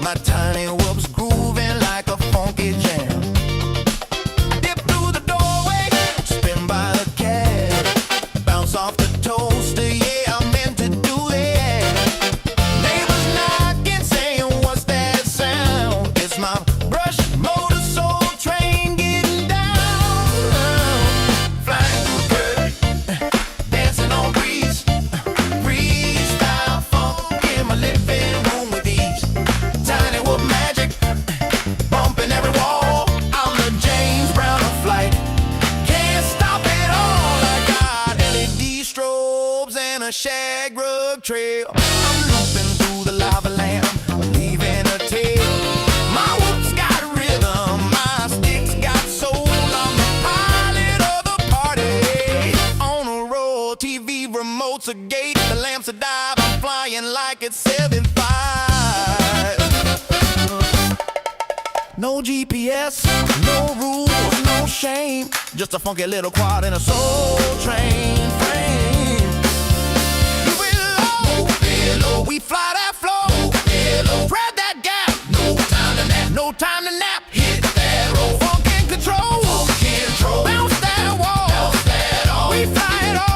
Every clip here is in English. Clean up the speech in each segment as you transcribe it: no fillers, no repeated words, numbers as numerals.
My tiny whoops grooving like a funky jam. I dip through the doorway, spin by the cab, bounce off the toaster, yeah, I meant to do that. Neighbors knocking, saying, what's that sound? It's my brush motor soul train getting down. Flying through the curtain, dancing on breeze, freestyle funk in my living room with ease. Tiny whoop magic, bumping every wall. I'm the James Brown of flight, can't stop it all. I got LED strobes and a shag rug trail. I'm looping through the lava lamp, leaving a tail. My whoops got rhythm, my sticks got soul. I'm the pilot of the party. On a roll, TV remotes a gate, the lamps a dive. I'm flying like it's 7.5. No GPS, no rules, no shame. Just a funky little quad and a soul train frame. We fly that flow, grab that gap. No time to nap, no time to nap. Hit that roll, funk and control, bounce that wall, we fly it all, we fly it all.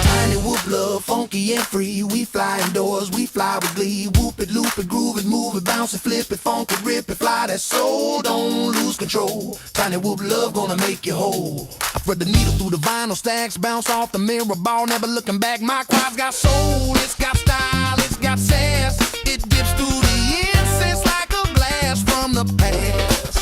Tiny whoop love, funky and free. We fly indoors, we fly with glee. Whoop it, loop it, groove it, move it, bounce it, flip it, funk it, rip it, fly that soul, don't lose control. Tiny whoop love gonna make you whole. I thread the needle through the vinyl stacks, bounce off the mirror ball, never looking back. My quad's got soul, it's got style, it's got sass. It dips through the incense like a blast from the past.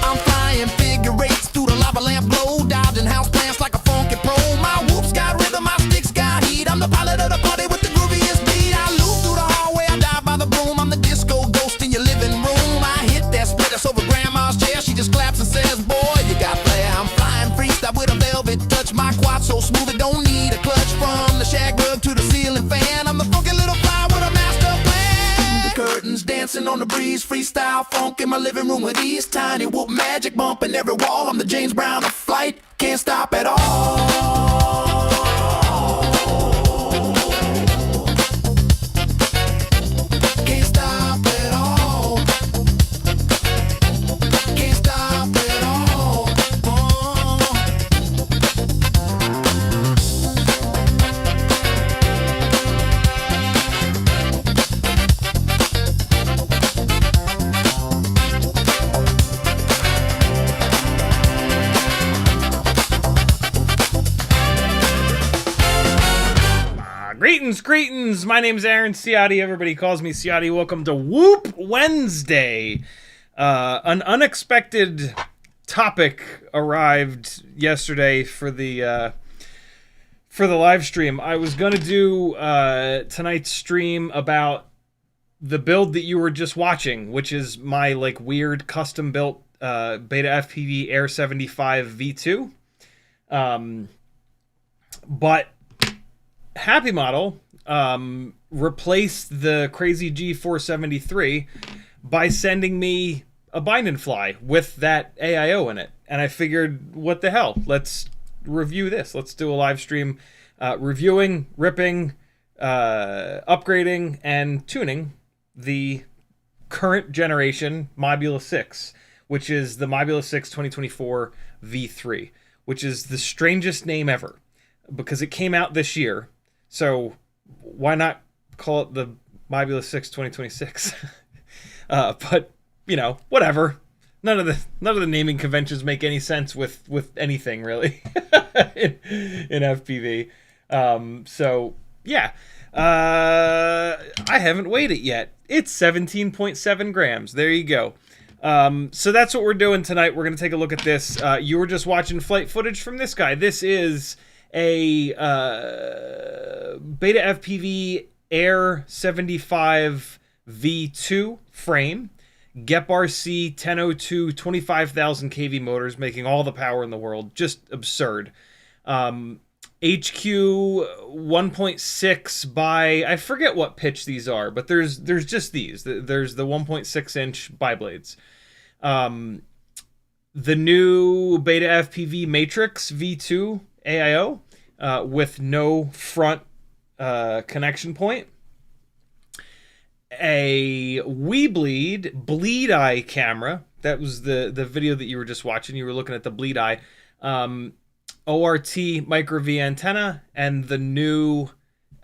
I'm flying figure eights through the lava lamp glow, dodging house plants like a funky pro. My whoops got rhythm, my sticks got heat. I'm the pilot of the party with the grooviest beat. I loop through the hallway, I dive by the broom. I'm the disco ghost in your living room. I hit that split that's over grandma's chair. She just claps and says, boy, you got flair. I'm flying freestyle with a velvet touch. My quad so smooth it don't need a clutch. From the shag rug to the ceiling fan, I'm the funky little fly with a master plan. The curtains dancing on the breeze, freestyle funk in my living room with ease. Tiny whoop magic bumping every wall. I'm the James Brown of flight, can't stop at all. Can't stop at all. Can't stop at all. Greetings, my name's Aaron Ciotti. Everybody calls me Ciotti. Welcome to Whoop Wednesday. An unexpected topic arrived yesterday for the live stream. I was going to do tonight's stream about the build that you were just watching, which is my like weird custom built BetaFPV Air65 V2. But HappyModel replaced the crazy G473 by sending me a bind and fly with that AIO in it. And I figured, what the hell? Let's review this. Let's do a live stream reviewing, ripping, upgrading, and tuning the current generation Mobula6, which is the Mobula6 2024 V3, which is the strangest name ever because it came out this year. So why not call it the Mobula6 2026? But you know, whatever. None of the naming conventions make any sense with anything really in FPV. So yeah, I haven't weighed it yet. It's 17.7 grams. There you go. So that's what we're doing tonight. We're going to take a look at this. You were just watching flight footage from this guy. This is a BetaFPV Air65 II frame. GEP-RC 1002 25,000 kV motors, making all the power in the world. Just absurd. HQ 1.6 by, I forget what pitch these are, but there's just these. There's the 1.6 inch biblades. The new BetaFPV Matrix V2 AIO with no front connection point. A bleed eye camera. That was the video that you were just watching. You were looking at the bleed eye. ORT micro V antenna, and the new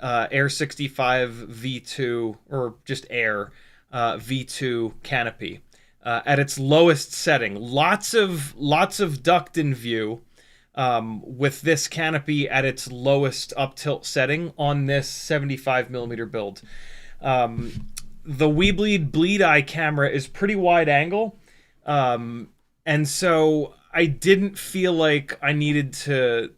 Air65 V2, or just Air V2 canopy at its lowest setting. Lots of duct in view with this canopy at its lowest up tilt setting on this 75mm build. The bleed eye camera is pretty wide angle, and so I didn't feel like I needed to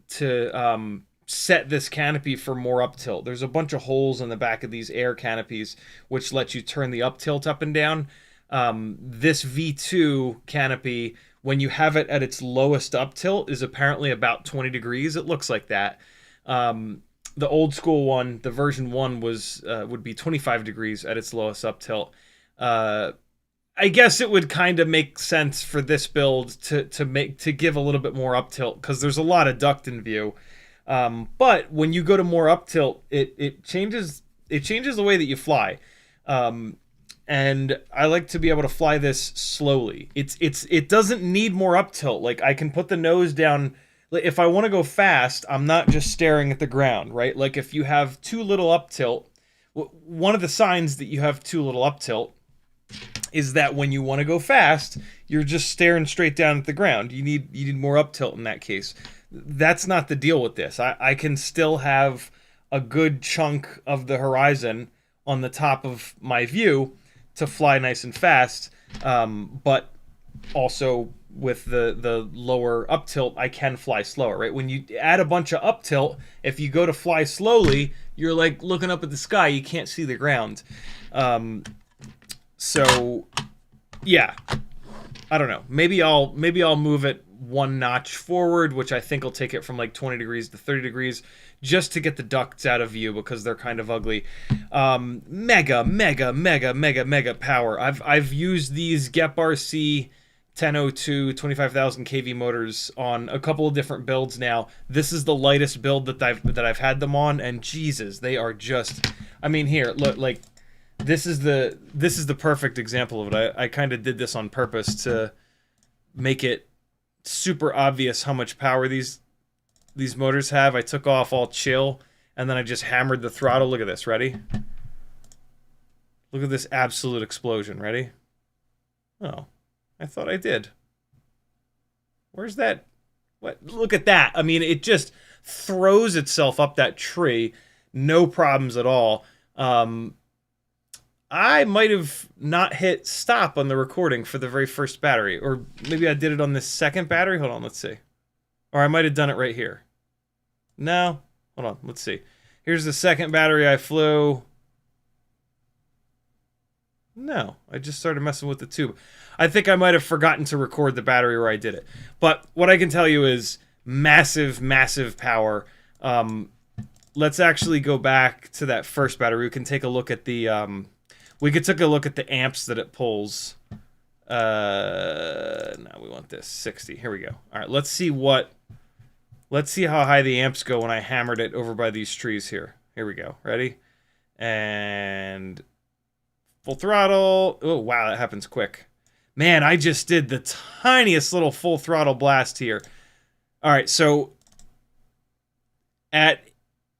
set this canopy for more up tilt. There's a bunch of holes in the back of these Air canopies which let you turn the up tilt up and down. This V2 canopy, when you have it at its lowest up tilt, is apparently about 20 degrees. It looks like that. The old school one, the version 1, would be 25 degrees at its lowest up tilt. I guess it would kind of make sense for this build to give a little bit more up tilt, because there's a lot of duct in view. But when you go to more up tilt, it changes the way that you fly. And I like to be able to fly this slowly. It doesn't need more up tilt. Like, I can put the nose down. If I want to go fast, I'm not just staring at the ground, right? Like, if you have too little up tilt, one of the signs that you have too little up tilt is that when you want to go fast, you're just staring straight down at the ground. You need more up tilt in that case. That's not the deal with this. I can still have a good chunk of the horizon on the top of my view to fly nice and fast, but also with the lower up tilt, I can fly slower, right? When you add a bunch of up tilt, if you go to fly slowly, you're like looking up at the sky, you can't see the ground. So yeah, I don't know. Maybe I'll move it one notch forward, which I think will take it from like 20 degrees to 30 degrees, just to get the ducts out of view, because they're kind of ugly. Mega power. I've used these GEP-RC 1002 25,000 kV motors on a couple of different builds now. This is the lightest build that I've had them on, and Jesus, they are just. I mean, here, look, like. This is the perfect example of it. I kind of did this on purpose to make it super obvious how much power these motors have. I took off all chill, and then I just hammered the throttle. Look at this. Ready? Look at this absolute explosion. Ready? Oh, I thought I did. Where's that? What? Look at that. I mean, it just throws itself up that tree. No problems at all. I might have not hit stop on the recording for the very first battery. Or maybe I did it on the second battery. Hold on, let's see. Or I might have done it right here. No. Hold on, let's see. Here's the second battery I flew. No, I just started messing with the tube. I think I might have forgotten to record the battery where I did it. But what I can tell you is massive power. Let's actually go back to that first battery. We can take a look at the... We could take a look at the amps that it pulls. Now we want this 60. Here we go. All right, let's see how high the amps go when I hammered it over by these trees here. Here we go. Ready? And full throttle. Oh, wow, that happens quick. Man, I just did the tiniest little full throttle blast here. All right, so at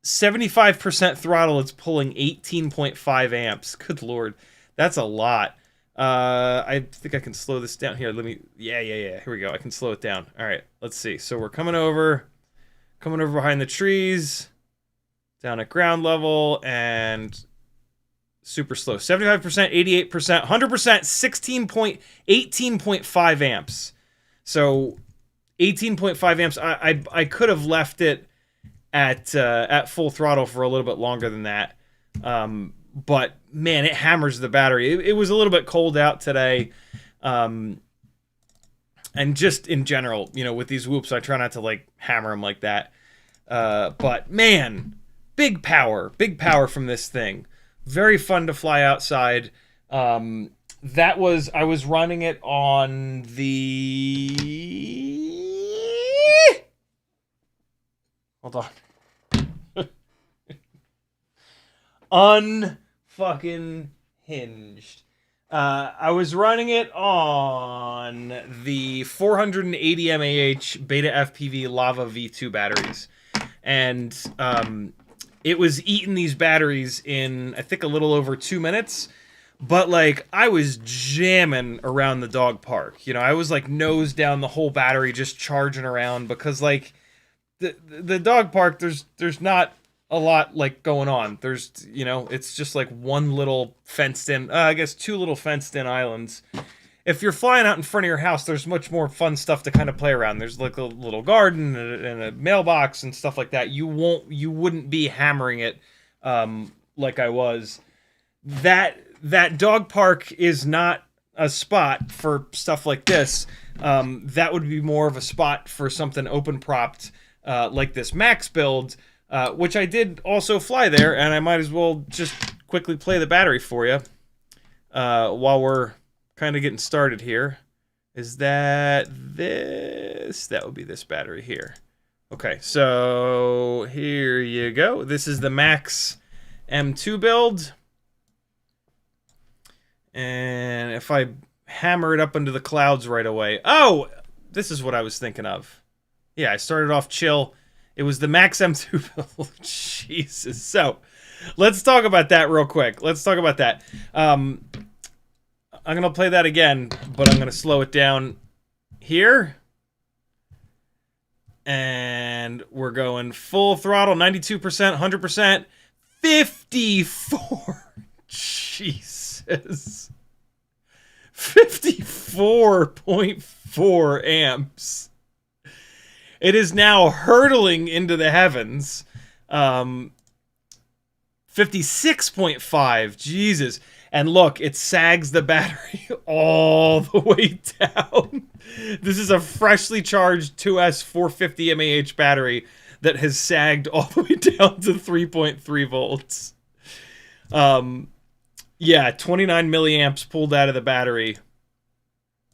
75% throttle, it's pulling 18.5 amps. Good lord, that's a lot. I think I can slow this down here. Let me. Yeah. Here we go. I can slow it down. All right, let's see. So we're coming over behind the trees, down at ground level, and super slow. 75%, 88%, 100%, 18.5 amps. So 18.5 amps. I could have left it at full throttle for a little bit longer than that. But man, it hammers the battery. It was a little bit cold out today. And just in general, you know, with these whoops, I try not to like hammer them like that. But man, big power from this thing. Very fun to fly outside. I was running it on the, hold on. Unfucking hinged. I was running it on the 480 mAh BetaFPV Lava V2 batteries. And it was eating these batteries in, I think, a little over 2 minutes. But, like, I was jamming around the dog park. You know, I was, like, nose down the whole battery just charging around because, like, the dog park, there's not a lot, like, going on. There's, you know, it's just, like, one little fenced-in, I guess 2 little fenced-in islands. If you're flying out in front of your house, there's much more fun stuff to kind of play around. There's like a little garden and a mailbox and stuff like that. You wouldn't be hammering it like I was. That dog park is not a spot for stuff like this. That would be more of a spot for something open propped like this Maxx build, which I did also fly there, and I might as well just quickly play the battery for you while we're kind of getting started here. Is that this? That would be this battery here. Okay, so here you go. This is the Maxx M2 build. And if I hammer it up into the clouds right away. Oh, this is what I was thinking of. Yeah, I started off chill. It was the Maxx M2 build. Jesus. So, let's talk about that real quick. Let's talk about that. I'm going to play that again, but I'm going to slow it down here. And we're going full throttle, 92%, 100%, 54. Jesus. 54.4 amps. It is now hurtling into the heavens. 56.5. Jesus. And look, it sags the battery all the way down. This is a freshly charged 2S 450 mAh battery that has sagged all the way down to 3.3 volts. Yeah, 29 milliamps pulled out of the battery.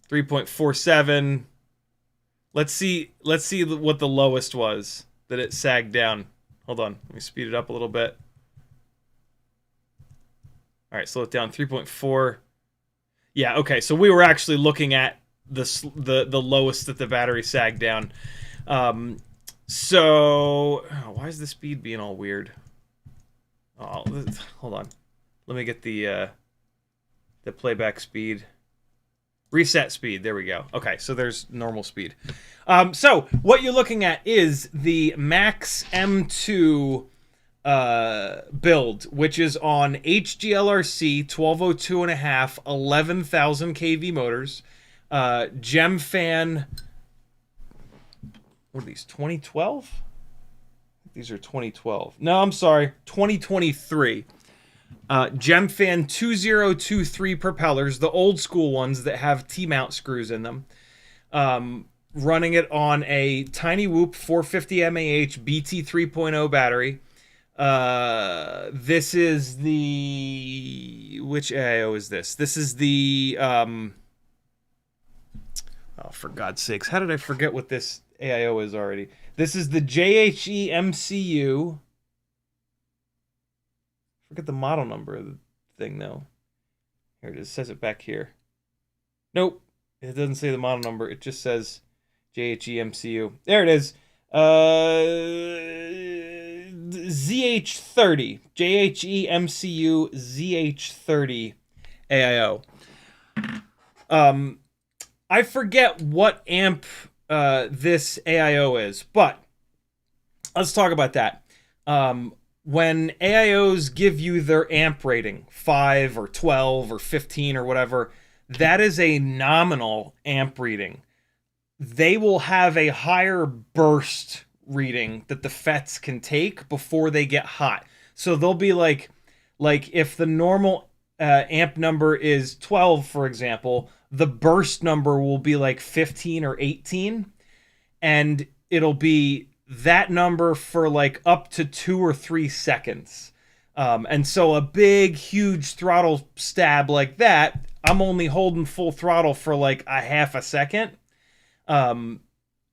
3.47. Let's see what the lowest was that it sagged down. Hold on, let me speed it up a little bit. All right, slow it down. 3.4. Yeah, okay. So we were actually looking at the lowest that the battery sagged down. Why is the speed being all weird? Oh, hold on. Let me get the playback speed. Reset speed. There we go. Okay, so there's normal speed. So what you're looking at is the Maxx M2 build, which is on HGLRC 1202.5 11,000 kV motors, GemFan. What are these? 2012? These are 2012. No, I'm sorry, 2023. GemFan 2023 propellers, the old school ones that have T-mount screws in them. Running it on a Tiny Whoop 450 mAh BT 3.0 battery. This is the... Which AIO is this? This is the... Oh, for God's sakes. How did I forget what this AIO is already? This is the JHE MCU. Forget the model number of the thing, though. Here it is. It says it back here. Nope. It doesn't say the model number. It just says JHE MCU. There it is. ZH30. JHE MCU ZH30 AIO. I forget what amp this AIO is, but let's talk about that. when AIOs give you their amp rating, 5 or 12 or 15 or whatever, that is a nominal amp reading. They will have a higher burst reading that the FETs can take before they get hot. So they'll be like if the normal amp number is 12, for example, the burst number will be like 15 or 18, and it'll be that number for like up to 2 or 3 seconds. And so a big, huge throttle stab like that, I'm only holding full throttle for like a half a second.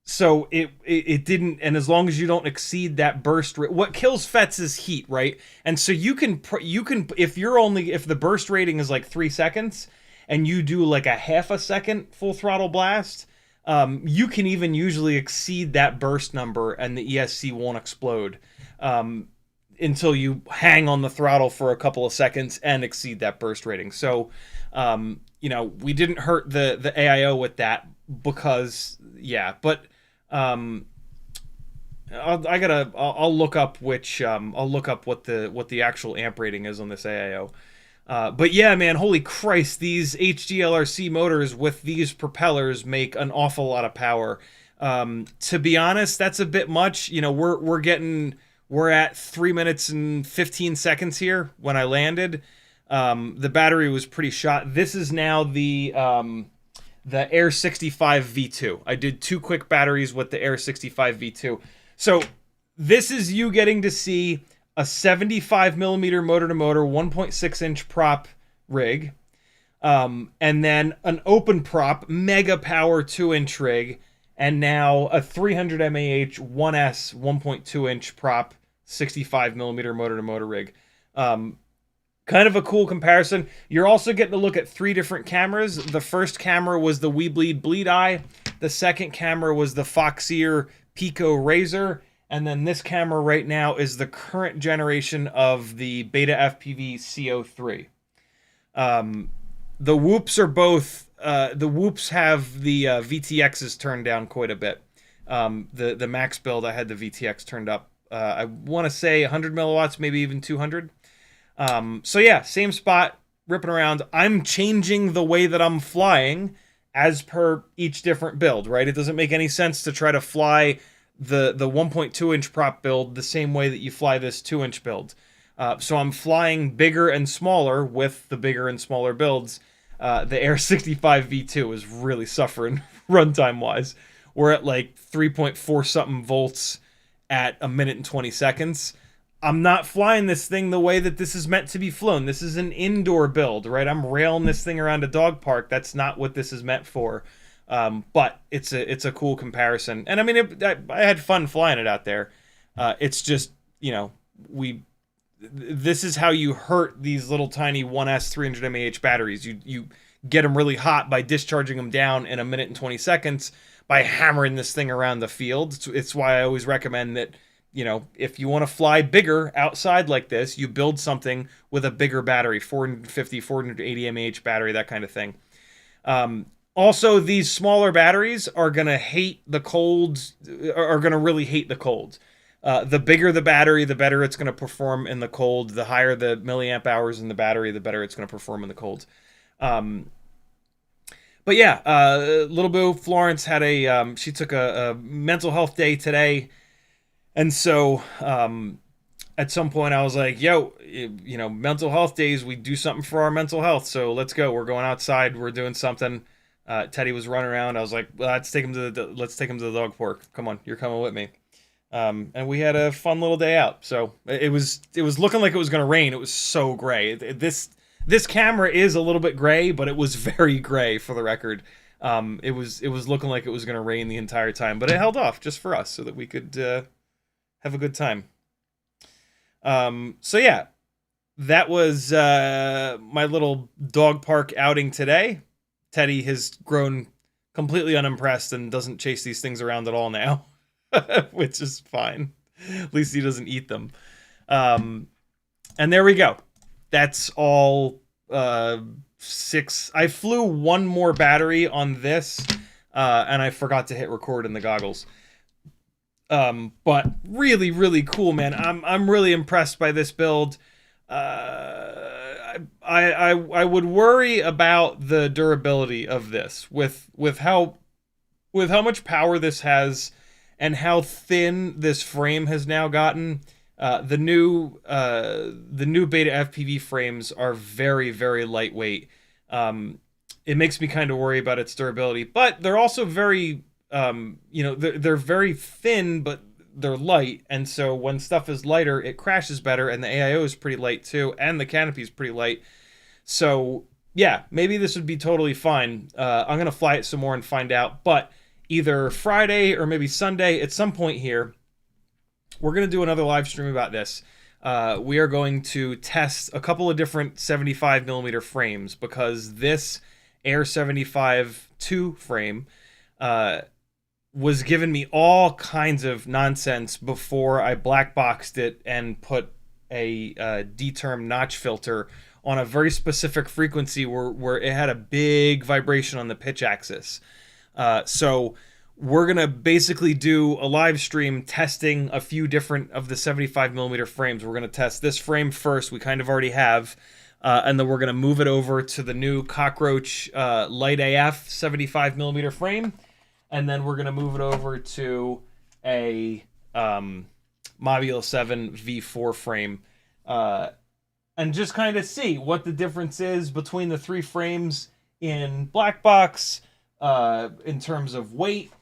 So it didn't, and as long as you don't exceed that burst rate, what kills FETs is heat, right? And so you can if the burst rating is like 3 seconds and you do like a half a second full throttle blast, you can even usually exceed that burst number and the ESC won't explode until you hang on the throttle for a couple of seconds and exceed that burst rating. So, we didn't hurt the AIO with that because, yeah, but I'll look up what the actual amp rating is on this AIO. But yeah, man, holy Christ, these HDLRC motors with these propellers make an awful lot of power. To be honest, that's a bit much. We're at 3 minutes and 15 seconds here when I landed. The battery was pretty shot. This is now the Air65 V2. I did 2 quick batteries with the Air65 V2. So this is you getting to see a 75 millimeter motor-to-motor 1.6-inch prop rig, and then an open prop mega power 2-inch rig, and now a 300 mAh 1S 1.2-inch prop 65 millimeter motor-to-motor rig. Kind of a cool comparison. You're also getting to look at 3 different cameras. The first camera was the We Bleed Eye. The second camera was the Foxeer Pico Razor. And then this camera right now is the current generation of the BetaFPV CO3. The whoops are both... the whoops have the VTXs turned down quite a bit. The Maxx build, I had the VTX turned up. I want to say 100 milliwatts, maybe even 200. So yeah, same spot, ripping around. I'm changing the way that I'm flying as per each different build, right? It doesn't make any sense to try to fly the 1.2-inch prop build the same way that you fly this 2-inch build. So I'm flying bigger and smaller with the bigger and smaller builds. The Air65 V2 is really suffering runtime-wise. We're at like 3.4 something volts at 1 minute and 20 seconds. I'm not flying this thing the way that this is meant to be flown. This is an indoor build, right? I'm railing this thing around a dog park. That's not what this is meant for. But it's a cool comparison. And I mean, I had fun flying it out there. It's just, this is how you hurt these little tiny 1S 300 mAh batteries. You get them really hot by discharging them down in 1 minute and 20 seconds by hammering this thing around the field. It's why I always recommend that, if you want to fly bigger outside like this, you build something with a bigger battery, 450, 480 mAh battery, that kind of thing. Also, these smaller batteries are going to hate the cold, are going to really hate the cold. The bigger the battery, the better it's going to perform in the cold. The higher the milliamp hours in the battery, the better it's going to perform in the cold. But yeah, Little Boo Florence had she took a mental health day today. And so at some point I was like, yo, mental health days, we do something for our mental health. So let's go. We're going outside. We're doing something. Teddy was running around. I was like, well, let's take him to the dog park. Come on, you're coming with me. And we had a fun little day out. So it was looking like it was going to rain. It was so gray. This camera is a little bit gray, but it was very gray, for the record. It was looking like it was going to rain the entire time, but it held off just for us so that we could have a good time. So yeah, that was my little dog park outing today. Teddy has grown completely unimpressed and doesn't chase these things around at all now, which is fine. At least he doesn't eat them. And there we go. That's all 6. I flew one more battery on this, and I forgot to hit record in the goggles. But really, really cool, man. I'm really impressed by this build. I would worry about the durability of this with how much power this has and how thin this frame has now gotten. The new BetaFPV frames are very, very lightweight. It makes me kind of worry about its durability, but they're also very, they're very thin, but they're light, and so when stuff is lighter, it crashes better, and the AIO is pretty light too, and the canopy is pretty light. So yeah, maybe this would be totally fine. I'm gonna fly it some more and find out, but either Friday or maybe Sunday at some point here, we're gonna do another live stream about this. We are going to test a couple of different 75mm frames, because this Air65 II frame was giving me all kinds of nonsense before I black boxed it and put a D-term notch filter on a very specific frequency where it had a big vibration on the pitch axis. So we're going to basically do a live stream testing a few different of the 75mm frames. We're going to test this frame first. We kind of already have. And then we're going to move it over to the new Cockroach Light AF 75mm frame. And then we're going to move it over to a Mobula6 V4 frame. And just kind of see what the difference is between the three frames in black box, in terms of weight,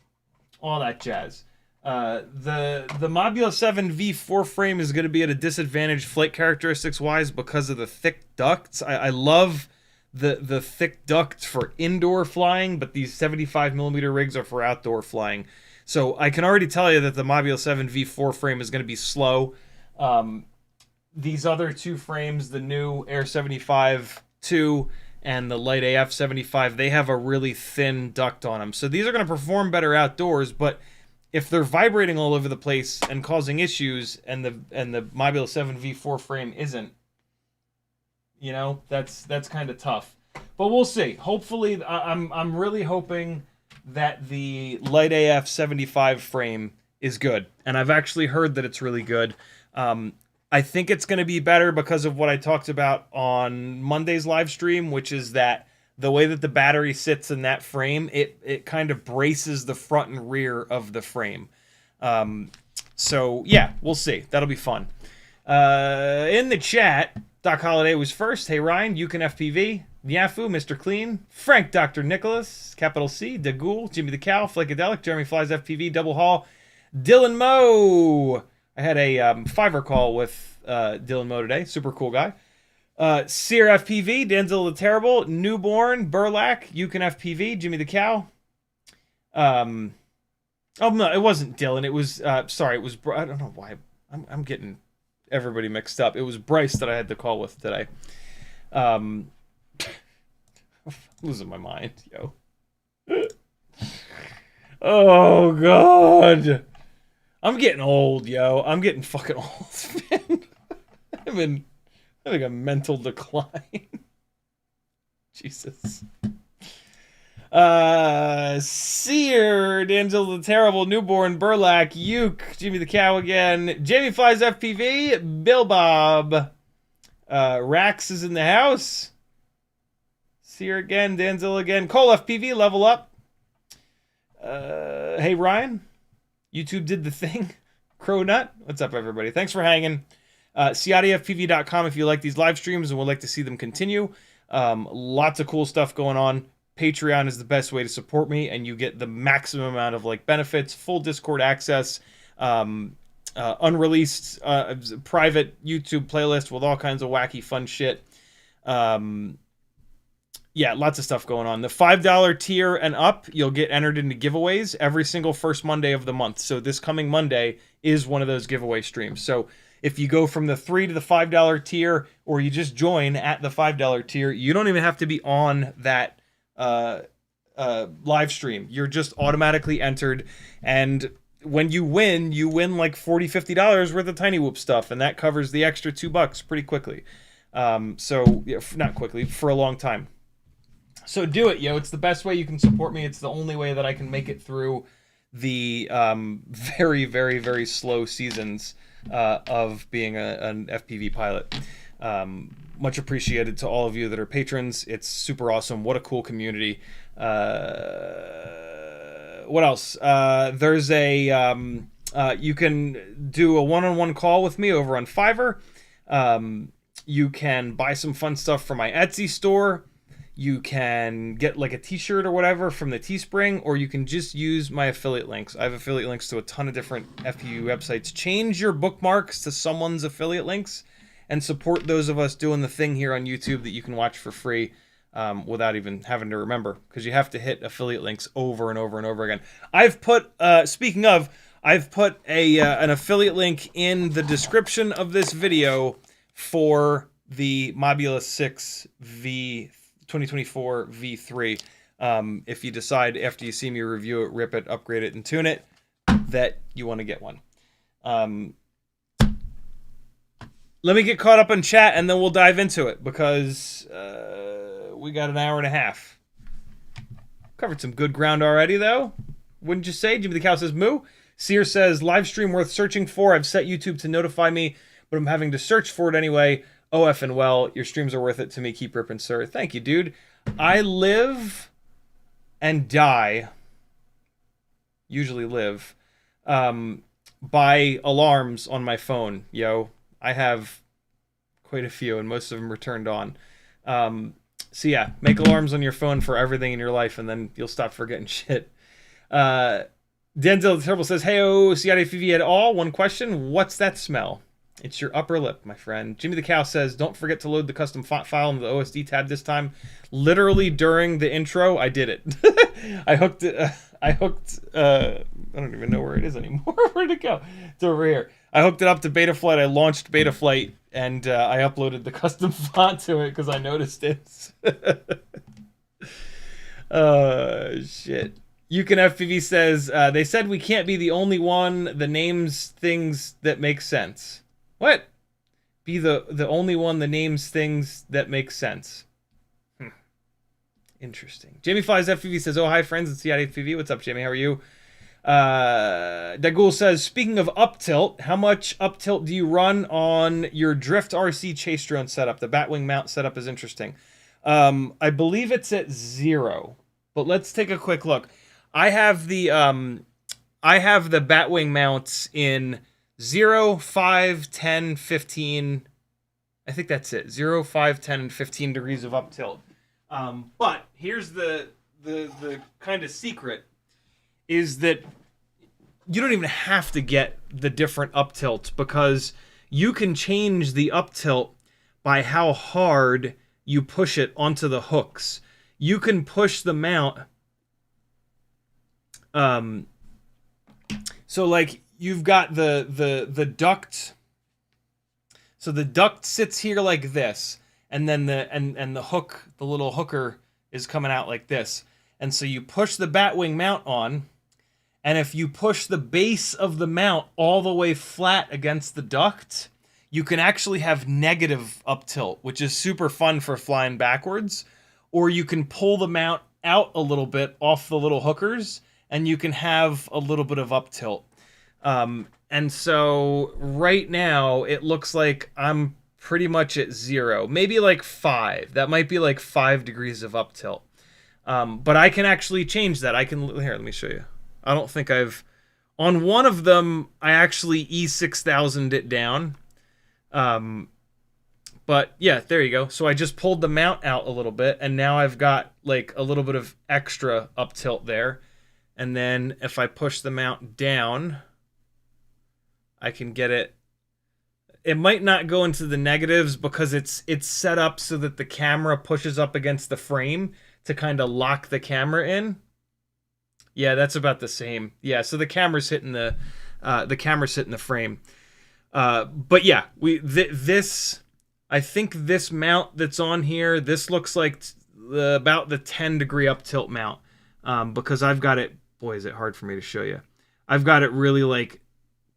all that jazz. The Mobula7 V4 frame is going to be at a disadvantage flight characteristics wise because of the thick ducts. I love the thick duct for indoor flying, but these 75mm rigs are for outdoor flying. So I can already tell you that the Mobula7 V4 frame is going to be slow. These other two frames, the new Air65 II and the Light AF 75, they have a really thin duct on them. So these are going to perform better outdoors, but if they're vibrating all over the place and causing issues, and the Mobula7 V4 frame isn't, you know, that's kind of tough. But we'll see. Hopefully, I'm really hoping that the Light AF 75 frame is good, and I've actually heard that it's really good. I think it's going to be better because of what I talked about on Monday's live stream, which is that the way that the battery sits in that frame, it kind of braces the front and rear of the frame. So yeah, we'll see. That'll be fun. In the chat, Doc Holiday was first. Hey Ryan, you can FPV. Nyafu, Mr. Clean, Frank, Dr. Nicholas, Capital C, Dagool, Jimmy the Cow, Flakadelic, Jeremy Flies FPV, Double Hall, Dylan Moe. I had a Fiverr call with Dylan Moe today. Super cool guy. Sear FPV, Denzel the Terrible, Newborn, Burlack, You Can FPV, Jimmy the Cow. Oh no, it wasn't Dylan. It was sorry, it was I don't know why I'm getting everybody mixed up. It was Bryce that I had the call with today. Losing my mind, yo. Oh god. I'm getting old, yo. I'm getting fucking old, man. I'm having a mental decline. Jesus. Sear, Denzel the Terrible, Newborn, Burlack, Uke, Jimmy the Cow again, Jamie Flies FPV, Bill Bob, Rax is in the house. Sear again, Denzel again, Cole FPV, level up. Hey Ryan, YouTube did the thing. Crownut, what's up everybody? Thanks for hanging. CiottiFPV.com if you like these live streams and would like to see them continue. Lots of cool stuff going on. Patreon is the best way to support me, and you get the maximum amount of benefits, full Discord access, unreleased private YouTube playlist with all kinds of wacky fun shit. Yeah, lots of stuff going on. The $5 tier and up, you'll get entered into giveaways every single first Monday of the month. So this coming Monday is one of those giveaway streams. So if you go from the $3 to the $5 tier, or you just join at the $5 tier, you don't even have to be on that live stream. You're just automatically entered, and when you win like $40-50 worth of Tiny Whoop stuff, and that covers the extra $2 pretty quickly. So yeah, not quickly, for a long time. So do it, yo. It's the best way you can support me. It's the only way that I can make it through the very, very, very slow seasons of being an FPV pilot. Much appreciated to all of you that are patrons. It's super awesome. What a cool community. What else? There's a you can do a one-on-one call with me over on Fiverr. You can buy some fun stuff from my Etsy store. You can get like a t-shirt or whatever from the Teespring, or you can just use my affiliate links. I have affiliate links to a ton of different FPV websites. Change your bookmarks to someone's affiliate links and support those of us doing the thing here on YouTube that you can watch for free without even having to remember, because you have to hit affiliate links over and over and over again. I've put, speaking of, I've put an affiliate link in the description of this video for the Mobula6 2024 V3. If you decide after you see me review it, rip it, upgrade it, and tune it, that you want to get one. Let me get caught up in chat and then we'll dive into it, because we got an hour and a half. Covered some good ground already, though. Wouldn't you say? Jimmy the Cow says, moo. Sear says, live stream worth searching for. I've set YouTube to notify me, but I'm having to search for it anyway. OF and well, your streams are worth it to me. Keep ripping, sir. Thank you, dude. I live and die, usually live, by alarms on my phone, yo. I have quite a few, and most of them are turned on. So yeah, make alarms on your phone for everything in your life, and then you'll stop forgetting shit. Denzel the Terrible says, hey-oh, CiottiFPV at all? One question, what's that smell? It's your upper lip, my friend. Jimmy the Cow says, don't forget to load the custom font file into the OSD tab this time. Literally during the intro, I did it. I hooked it. I don't even know where it is anymore. Where'd it go? It's over here. I hooked it up to Betaflight. I launched Betaflight, and I uploaded the custom font to it because I noticed it. Shit. You Can FPV says, they said we can't be the only one that names things that make sense. What? Be the only one that names things that make sense. Interesting. Jamie Flies FPV says, oh, hi, friends. It's CiottiFPV. What's up, Jamie? How are you? Dagul says, speaking of uptilt, how much uptilt do you run on your Drift RC chase drone setup? The Batwing mount setup is interesting. I believe it's at 0, but let's take a quick look. I have the Batwing mounts in 0, 5, 10, 15. I think that's it. 0, 5, 10, and 15 degrees of uptilt. But here's the kind of secret, is that you don't even have to get the different uptilts, because you can change the uptilt by how hard you push it onto the hooks. You can push the mount. So like you've got the duct. So the duct sits here like this, and then the hook, the little hooker, is coming out like this. And so you push the Batwing mount on, and if you push the base of the mount all the way flat against the duct, you can actually have negative uptilt, which is super fun for flying backwards. Or you can pull the mount out a little bit off the little hookers, and you can have a little bit of uptilt. And so right now it looks like I'm pretty much at 0, maybe like 5. That might be like 5 degrees of uptilt. But I can actually change that. I can, here, let me show you. I don't think I've, on one of them, I actually E6000'd it down. But yeah, there you go. So I just pulled the mount out a little bit, and now I've got like a little bit of extra uptilt there. And then if I push the mount down, I can get it. It might not go into the negatives because it's set up so that the camera pushes up against the frame to kind of lock the camera in. Yeah, that's about the same. Yeah, so the camera's hitting the frame. But yeah, this, I think this mount that's on here, this looks like about the 10 degree up tilt mount, because I've got it, boy, is it hard for me to show you. I've got it really like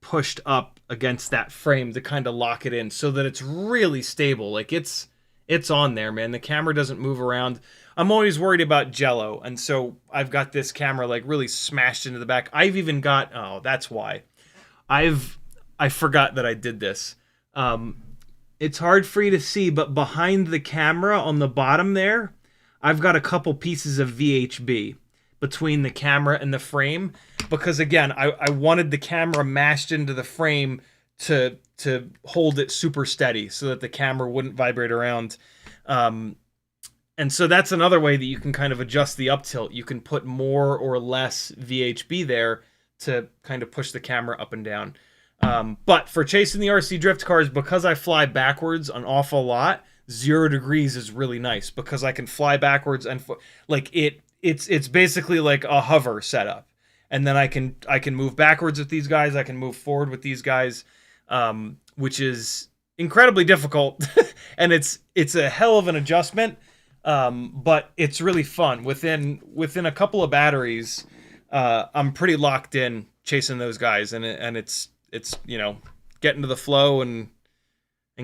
pushed up against that frame to kind of lock it in so that it's really stable. Like it's it's on there, man. The camera doesn't move around. I'm always worried about jello, and so I've got this camera like really smashed into the back. I've even got, oh, that's why. I forgot that I did this. It's hard for you to see, but behind the camera on the bottom there, I've got a couple pieces of VHB between the camera and the frame, because again, I wanted the camera mashed into the frame to hold it super steady so that the camera wouldn't vibrate around. And so that's another way that you can kind of adjust the up tilt. You can put more or less VHB there to kind of push the camera up and down. But for chasing the RC drift cars, because I fly backwards an awful lot, 0 degrees is really nice because I can fly backwards and like it's basically like a hover setup. And then I can move backwards with these guys. I can move forward with these guys, which is incredibly difficult. And it's a hell of an adjustment. But it's really fun. Within a couple of batteries, I'm pretty locked in chasing those guys, and it's you know, get into the flow and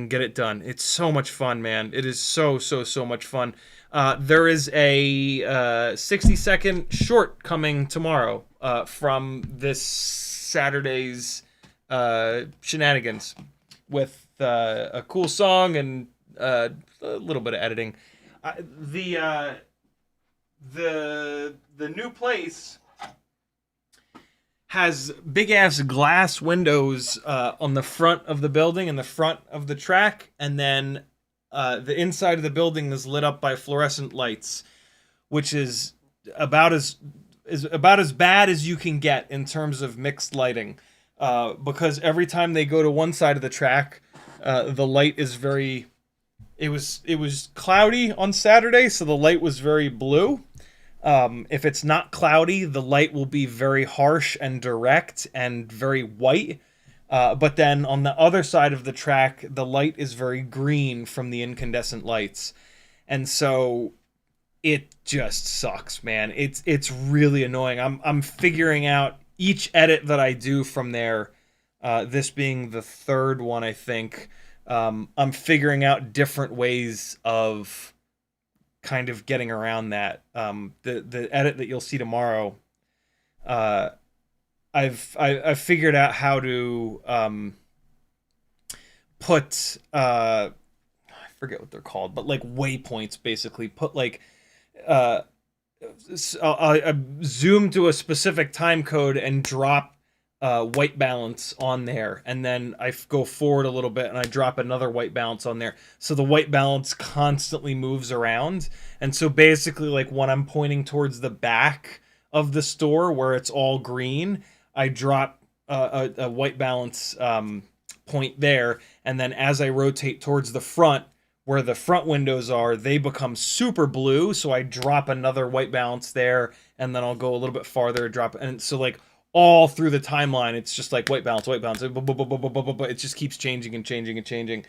get it done. It's so much fun, man. It is so much fun. There is a 60-second short coming tomorrow from this Saturday's shenanigans with a cool song and a little bit of editing. The new place has big ass glass windows on the front of the building and the front of the track, and then the inside of the building is lit up by fluorescent lights, which is about as bad as you can get in terms of mixed lighting, because every time they go to one side of the track, the light is very. It was cloudy on Saturday, so the light was very blue. If it's not cloudy, the light will be very harsh and direct and very white. But then on the other side of the track, the light is very green from the incandescent lights. And so it just sucks, man. It's really annoying. I'm figuring out each edit that I do from there, this being the third one, I think. I'm figuring out different ways of kind of getting around that. The edit that you'll see tomorrow, I've figured out how to put I forget what they're called, but like waypoints, basically. Put like I zoom to a specific time code and drop white balance on there, and then I go forward a little bit and I drop another white balance on there, so the white balance constantly moves around. And so basically, like when I'm pointing towards the back of the store where it's all green, I drop a white balance point there, and then as I rotate towards the front where the front windows are, they become super blue, so I drop another white balance there, and then I'll go a little bit farther, drop, and so like all through the timeline, it's just like white balance, it just keeps changing and changing and changing.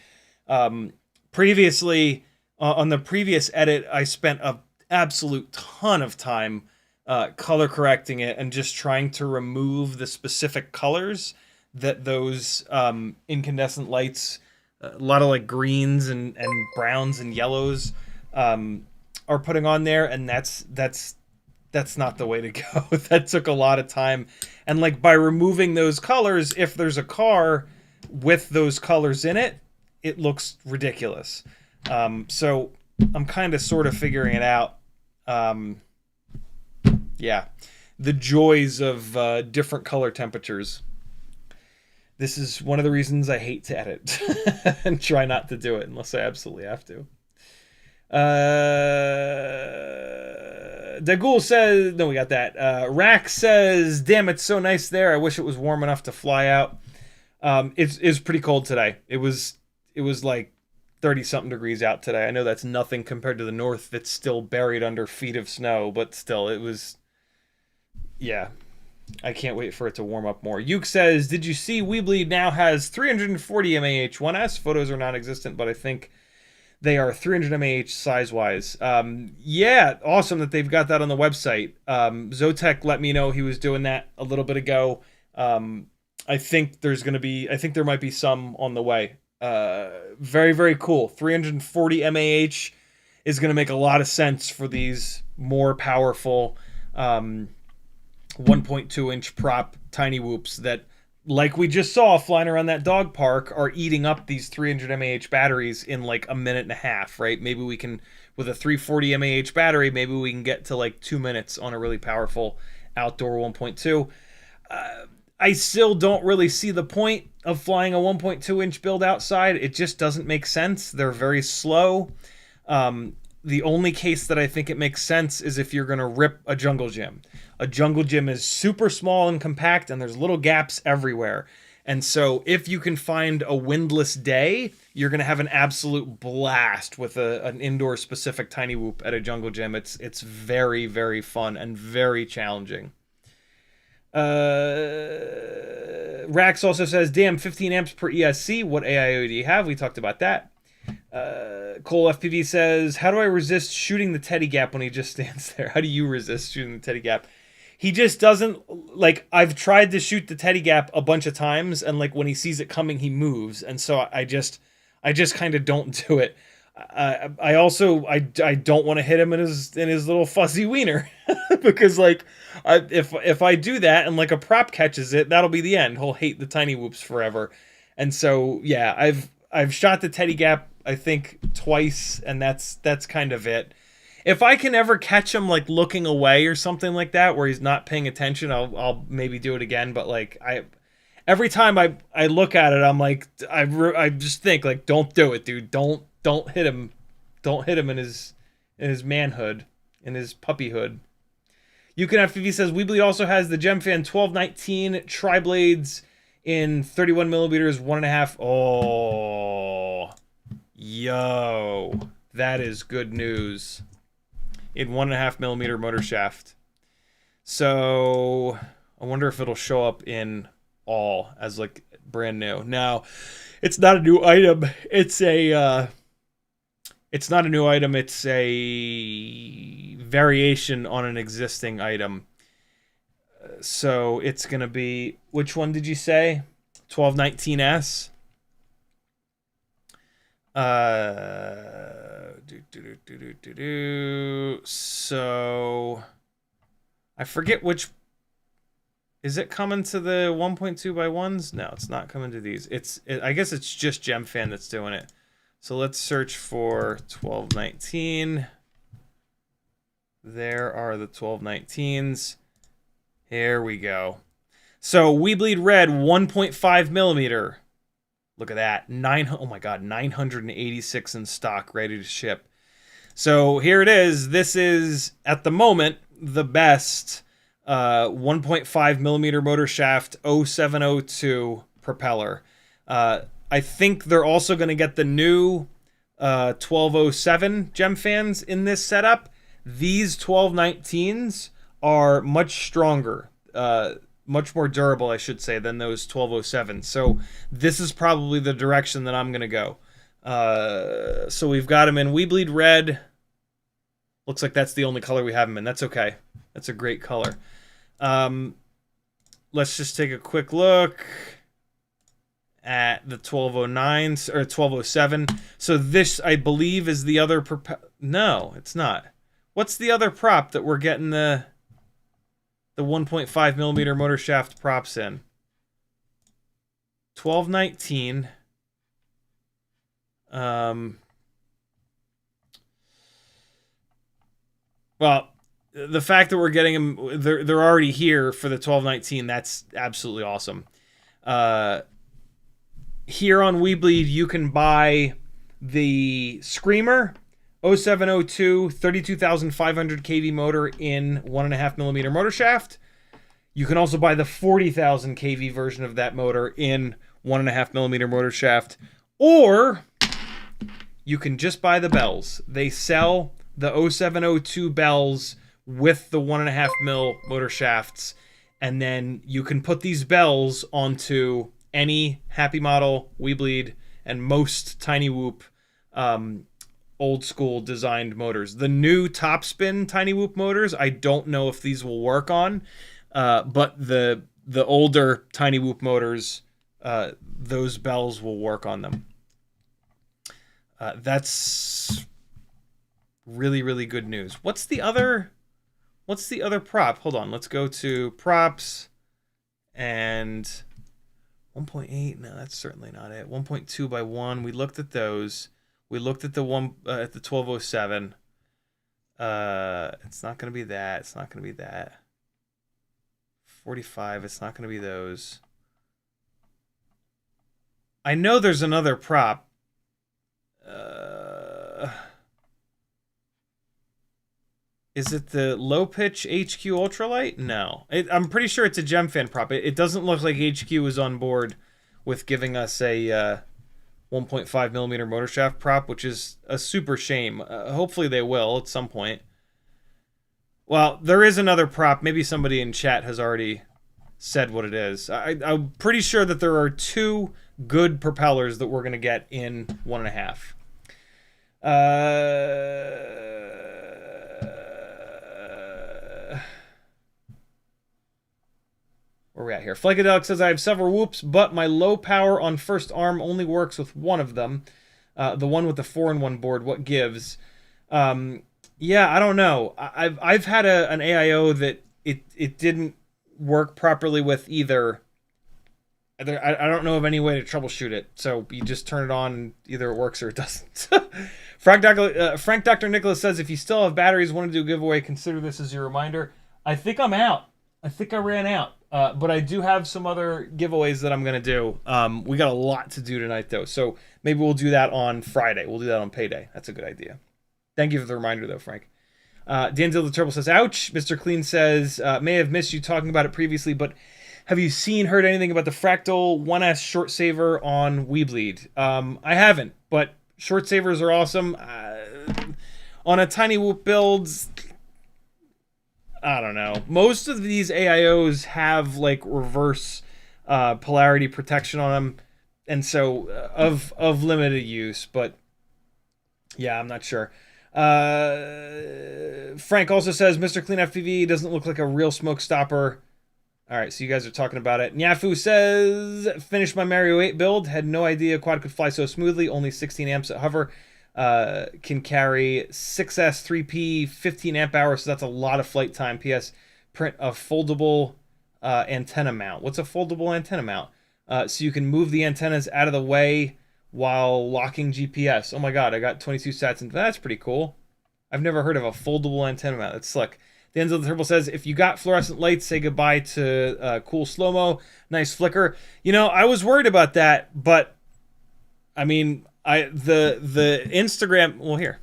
Previously, on the previous edit, I spent an absolute ton of time color correcting it and just trying to remove the specific colors that those incandescent lights, a lot of like greens and browns and yellows, are putting on there, and that's not the way to go. That took a lot of time. And like by removing those colors, if there's a car with those colors in it, it looks ridiculous. So I'm kind of sort of figuring it out. Yeah. The joys of different color temperatures. This is one of the reasons I hate to edit and try not to do it unless I absolutely have to. Dagul says, no, we got that. Rack says, damn, it's so nice there. I wish it was warm enough to fly out. It's pretty cold today. It was like 30-something degrees out today. I know that's nothing compared to the north that's still buried under feet of snow, but still, it was, yeah. I can't wait for it to warm up more. Yuke says, did you see Weebly now has 340 mAh 1S? Photos are non-existent, but I think they are 300 mAh size-wise. Yeah, awesome that they've got that on the website. Zotek let me know he was doing that a little bit ago. I think there might be some on the way. Very, very cool. 340 mAh is going to make a lot of sense for these more powerful 1.2 inch prop tiny whoops that, like we just saw flying around that dog park, are eating up these 300 mAh batteries in like a minute and a half, right? Maybe we can, with a 340 mAh battery, maybe we can get to like 2 minutes on a really powerful outdoor 1.2. I still don't really see the point of flying a 1.2 inch build outside. It just doesn't make sense. They're very slow. The only case that I think it makes sense is if you're going to rip a jungle gym. A jungle gym is super small and compact, and there's little gaps everywhere. And so if you can find a windless day, you're going to have an absolute blast with an indoor specific tiny whoop at a jungle gym. It's very, very fun and very challenging. Rax also says, damn, 15 amps per ESC. What AIO do you have? We talked about that. Cole FPV says, how do I resist shooting the teddy gap when he just stands there? How do you resist shooting the teddy gap? He just doesn't, like, I've tried to shoot the teddy gap a bunch of times, and like when he sees it coming, he moves, and so I just kind of don't do it. I don't want to hit him in his little fuzzy wiener because like if I do that and like a prop catches it, that'll be the end. He'll hate the tiny whoops forever. And so yeah, I've shot the teddy gap I think twice, and that's kind of it. If I can ever catch him like looking away or something like that where he's not paying attention, I'll maybe do it again. But like every time I look at it, I'm like I just think like, don't do it, dude. Don't hit him. Don't hit him in his manhood, in his puppyhood. YukinFPV says Weebly also has the Gemfan 1219 tri-blades in 31 millimeters, 1.5. Oh, yo, that is good news. In 1.5 millimeter motor shaft. So I wonder if it'll show up in all as like brand new. Now, it's not a new item. It's not a new item. It's a variation on an existing item. So it's going to be, which one did you say? 1219S? So I forget which. Is it coming to the 1.2 by 1s? No, it's not coming to these. I guess it's just Gemfan that's doing it. So let's search for 1219. There are the 1219s. Here we go. So We Bleed Red 1.5 millimeter. Look at that. Oh my god, 986 in stock, ready to ship. So here it is. This is, at the moment, the best 1.5 millimeter motor shaft 0702 propeller. I think they're also going to get the new 1207 Gemfans in this setup. These 1219s are much stronger, much more durable, I should say, than those 1207s. So this is probably the direction that I'm going to go. So we've got them in We Bleed Red. Looks like that's the only color we have them in. That's okay. That's a great color. Let's just take a quick look at the 1209s or 1207. So this, I believe, is the other no, it's not. What's the other prop that we're getting the 1.5 millimeter motor shaft props in? 1219. Well, the fact that we're getting them, they're already here for the 1219. That's absolutely awesome. Here on Weebleed, you can buy the Screamer 0702 32,500 kV motor in 1.5 millimeter motor shaft. You can also buy the 40,000 kV version of that motor in 1.5 millimeter motor shaft, or you can just buy the bells. They sell the 0702 bells with the 1.5 mil motor shafts, and then you can put these bells onto any HappyModel, Weebleed, and most Tiny Whoop old school designed motors. The new Topspin Tiny Whoop motors, I don't know if these will work on, but the older Tiny Whoop motors, those bells will work on them. That's really, really good news. What's the other prop? Hold on, let's go to props and 1.8. No, that's certainly not it. 1.2 by 1. We looked at those. We looked at the one at the 1207. It's not going to be that. It's not going to be that. 45. It's not going to be those. I know there's another prop. Is it the low pitch HQ ultralight? No, I'm pretty sure it's a GemFan prop. It doesn't look like HQ is on board with giving us a 1.5 millimeter motor shaft prop, which is a super shame. Hopefully they will at some point. Well, there is another prop. Maybe somebody in chat has already said what it is. I'm pretty sure that there are 2 good propellers that we're going to get in 1.5. Where are we at here? Flagadelic says, I have several whoops, but my low power on first arm only works with one of them. The one with the 4-in-1 board, what gives? Yeah, I don't know. I've had an AIO that it didn't work properly with either. I don't know of any way to troubleshoot it. So you just turn it on and either it works or it doesn't. Frank Dr. Nicholas says, if you still have batteries, want to do a giveaway, consider this as your reminder. I think I'm out. I think I ran out. But I do have some other giveaways that I'm going to do. We got a lot to do tonight, though. So maybe we'll do that on Friday. We'll do that on payday. That's a good idea. Thank you for the reminder, though, Frank. Danzil the Turbo says, ouch. Mr. Clean says, may have missed you talking about it previously, but have you heard anything about the Fractal 1S short saver on Weebleed? I haven't, but short savers are awesome. On a tiny whoop builds, I don't know. Most of these AIOs have like reverse polarity protection on them, and so of limited use. But yeah, I'm not sure. Frank also says Mr. Clean FPV doesn't look like a real smoke stopper. All right, so you guys are talking about it. Nyafu says, finished my Mario 8 build. Had no idea quad could fly so smoothly. Only 16 amps at hover. Can carry 6S 3P 15 amp hours, so that's a lot of flight time. PS, print a foldable antenna mount. What's a foldable antenna mount? So you can move the antennas out of the way while locking GPS. Oh my god, I got 22 sats, and that's pretty cool. I've never heard of a foldable antenna mount. That's slick. The Enzo the Turbo says, if you got fluorescent lights, say goodbye to cool slow-mo. Nice flicker. You know, I was worried about that, but I mean, the Instagram, well, here.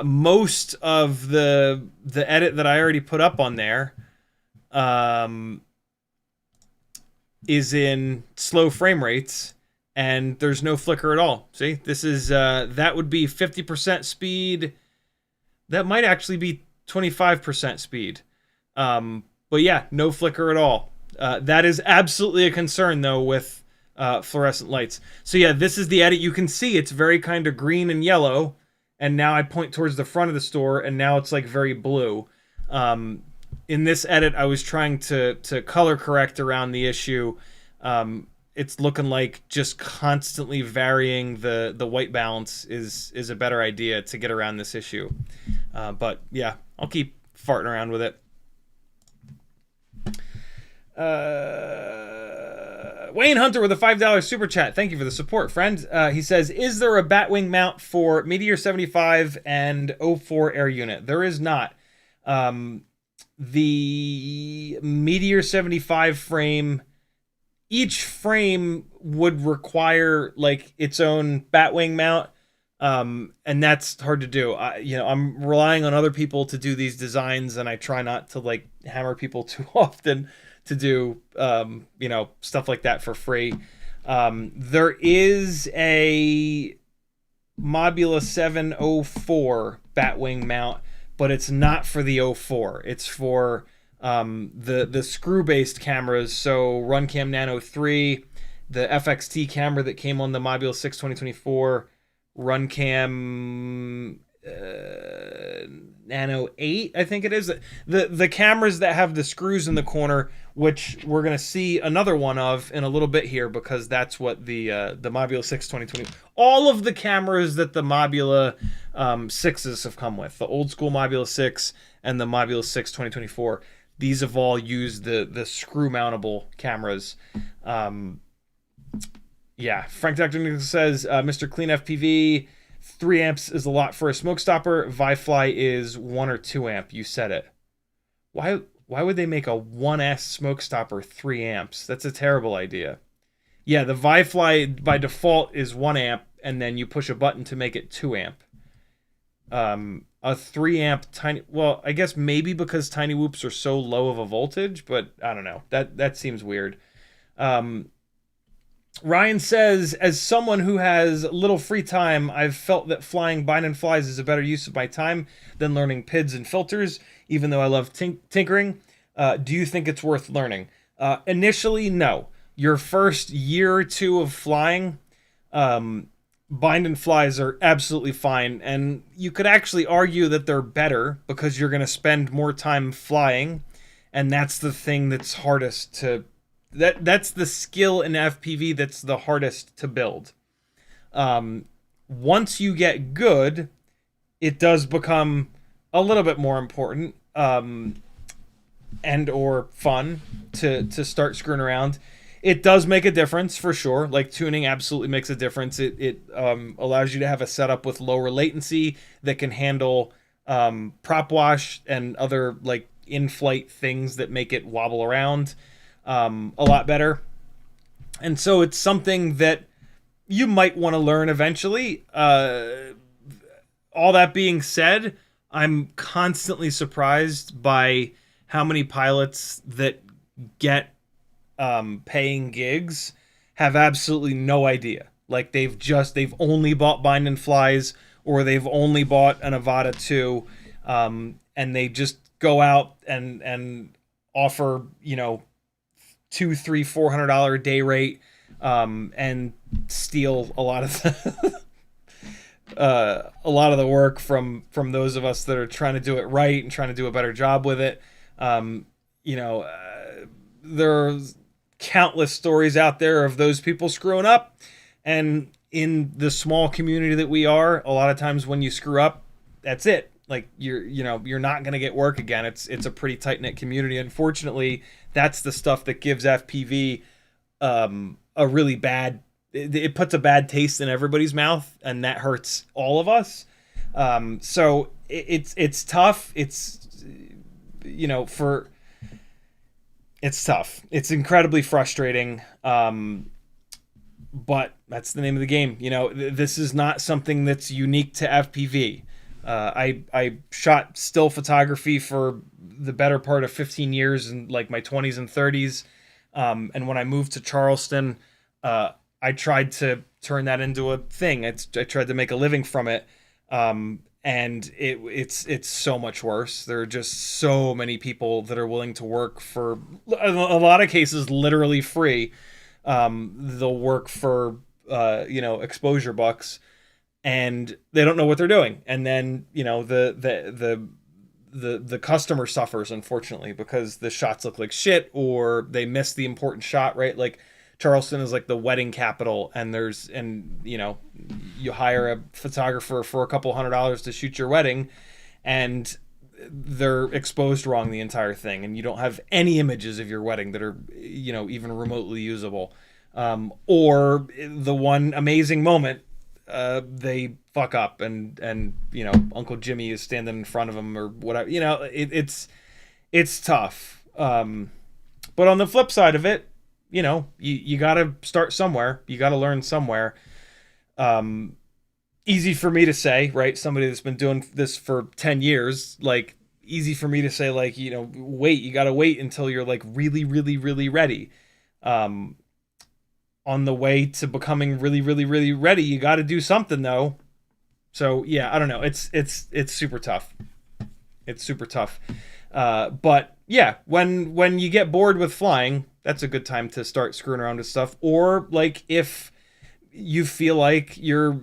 Most of the edit that I already put up on there is in slow frame rates, and there's no flicker at all. See, this is that would be 50% speed. That might actually be 25% speed. But yeah, no flicker at all. That is absolutely a concern, though, with fluorescent lights. So yeah, this is the edit. You can see it's very kind of green and yellow. And now I point towards the front of the store, and now it's like very blue. In this edit, I was trying to color correct around the issue. It's looking like just constantly varying the white balance is a better idea to get around this issue. But yeah, I'll keep farting around with it. Wayne Hunter with a $5 super chat. Thank you for the support, friend. He says, is there a Batwing mount for Meteor 75 and 04 air unit? There is not. The Meteor 75 frame, each frame would require like its own Batwing mount. And that's hard to do. I'm relying on other people to do these designs, and I try not to like hammer people too often to do, stuff like that for free. There is a Mobula6 04 Batwing mount, but it's not for the 04. It's for the screw-based cameras. So Runcam Nano 3, the FXT camera that came on the Mobula6 2024, Runcam Nano 8, I think it is. The cameras that have the screws in the corner which we're going to see another one of in a little bit here, because that's what the Mobula 6 2020, all of the cameras that the Mobula 6s have come with, the old school Mobula 6 and the Mobula 6 2024, these have all used the screw mountable cameras. Yeah, Frank Dr. says, Mr. Clean FPV, 3 amps is a lot for a smoke stopper. Vifly is 1 or 2 amp. You said it. Why would they make a 1S smoke stopper 3 amps? That's a terrible idea. Yeah, the Vifly by default is 1 amp, and then you push a button to make it 2 amp. A 3 amp tiny, well, I guess maybe because tiny whoops are so low of a voltage, but I don't know. That seems weird. Ryan says, as someone who has little free time, I've felt that flying bind and flies is a better use of my time than learning PIDs and filters, even though I love tinkering. Do you think it's worth learning? Initially, no. Your first year or two of flying, bind and flies are absolutely fine, and you could actually argue that they're better because you're going to spend more time flying, and that's the thing that's hardest to... That's the skill in FPV that's the hardest to build. Once you get good, it does become a little bit more important and or fun to start screwing around. It does make a difference for sure. Like, tuning absolutely makes a difference. It allows you to have a setup with lower latency that can handle propwash and other like in-flight things that make it wobble around a lot better. And so it's something that you might want to learn eventually. All that being said, I'm constantly surprised by how many pilots that get paying gigs have absolutely no idea. Like, they've only bought bind and flies, or they've only bought an Avata 2, and they just go out and offer, you know, $200, $300, $400 day rate, and steal a lot of the work from those of us that are trying to do it right and trying to do a better job with it. There's countless stories out there of those people screwing up, and in the small community that we are, a lot of times when you screw up, that's it. Like, you're not going to get work again. It's a pretty tight-knit community. Unfortunately, that's the stuff that gives FPV a really bad... It puts a bad taste in everybody's mouth, and that hurts all of us. So it's tough. It's tough. It's incredibly frustrating. But that's the name of the game. This is not something that's unique to FPV. I shot still photography for the better part of 15 years in like my 20s and 30s. And when I moved to Charleston, I tried to turn that into a thing. I tried to make a living from it. And it's so much worse. There are just so many people that are willing to work for, a lot of cases, literally free. They'll work for, exposure bucks, and they don't know what they're doing. And then, the customer suffers, unfortunately, because the shots look like shit, or they miss the important shot, right? Like, Charleston is like the wedding capital, and you hire a photographer for a couple $100 to shoot your wedding, and they're exposed wrong the entire thing, and you don't have any images of your wedding that are, even remotely usable. Or the one amazing moment, they fuck up, and Uncle Jimmy is standing in front of them or whatever. It's tough. But on the flip side of it, you got to start somewhere. You got to learn somewhere. Easy for me to say, right? Somebody that's been doing this for 10 years, like, easy for me to say, like, wait, you got to wait until you're like really, really, really ready. On the way to becoming really, really, really ready, you got to do something though. So yeah, I don't know. It's super tough. It's super tough. But yeah, when you get bored with flying, that's a good time to start screwing around with stuff. Or like, if you feel like you're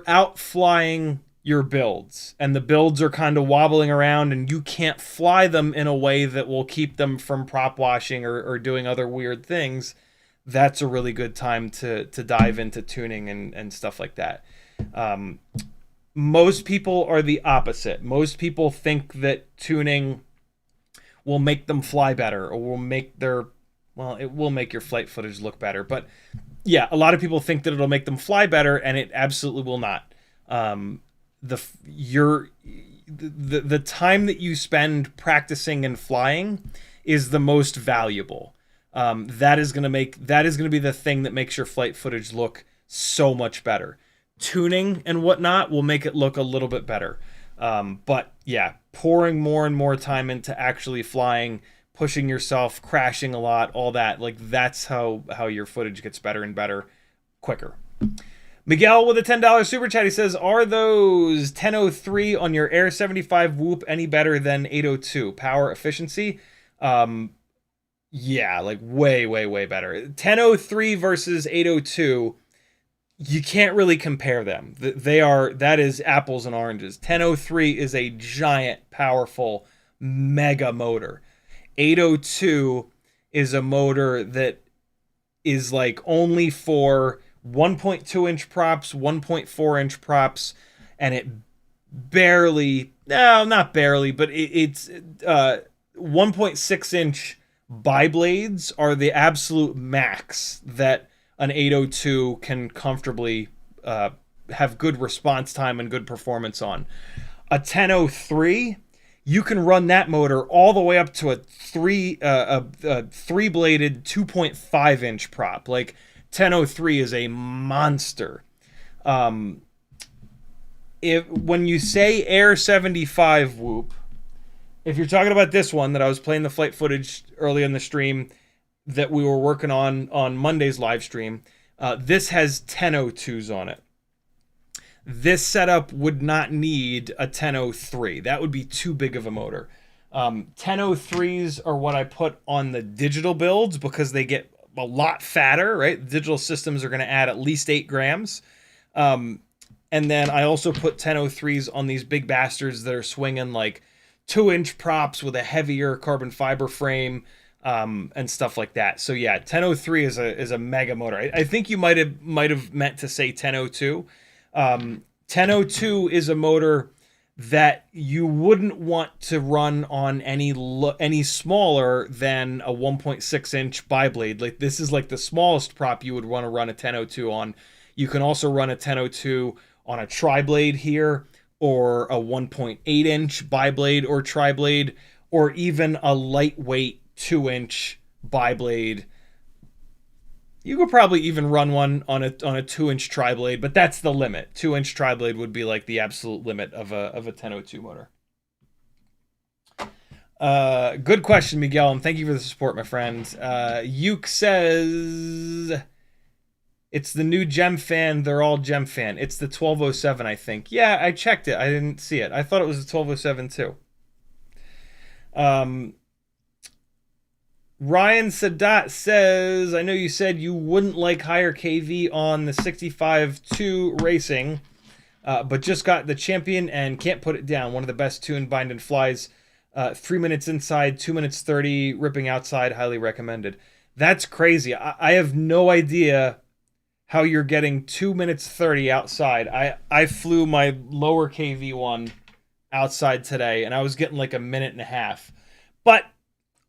out flying your builds, and the builds are kind of wobbling around and you can't fly them in a way that will keep them from prop washing or doing other weird things, that's a really good time to dive into tuning and stuff like that. Most people are the opposite. Most people think that tuning will make them fly better, or will make it will make your flight footage look better. But yeah, a lot of people think that it'll make them fly better, and it absolutely will not. The time that you spend practicing and flying is the most valuable. That is going to be the thing that makes your flight footage look so much better. Tuning and whatnot will make it look a little bit better. But yeah, pouring more and more time into actually flying, pushing yourself, crashing a lot, all that, like that's how your footage gets better and better quicker. Miguel with a $10 super chat, he says, are those 1003 on your Air65 Whoop any better than 802 power efficiency? Yeah, like way better. 1003 versus 802, you can't really compare them. That is apples and oranges. 1003 is a giant, powerful, mega motor. 802 is a motor that is like only for 1.2 inch props, 1.4 inch props, and it barely, no, not barely, but it's 1.6 inch biblades are the absolute max that an 802 can comfortably have good response time and good performance on. A 1003, you can run that motor all the way up to a three-bladed 2.5 inch prop. Like 1003 is a monster. When you say Air65 Whoop, if you're talking about this one that I was playing the flight footage early in the stream that we were working on Monday's live stream, this has 1002s on it. This setup would not need a 1003. That would be too big of a motor. 1003s are what I put on the digital builds because they get a lot fatter, right? Digital systems are going to add at least 8 grams. And then I also put 1003s on these big bastards that are swinging like 2-inch props with a heavier carbon fiber frame, and stuff like that. So yeah, 1003 is a mega motor. I think you might have meant to say 1002. 1002 is a motor that you wouldn't want to run on any smaller than a 1.6 inch biblade. Like this is like the smallest prop you would want to run a 1002 on. You can also run a 1002 on a tri-blade here, or a 1.8 inch biblade or tri-blade, or even a lightweight 2-inch biblade. You could probably even run one on a 2-inch tri-blade, but that's the limit. 2-inch tri-blade would be like the absolute limit of a 1002 motor. Good question, Miguel, and thank you for the support, my friend. Yuke says it's the new Gem Fan. They're all Gem Fan. It's the 1207, I think. Yeah, I checked it. I didn't see it. I thought it was the 1207 too. Ryan Sadat says, I know you said you wouldn't like higher KV on the 65 II racing, but just got the champion and can't put it down. One of the best tuned bind and flies. 3 minutes inside, 2 minutes 30, ripping outside, highly recommended. That's crazy. I have no idea how you're getting 2 minutes 30 outside. I flew my lower KV one outside today, and I was getting like a minute and a half. But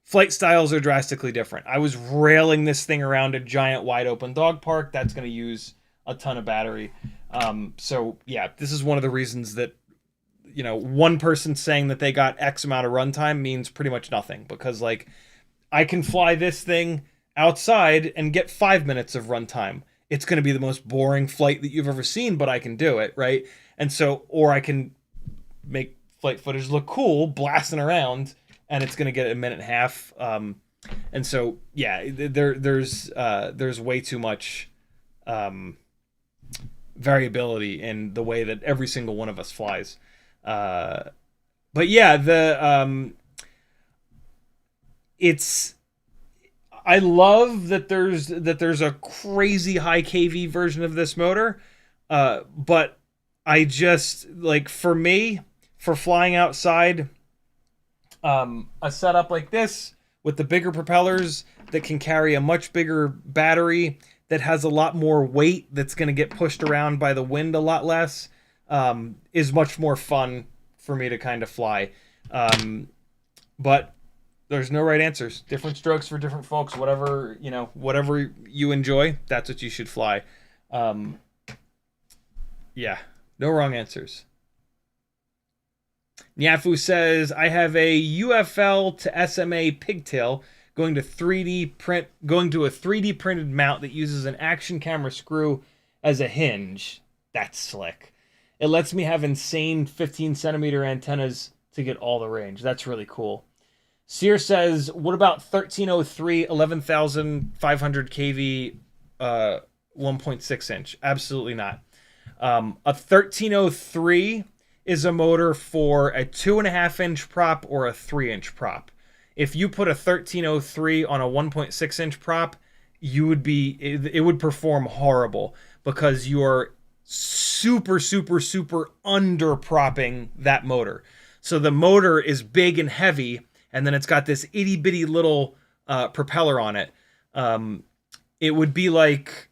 flight styles are drastically different. I was railing this thing around a giant wide open dog park. That's going to use a ton of battery. So yeah, this is one of the reasons that, you know, one person saying that they got X amount of runtime means pretty much nothing, because like I can fly this thing outside and get 5 minutes of runtime. It's going to be the most boring flight that you've ever seen, but I can do it, right? And so, or I can make flight footage look cool, blasting around, and it's going to get a minute and a half. And so, yeah, there's way too much variability in the way that every single one of us flies. But yeah, I love that there's a crazy high KV version of this motor, but I just, like, for me, for flying outside, a setup like this with the bigger propellers that can carry a much bigger battery that has a lot more weight that's going to get pushed around by the wind a lot less, is much more fun for me to kind of fly. But there's no right answers. Different strokes for different folks. Whatever, you know, whatever you enjoy, that's what you should fly. Yeah, no wrong answers. Nyafu says, I have a UFL to SMA pigtail going to a 3D printed mount that uses an action camera screw as a hinge. That's slick. It lets me have insane 15 centimeter antennas to get all the range. That's really cool. Sear says, what about 1303 11,500 kV 1.6 inch? Absolutely not. A 1303 is a motor for a 2.5 inch prop or a 3 inch prop. If you put a 1303 on a 1.6 inch prop, it would perform horrible because you're super under propping that motor. So the motor is big and heavy, and then it's got this itty bitty little propeller on it. It would be like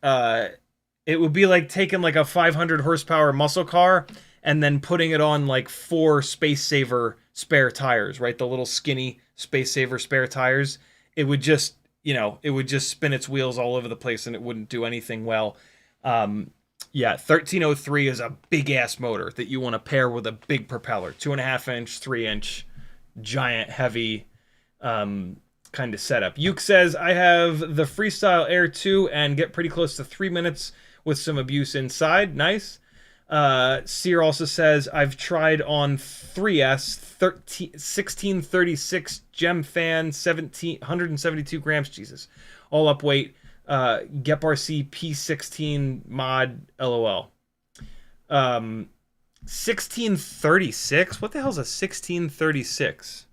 taking like a 500 horsepower muscle car and then putting it on like 4 Space Saver spare tires, right? The little skinny Space Saver spare tires. It would just spin its wheels all over the place and it wouldn't do anything well. Yeah, 1303 is a big ass motor that you want to pair with a big propeller, 2.5 inch, 3 inch, giant, heavy, kind of setup. Yuke says, I have the Freestyle Air 2 and get pretty close to 3 minutes with some abuse inside. Nice. Sear also says, I've tried on 3S 1636 Gem Fan 172 grams. Jesus. All up weight. GepRC P16 mod LOL. 1636? What the hell is a 1636?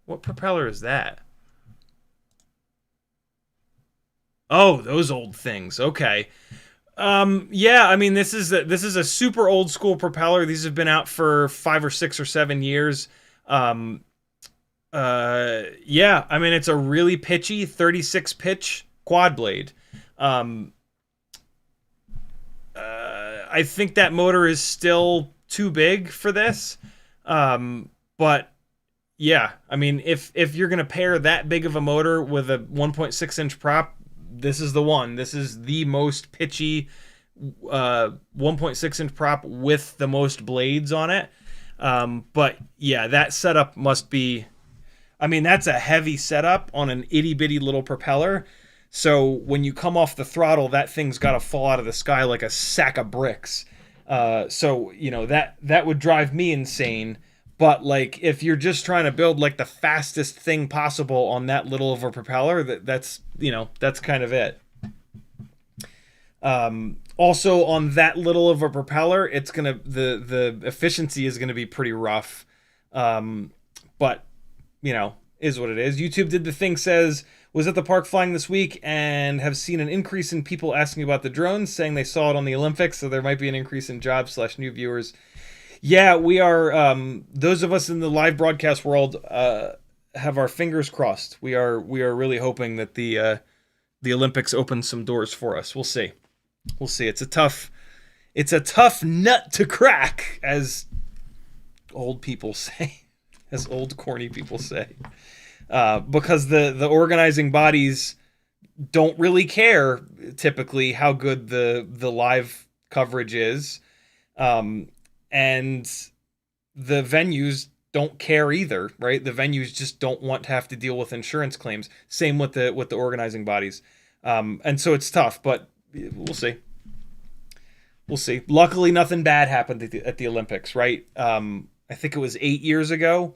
What propeller is that? Oh, those old things. Okay. Yeah, I mean, this is a super old school propeller. These have been out for 5 or 6 or 7 years. Yeah, I mean, it's a really pitchy 36 pitch quad blade. I think that motor is still too big for this. But yeah, I mean, if you're going to pair that big of a motor with a 1.6 inch prop, this is the one. This is the most pitchy 1.6 inch prop with the most blades on it. But yeah, that setup must be, I mean, that's a heavy setup on an itty bitty little propeller. So when you come off the throttle, that thing's got to fall out of the sky like a sack of bricks. So, you know, that would drive me insane. But like, if you're just trying to build like the fastest thing possible on that little of a propeller, that's kind of it. Also on that little of a propeller, it's the efficiency is gonna be pretty rough. But you know, is what it is. YouTube Did the Thing says, was at the park flying this week and have seen an increase in people asking about the drones, saying they saw it on the Olympics, so there might be an increase in jobs / new viewers. Yeah, we are, those of us in the live broadcast world have our fingers crossed. We are really hoping that the Olympics open some doors for us. We'll see. We'll see. It's a tough nut to crack, as old people say, as old corny people say, because the organizing bodies don't really care typically how good the live coverage is. And the venues don't care either, right? The venues just don't want to have to deal with insurance claims. Same with the organizing bodies. And so it's tough, but we'll see. We'll see. Luckily, nothing bad happened at the Olympics, right? I think it was 8 years ago.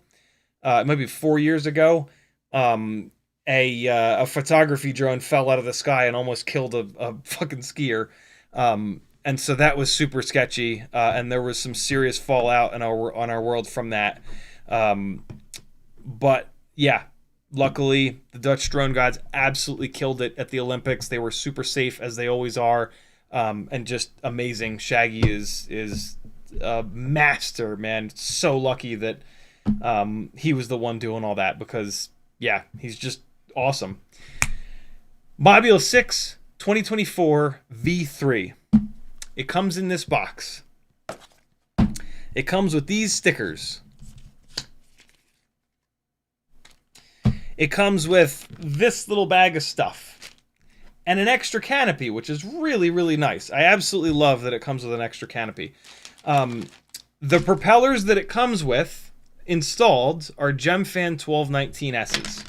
It might be 4 years ago. A photography drone fell out of the sky and almost killed a fucking skier. And so that was super sketchy, and there was some serious fallout on our world from that. But yeah, luckily the Dutch drone gods absolutely killed it at the Olympics. They were super safe, as they always are. and just amazing. Shaggy is a master, man. So lucky that he was the one doing all that, because yeah, he's just awesome. Mobula6 2024 V3. It comes in this box. It comes with these stickers. It comes with this little bag of stuff and an extra canopy, which is really, really nice. I absolutely love that it comes with an extra canopy. The propellers that it comes with installed are Gemfan 1219S's.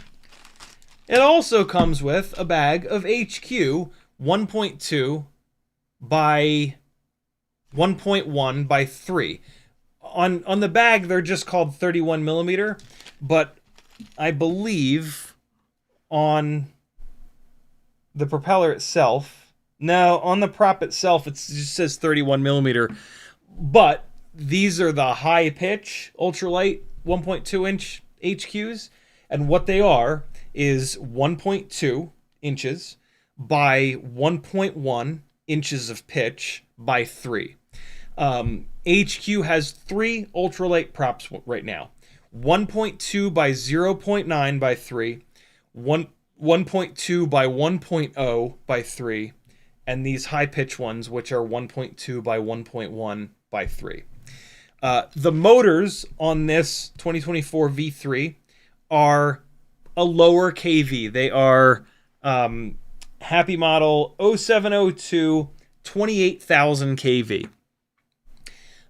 It also comes with a bag of HQ 1.2 by 1.1 by 3. On the bag, they're just called 31 millimeter, but I believe on the propeller itself, no, on the prop itself, it just says 31 millimeter, but these are the high pitch ultralight 1.2 inch HQs, and what they are is 1.2 inches by 1.1 inches of pitch by 3. HQ has 3 ultralight props right now. 1.2 by 0.9 by 3, 1.2 by 1.0 by 3, and these high pitch ones, which are 1.2 by 1.1 by 3. The motors on this 2024 V3 are a lower KV. They are HappyModel 0702 28,000 kV.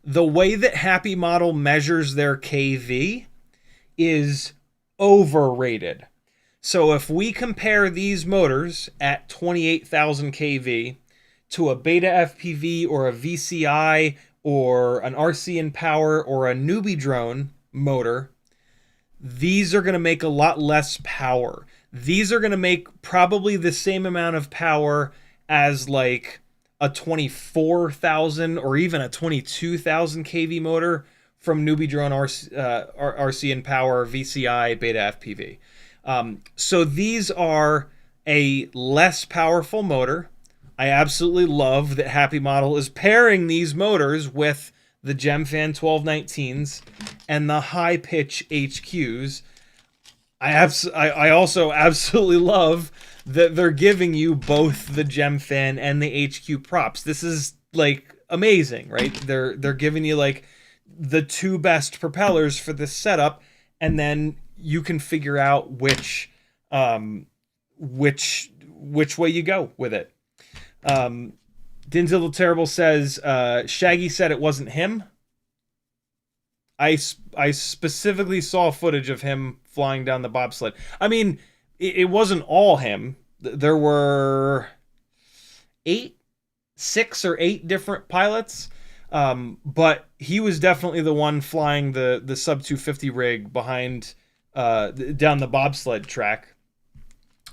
The way that HappyModel measures their KV is overrated. So if we compare these motors at 28,000 kV to a BetaFPV or a VCI or an RC Power or a newbie drone motor, these are going to make a lot less power. These are going to make probably the same amount of power as like a 24,000 or even a 22,000 kV motor from newbie drone RC Power, VCI, BetaFPV. So these are a less powerful motor. I absolutely love that HappyModel is pairing these motors with the Gemfan 1219s and the high pitch HQs. I also absolutely love that they're giving you both the Gemfan and the HQ props. This is like amazing, right? They're giving you like the 2 best propellers for this setup, and then you can figure out which way you go with it. Dinzel the Terrible says, Shaggy said it wasn't him. I specifically saw footage of him flying down the bobsled. I mean, it wasn't all him. There were 6 or 8 different pilots, but he was definitely the one flying the sub 250 rig behind down the bobsled track,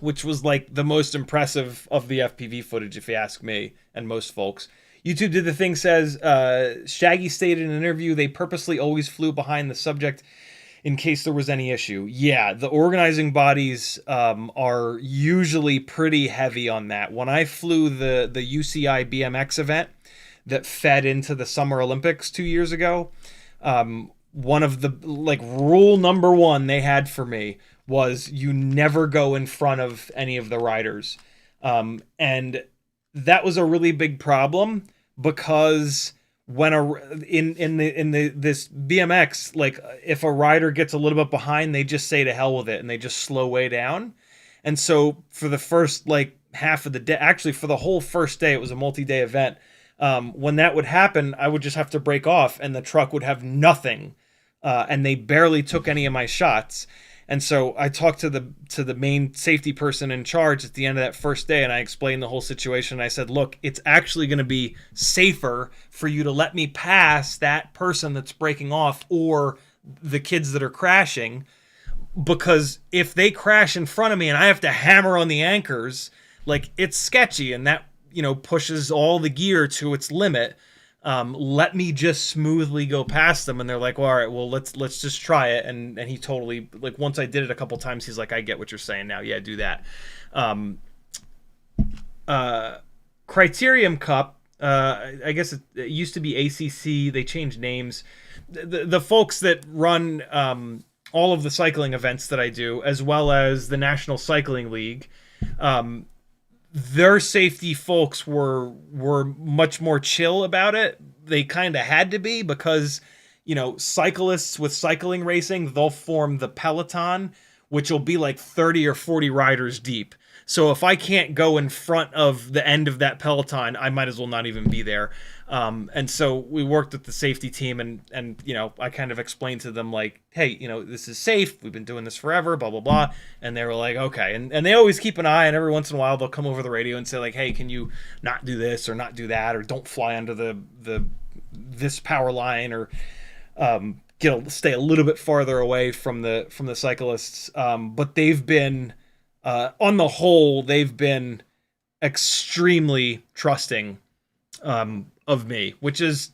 which was like the most impressive of the FPV footage, if you ask me and most folks. YouTube Did the Thing says, Shaggy stated in an interview they purposely always flew behind the subject in case there was any issue. Yeah, the organizing bodies are usually pretty heavy on that. When I flew the UCI BMX event that fed into the Summer Olympics 2 years ago, one of the, like, rule number 1 they had for me was you never go in front of any of the riders. And that was a really big problem, because when this BMX, like, if a rider gets a little bit behind, they just say to hell with it and they just slow way down. And so for the first like half of the day, actually for the whole first day, it was a multi-day event. When that would happen, I would just have to break off and the truck would have nothing. And they barely took any of my shots. And so I talked to the main safety person in charge at the end of that first day, and I explained the whole situation. I said, look, it's actually going to be safer for you to let me pass that person that's breaking off or the kids that are crashing, because if they crash in front of me and I have to hammer on the anchors, like, it's sketchy, and that, you know, pushes all the gear to its limit. Let me just smoothly go past them. And they're like, well, all right, well, let's just try it. And he totally, like, once I did it a couple times, he's like, I get what you're saying now. Yeah, do that. Criterium Cup, I guess it used to be ACC. They changed names. The folks that run all of the cycling events that I do, as well as the National Cycling League, their safety folks were much more chill about it. They kind of had to be because, you know, cyclists with cycling racing, they'll form the peloton, which will be like 30 or 40 riders deep. So if I can't go in front of the end of that peloton, I might as well not even be there. And so we worked with the safety team, and you know, I kind of explained to them like, hey, you know, this is safe. We've been doing this forever, blah, blah, blah. And they were like, okay. And they always keep an eye, and every once in a while they'll come over the radio and say like, hey, can you not do this or not do that, or don't fly under this power line, or stay a little bit farther away from the cyclists. But they've been, on the whole, they've been extremely trusting of me, which is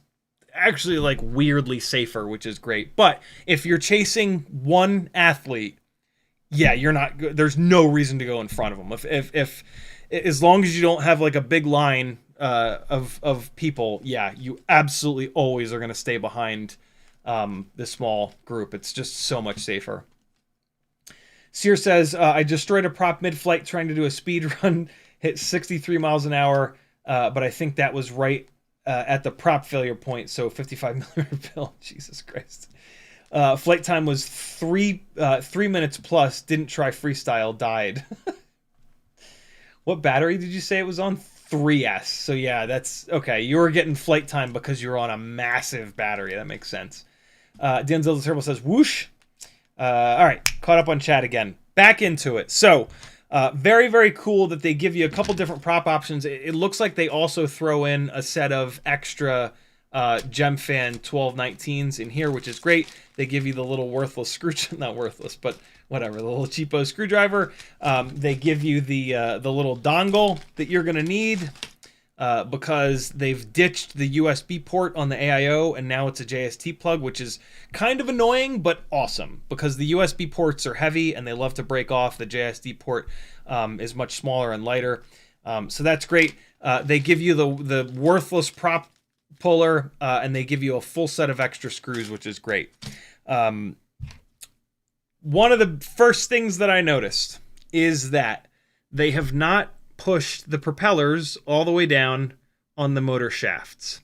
actually like weirdly safer, which is great. But if you're chasing one athlete, yeah, you're not. There's no reason to go in front of them. If as long as you don't have like a big line of people, yeah, you absolutely always are going to stay behind the small group. It's just so much safer. Sear says, I destroyed a prop mid-flight trying to do a speed run, hit 63 miles an hour, but I think that was right at the prop failure point, so 55 millimeter fill. Jesus Christ. Flight time was 3 minutes plus, didn't try freestyle, died. What battery did you say it was on? 3S. So yeah, that's okay. You were getting flight time because you were on a massive battery. That makes sense. Denzel the Turbo says, whoosh. All right, caught up on chat again. Back into it. So, very, very cool that they give you a couple different prop options. It looks like they also throw in a set of extra GemFan 1219s in here, which is great. They give you the little worthless screw, not worthless, but whatever, the little cheapo screwdriver. They give you the little dongle that you're going to need because they've ditched the USB port on the AIO, and now it's a JST plug, which is kind of annoying, but awesome, because the USB ports are heavy and they love to break off. The JST port is much smaller and lighter. So that's great. They give you the worthless prop puller, and they give you a full set of extra screws, which is great. One of the first things that I noticed is that they have not pushed the propellers all the way down on the motor shafts.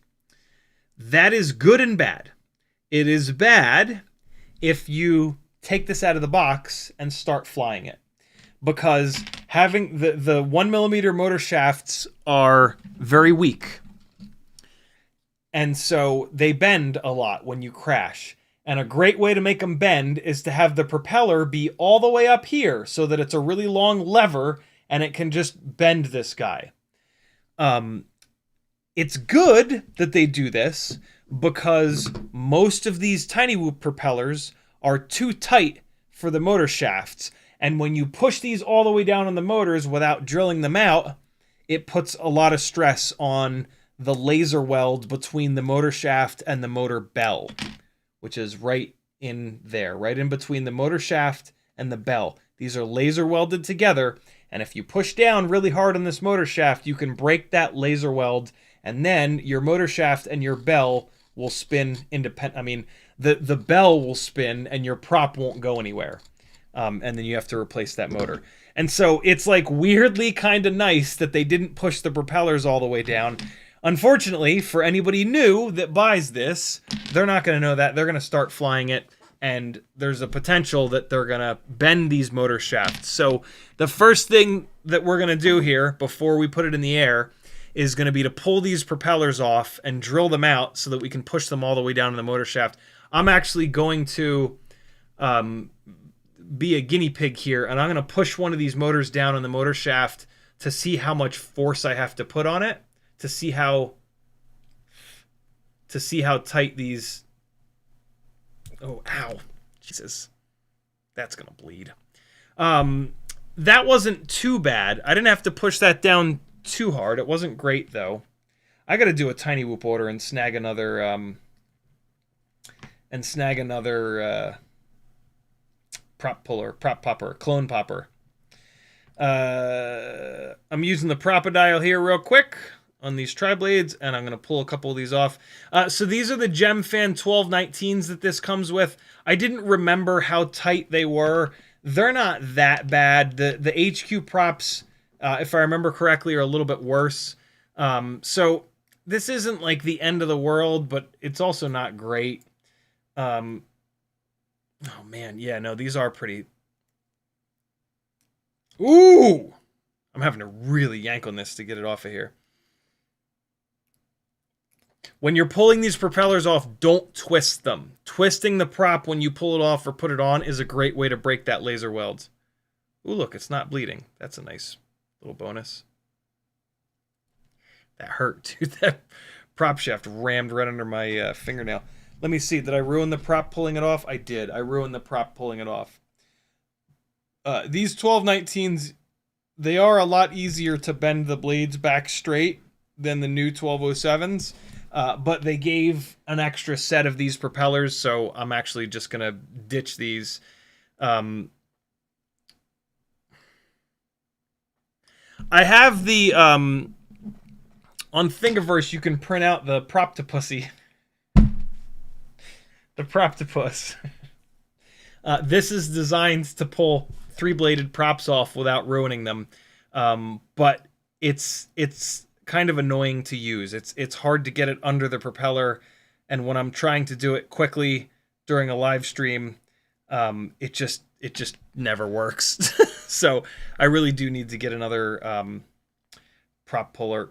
That is good and bad. It is bad if you take this out of the box and start flying it, because having the 1 millimeter motor shafts are very weak, and so they bend a lot when you crash. And a great way to make them bend is to have the propeller be all the way up here so that it's a really long lever and it can just bend this guy. It's good that they do this because most of these tiny whoop propellers are too tight for the motor shafts. And when you push these all the way down on the motors without drilling them out, it puts a lot of stress on the laser weld between the motor shaft and the motor bell, which is right in there, right in between the motor shaft and the bell. These are laser welded together, and if you push down really hard on this motor shaft, you can break that laser weld, and then your motor shaft and your bell will spin independent. I mean, the bell will spin and your prop won't go anywhere. And then you have to replace that motor. And so it's like weirdly kind of nice that they didn't push the propellers all the way down. Unfortunately, for anybody new that buys this, they're not going to know that. They're going to start flying it, and there's a potential that they're going to bend these motor shafts. So the first thing that we're going to do here before we put it in the air is going to be to pull these propellers off and drill them out so that we can push them all the way down to the motor shaft. I'm actually going to be a guinea pig here, and I'm going to push one of these motors down on the motor shaft to see how much force I have to put on it, to see how tight these... Oh, ow. Jesus. That's going to bleed. That wasn't too bad. I didn't have to push that down too hard. It wasn't great, though. I got to do a tiny whoop order and snag another prop popper, clone popper. I'm using the Propadial here real quick. on these tri-blades, and I'm going to pull a couple of these off. So these are the GemFan 1219s that this comes with. I didn't remember how tight they were. They're not that bad. The HQ props, if I remember correctly, are a little bit worse. So this isn't like the end of the world, but it's also not great. Oh man, yeah, no, these are pretty... Ooh! I'm having to really yank on this to get it off of here. When you're pulling these propellers off, don't twist them. Twisting the prop when you pull it off or put it on is a great way to break that laser weld. Ooh, look, it's not bleeding. That's a nice little bonus. That hurt, dude. That prop shaft rammed right under my fingernail. Let me see. Did I ruin the prop pulling it off? I did. I ruined the prop pulling it off. These 1219s, they are a lot easier to bend the blades back straight than the new 1207s. But they gave an extra set of these propellers, so I'm actually just going to ditch these. I have the... on Thingiverse, you can print out the Proptopussy. The Proptopus. This is designed to pull 3-bladed props off without ruining them. But it's kind of annoying to use. It's hard to get it under the propeller, and when I'm trying to do it quickly during a live stream, it just never works. So I really do need to get another prop puller.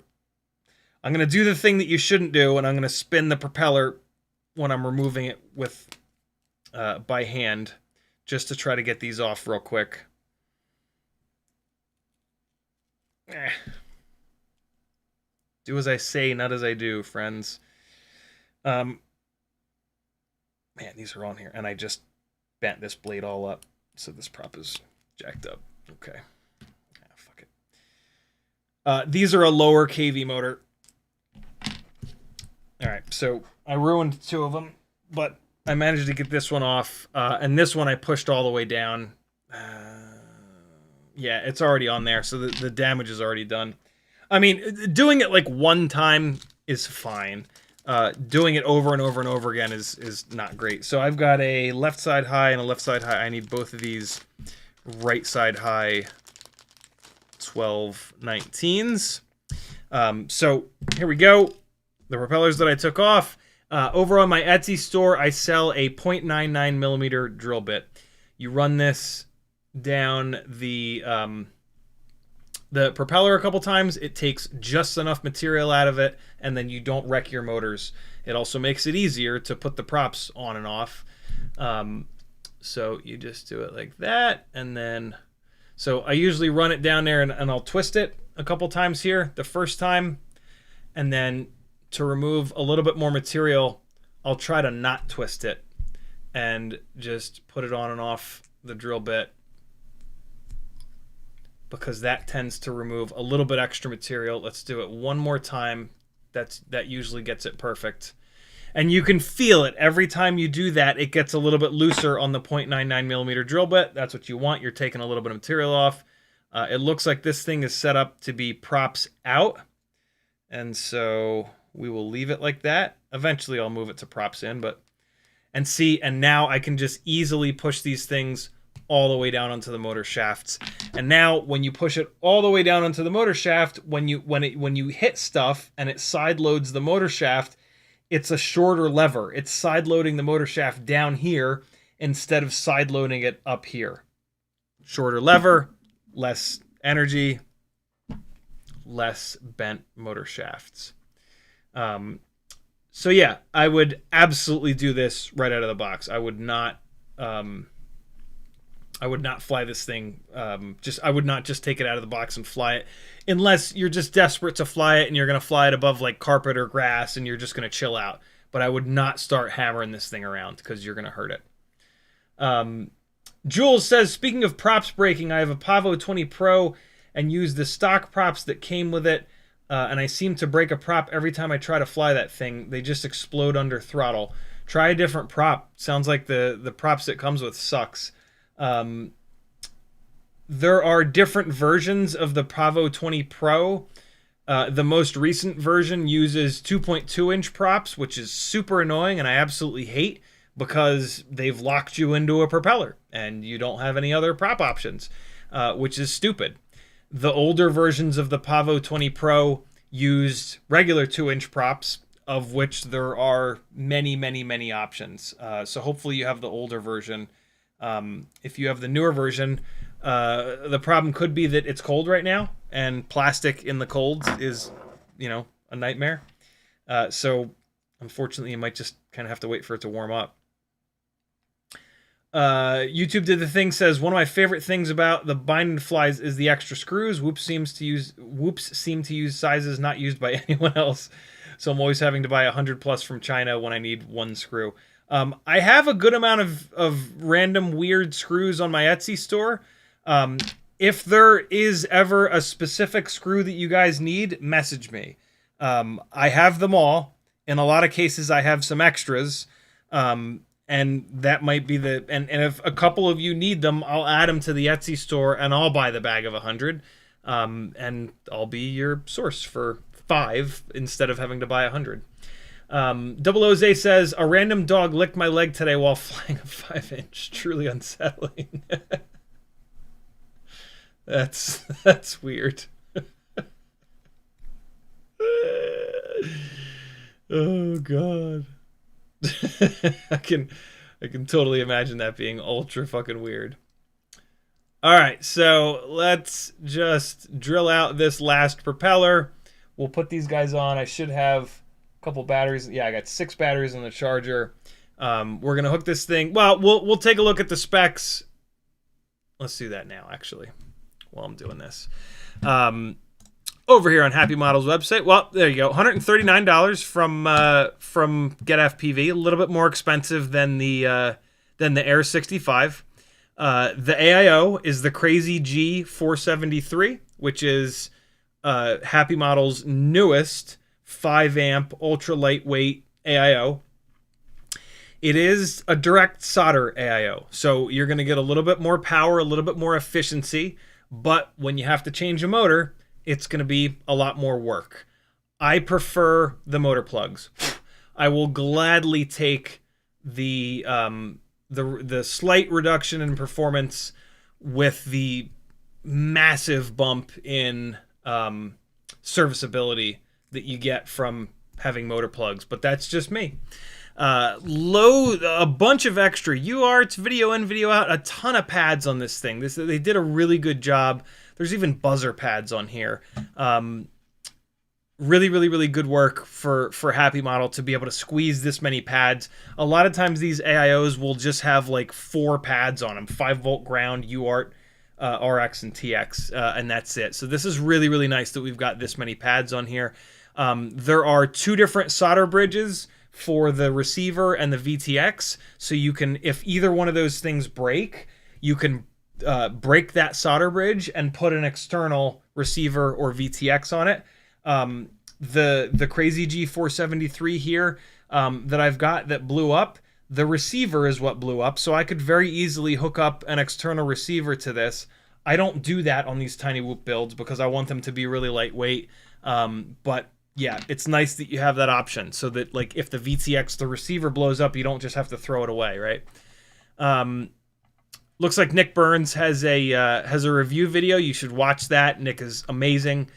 I'm going to do the thing that you shouldn't do, and I'm going to spin the propeller when I'm removing it with by hand, just to try to get these off real quick. Do as I say, not as I do, friends. Man, these are on here, and I just bent this blade all up, so this prop is jacked up. Okay. Fuck it. These are a lower KV motor. Alright, so I ruined 2 of them, but I managed to get this one off, and this one I pushed all the way down. Yeah, it's already on there, so the damage is already done. I mean, doing it like one time is fine. Doing it over and over and over again is not great. So I've got a left side high and a left side high. I need both of these right side high 1219s. So here we go. The propellers that I took off. Over on my Etsy store, I sell a 0.99 millimeter drill bit. You run this down the propeller a couple times. It takes just enough material out of it, and then you don't wreck your motors. It also makes it easier to put the props on and off. So you just do it like that, and then... So I usually run it down there, and I'll twist it a couple times here the first time, and then to remove a little bit more material, I'll try to not twist it and just put it on and off the drill bit, because that tends to remove a little bit extra material. Let's do it one more time. That usually gets it perfect. And you can feel it every time you do that. It gets a little bit looser on the 0.99 millimeter drill bit. That's what you want. You're taking a little bit of material off. It looks like this thing is set up to be props out, and so we will leave it like that. Eventually I'll move it to props in, and now I can just easily push these things all the way down onto the motor shafts. And now when you push it all the way down onto the motor shaft, when you hit stuff and it side loads the motor shaft, it's a shorter lever. It's side loading the motor shaft down here instead of side loading it up here. Shorter lever, less energy, less bent motor shafts. So yeah, I would absolutely do this right out of the box. I would not fly this thing. I would not just take it out of the box and fly it, unless you're just desperate to fly it and you're going to fly it above like carpet or grass and you're just going to chill out. But I would not start hammering this thing around, because you're going to hurt it. Jules says, speaking of props breaking, I have a Pavo 20 Pro and use the stock props that came with it. And I seem to break a prop every time I try to fly that thing. They just explode under throttle. Try a different prop. Sounds like the props it comes with sucks. There are different versions of the Pavo 20 Pro. The most recent version uses 2.2-inch props, which is super annoying and I absolutely hate because they've locked you into a propeller and you don't have any other prop options, which is stupid. The older versions of the Pavo 20 Pro used regular 2-inch props, of which there are many, many, many options. So hopefully you have the older version. If you have the newer version, the problem could be that it's cold right now, and plastic in the cold is, a nightmare. So unfortunately, you might just kind of have to wait for it to warm up. YouTube did the thing, says one of my favorite things about the bind and flies is the extra screws. Whoops seem to use sizes not used by anyone else, so I'm always having to buy 100 plus from China when I need one screw. I have a good amount of random weird screws on my Etsy store. If there is ever a specific screw that you guys need, message me. I have them all. In a lot of cases, I have some extras. And that might be and if a couple of you need them, I'll add them to the Etsy store and I'll buy the bag of 100. And I'll be your source for 5 instead of having to buy 100. Double Jose says, a random dog licked my leg today while flying a 5-inch. Truly unsettling. That's weird. Oh God. I can totally imagine that being ultra fucking weird. All right, so let's just drill out this last propeller. We'll put these guys on. I should have a couple batteries. Yeah, I got 6 batteries in the charger. We're gonna hook this thing. Well, we'll take a look at the specs. Let's do that now, actually, while I'm doing this. Over here on HappyModel's website. Well, there you go. $139 from BetaFPV. A little bit more expensive than the Air65. The AIO is the Crazy G 473, which is HappyModel's newest 5-amp ultra lightweight AIO. It is a direct solder AIO, so you're going to get a little bit more power, a little bit more efficiency, but when you have to change a motor, it's going to be a lot more work. I prefer the motor plugs. I will gladly take the slight reduction in performance with the massive bump in serviceability that you get from having motor plugs, but that's just me. A bunch of extra UARTs, video in, video out, a ton of pads on this thing. They did a really good job. There's even buzzer pads on here. Really, really, really good work for HappyModel to be able to squeeze this many pads. A lot of times these AIOs will just have like 4 pads on them, 5-volt ground, UART, RX, and TX, and that's it. So this is really, really nice that we've got this many pads on here. There are 2 different solder bridges for the receiver and the VTX, so you can, if either one of those things break, you can break that solder bridge and put an external receiver or VTX on it. The Crazy G 473 here that I've got that blew up, the receiver is what blew up, so I could very easily hook up an external receiver to this. I don't do that on these tiny whoop builds because I want them to be really lightweight, but yeah, it's nice that you have that option so that, like, if the VTX, the receiver blows up, you don't just have to throw it away, right? Looks like Nick Burns has a review video. You should watch that. Nick is amazing.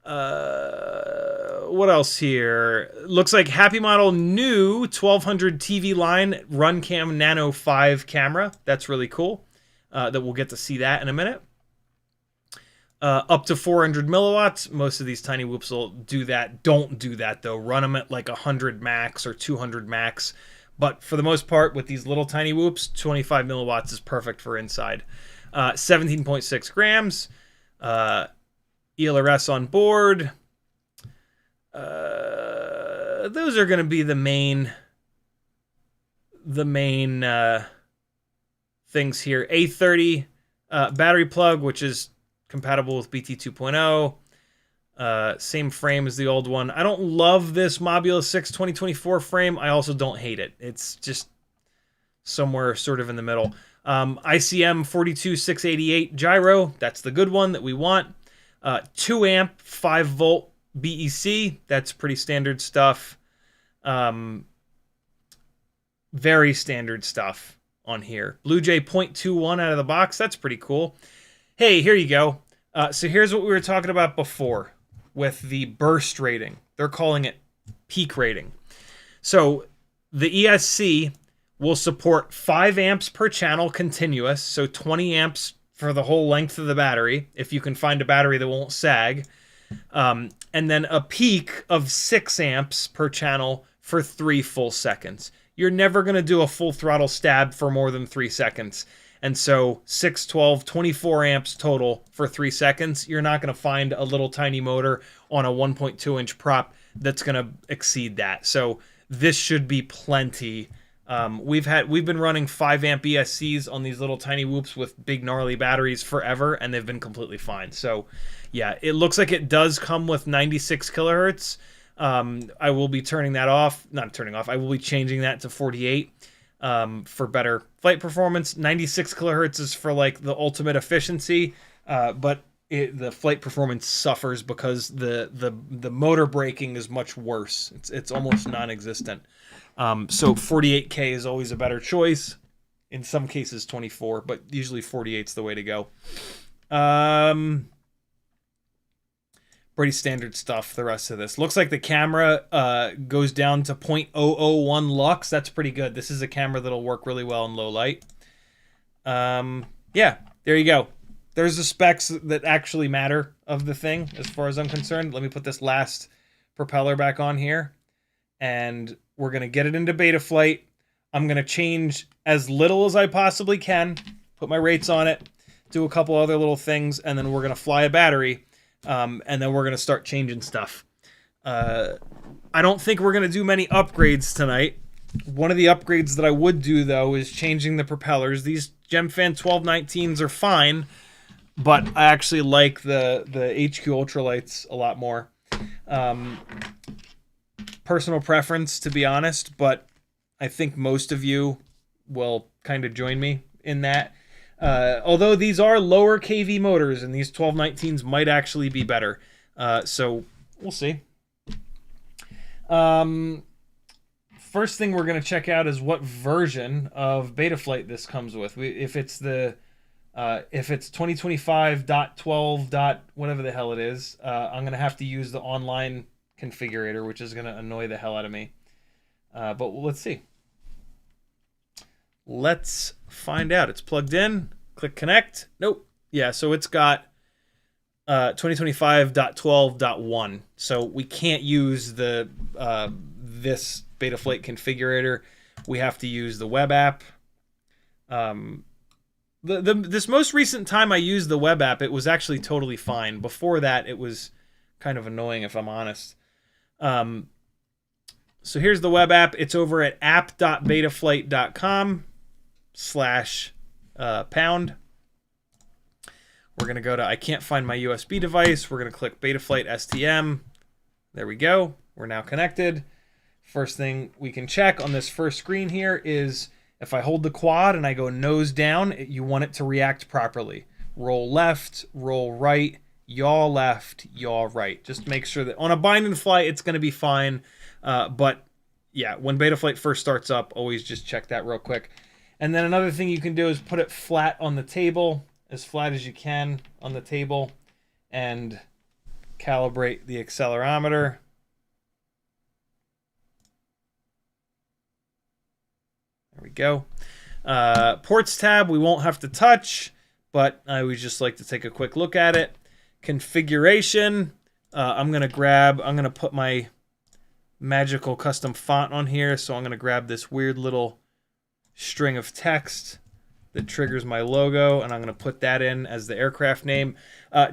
What else here? Looks like HappyModel new 1200 TV line RunCam Nano 5 camera. That's really cool. That we'll get to see that in a minute. Up to 400 milliwatts. Most of these tiny whoops will do that. Don't do that though. Run them at like 100 max or 200 max. But for the most part, with these little tiny whoops, 25 milliwatts is perfect for inside. 17.6 grams. ELRS on board. Those are going to be the main things here. A30 battery plug, which is compatible with BT 2.0. Same frame as the old one. I don't love this Mobula6 2024 frame. I also don't hate it. It's just somewhere sort of in the middle. ICM 42688 gyro. That's the good one that we want. 2 amp 5 volt BEC, that's pretty standard stuff. Very standard stuff on here. Blue Jay 0.21 out of the box, that's pretty cool. Hey, here you go. So here's what we were talking about before with the burst rating. They're calling it peak rating. So the ESC will support 5 amps per channel continuous, so 20 amps for the whole length of the battery, if you can find a battery that won't sag. And then a peak of 6 amps per channel for 3 full seconds. You're never going to do a full throttle stab for more than 3 seconds. And so 6, 12, 24 amps total for 3 seconds. You're not going to find a little tiny motor on a 1.2 inch prop that's going to exceed that. So this should be plenty. We've been running 5 amp ESCs on these little tiny whoops with big gnarly batteries forever, and they've been completely fine. So yeah, it looks like it does come with 96 kilohertz. I will be turning that off, not turning off. I will be changing that to 48 for better flight performance. 96 kilohertz is for like the ultimate efficiency, but the flight performance suffers because the motor braking is much worse. It's almost non-existent. So 48K is always a better choice. In some cases 24, but usually 48's the way to go. Pretty standard stuff, the rest of this. Looks like the camera goes down to 0.001 lux. That's pretty good. This is a camera that'll work really well in low light. Yeah, there you go. There's the specs that actually matter of the thing, as far as I'm concerned. Let me put this last propeller back on here. And we're going to get it into Betaflight. I'm going to change as little as I possibly can. Put my rates on it. Do a couple other little things. And then we're going to fly a battery. And then we're going to start changing stuff. I don't think we're going to do many upgrades tonight. One of the upgrades that I would do, though, is changing the propellers. These Gemfan 1219s are fine, but I actually like the HQ Ultralights a lot more. Personal preference, to be honest, but I think most of you will kind of join me in that. Although these are lower kV motors, and these 1219s might actually be better. So we'll see. First thing we're going to check out is what version of Betaflight this comes with. If it's 2025.12. Whatever the hell it is, I'm going to have to use the online configurator, which is going to annoy the hell out of me. But let's see. Let's find out. It's plugged in. Click connect. Nope. Yeah, so it's got 2025.12.1. So we can't use the this Betaflight configurator. We have to use the web app. This most recent time I used the web app, it was actually totally fine. Before that, it was kind of annoying, if I'm honest. So here's the web app. It's over at app.betaflight.com/pound. We're going to go to, I can't find my USB device. We're going to click Betaflight STM. There we go. We're now connected. First thing we can check on this first screen here is if I hold the quad and I go nose down, you want it to react properly. Roll left, roll right, yaw left, yaw right. Just make sure that on a bind and fly, it's going to be fine. But yeah, when Betaflight first starts up, always just check that real quick. And then another thing you can do is put it flat on the table, as flat as you can on the table, and calibrate the accelerometer. There we go. Ports tab we won't have to touch, but I would just like to take a quick look at it. Configuration. I'm going to put my magical custom font on here, so I'm going to grab this weird little string of text that triggers my logo, and I'm going to put that in as the aircraft name.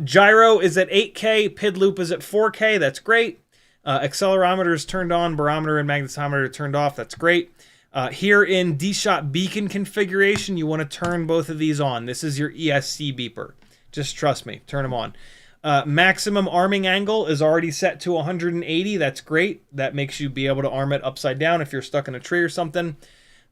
Gyro is at 8K, PID loop is at 4K, that's great. Accelerometer is turned on, barometer and magnetometer are turned off, that's great. Here in D-Shot beacon configuration, you want to turn both of these on. This is your ESC beeper. Just trust me, turn them on. Maximum arming angle is already set to 180, that's great. That makes you be able to arm it upside down if you're stuck in a tree or something.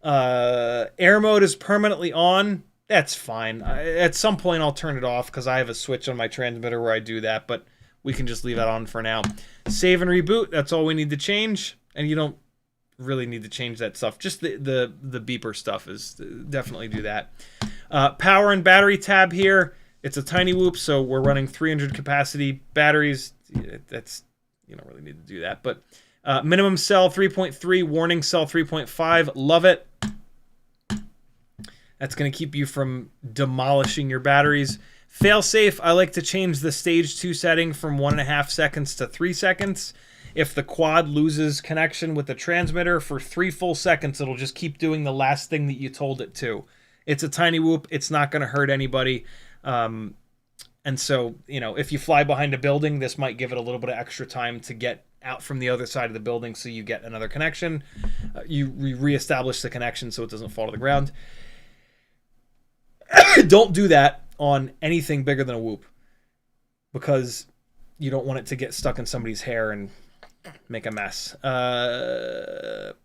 Air mode is permanently on. That's fine. At some point I'll turn it off because I have a switch on my transmitter where I do that, but we can just leave that on for now. Save and reboot, that's all we need to change. And you don't really need to change that stuff. Just the beeper stuff is definitely do that. Power and battery tab here. It's a tiny whoop, so we're running 300 capacity batteries. That's, you don't really need to do that. But minimum cell 3.3, warning cell 3.5. Love it. That's going to keep you from demolishing your batteries. Failsafe, I like to change the stage 2 setting from 1.5 seconds to 3 seconds. If the quad loses connection with the transmitter for 3 full seconds, it'll just keep doing the last thing that you told it to. It's a tiny whoop. It's not going to hurt anybody. And so, you know, if you fly behind a building, this might give it a little bit of extra time to get out from the other side of the building so you get another connection. You reestablish the connection so it doesn't fall to the ground. Don't do that on anything bigger than a whoop because you don't want it to get stuck in somebody's hair and make a mess.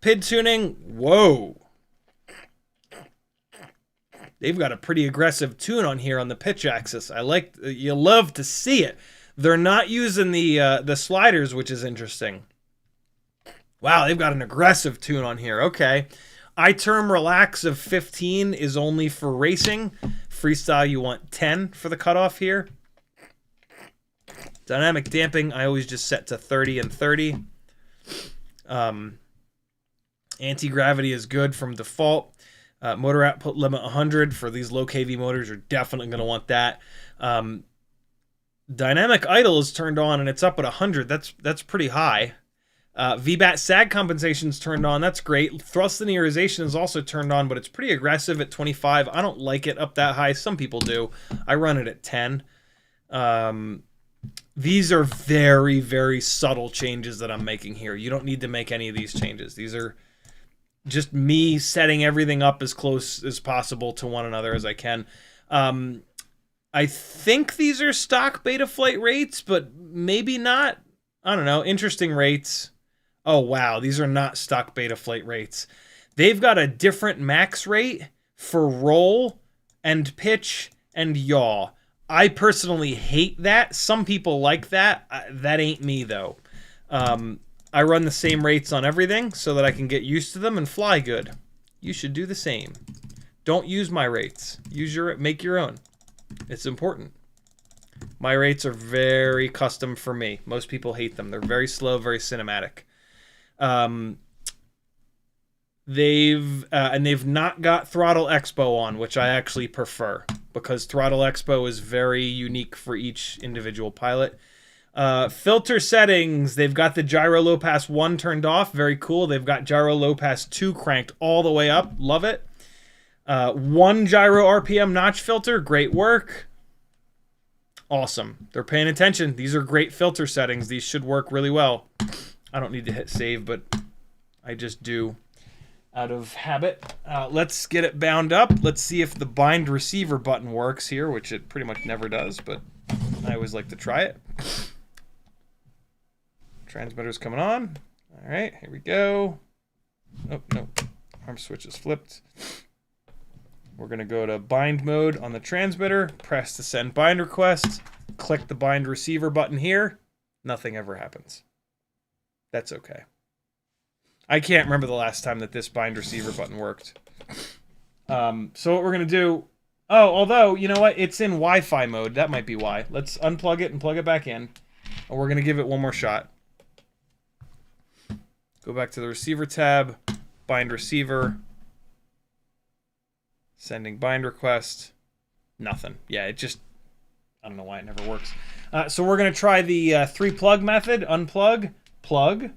PID tuning, whoa. They've got a pretty aggressive tune on here on the pitch axis. You love to see it. They're not using the sliders, which is interesting. Wow, they've got an aggressive tune on here. Okay. iTerm relax of 15 is only for racing. Freestyle, you want 10 for the cutoff here. Dynamic damping, I always just set to 30 and 30. Anti-gravity is good from default. Motor output limit 100 for these low KV motors. You're definitely going to want that. Dynamic idle is turned on and it's up at 100. That's pretty high. VBAT sag compensation is turned on. That's great. Thrust linearization is also turned on, but it's pretty aggressive at 25. I don't like it up that high. Some people do. I run it at 10. These are very, very subtle changes that I'm making here. You don't need to make any of these changes. These are just me setting everything up as close as possible to one another as I can. I think these are stock Betaflight rates, but maybe not. I don't know. Interesting rates. Oh, wow. These are not stock Betaflight rates. They've got a different max rate for roll and pitch and yaw. I personally hate that. Some people like that. That ain't me, though. I run the same rates on everything so that I can get used to them and fly good. You should do the same. Don't use my rates. Make your own. It's important. My rates are very custom for me. Most people hate them. They're very slow, very cinematic. They've not got Throttle Expo on, which I actually prefer because Throttle Expo is very unique for each individual pilot. Filter settings, they've got the Gyro Low Pass 1 turned off. Very cool. They've got Gyro Low Pass 2 cranked all the way up. Love it. 1 gyro RPM notch filter. Great work. Awesome. They're paying attention. These are great filter settings. These should work really well. I don't need to hit save, but I just do out of habit. Let's get it bound up. Let's see if the bind receiver button works here, which it pretty much never does, but I always like to try it. Transmitter's coming on. All right, here we go. Oh, no. Arm switch is flipped. We're going to go to bind mode on the transmitter, press the send bind request, click the bind receiver button here. Nothing ever happens. That's okay. I can't remember the last time that this bind receiver button worked. So what we're going to do... Oh, although, you know what? It's in Wi-Fi mode. That might be why. Let's unplug it and plug it back in. And we're going to give it one more shot. Go back to the receiver tab, bind receiver, sending bind request, nothing. Yeah, it just, I don't know why it never works. So we're going to try the 3-plug method. Unplug, plug,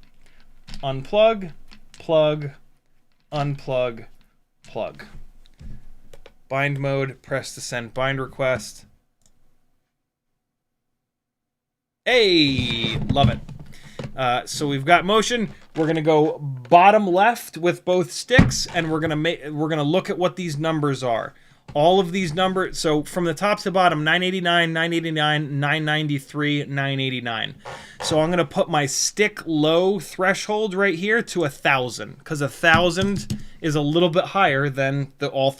unplug, plug, unplug, plug. Bind mode, press the send bind request. Hey, love it. So we've got motion. We're gonna go bottom left with both sticks, and we're gonna look at what these numbers are. All of these numbers, so from the top to bottom, 989, 989, 993, 989. So I'm going to put my stick low threshold right here to 1,000, because 1,000 is a little bit higher than all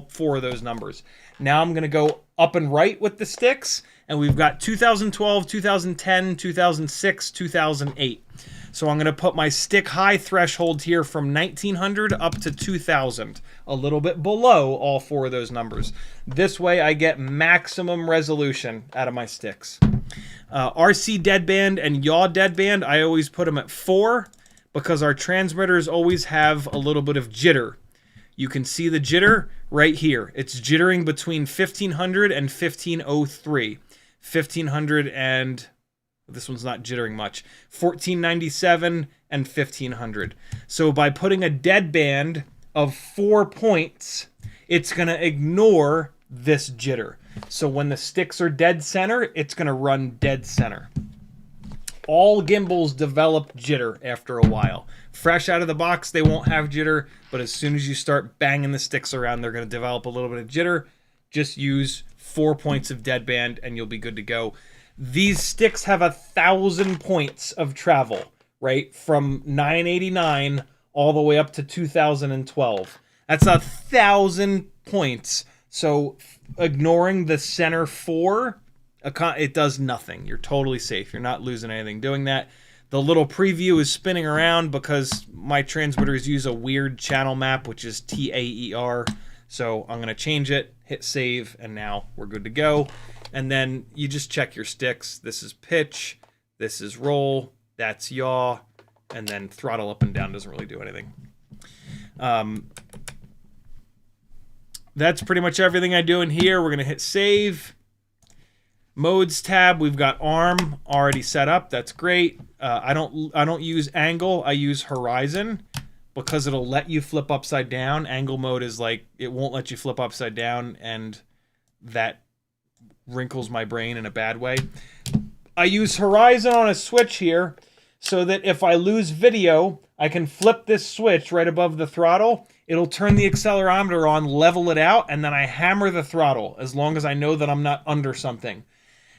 four of those numbers. Now I'm going to go up and right with the sticks, and we've got 2012, 2010, 2006, 2008. So I'm going to put my stick high threshold here from 1900 up to 2000, a little bit below all four of those numbers. This way I get maximum resolution out of my sticks. RC deadband and yaw deadband, I always put them at 4 because our transmitters always have a little bit of jitter. You can see the jitter right here. It's jittering between 1500 and 1503. 1500 and... this one's not jittering much. 1497 and 1500. So by putting a deadband of 4 points, it's going to ignore this jitter. So when the sticks are dead center, it's going to run dead center. All gimbals develop jitter after a while. Fresh out of the box, they won't have jitter, but as soon as you start banging the sticks around, they're going to develop a little bit of jitter. Just use 4 points of deadband and you'll be good to go. These sticks have 1,000 points of travel, right? From 989 all the way up to 2012. That's 1,000 points. So ignoring the center 4, it does nothing. You're totally safe. You're not losing anything doing that. The little preview is spinning around because my transmitters use a weird channel map, which is TAER. So I'm going to change it, hit save, and now we're good to go. And then you just check your sticks. This is pitch, this is roll, that's yaw, and then throttle up and down doesn't really do anything. That's pretty much everything I do in here. We're going to hit save. Modes tab, we've got arm already set up. That's great. I don't use angle. I use horizon because it'll let you flip upside down. Angle mode is like it won't let you flip upside down, and that wrinkles my brain in a bad way. I use horizon on a switch here so that if I lose video, I can flip this switch right above the throttle. It'll turn the accelerometer on, level it out, and then I hammer the throttle as long as I know that I'm not under something.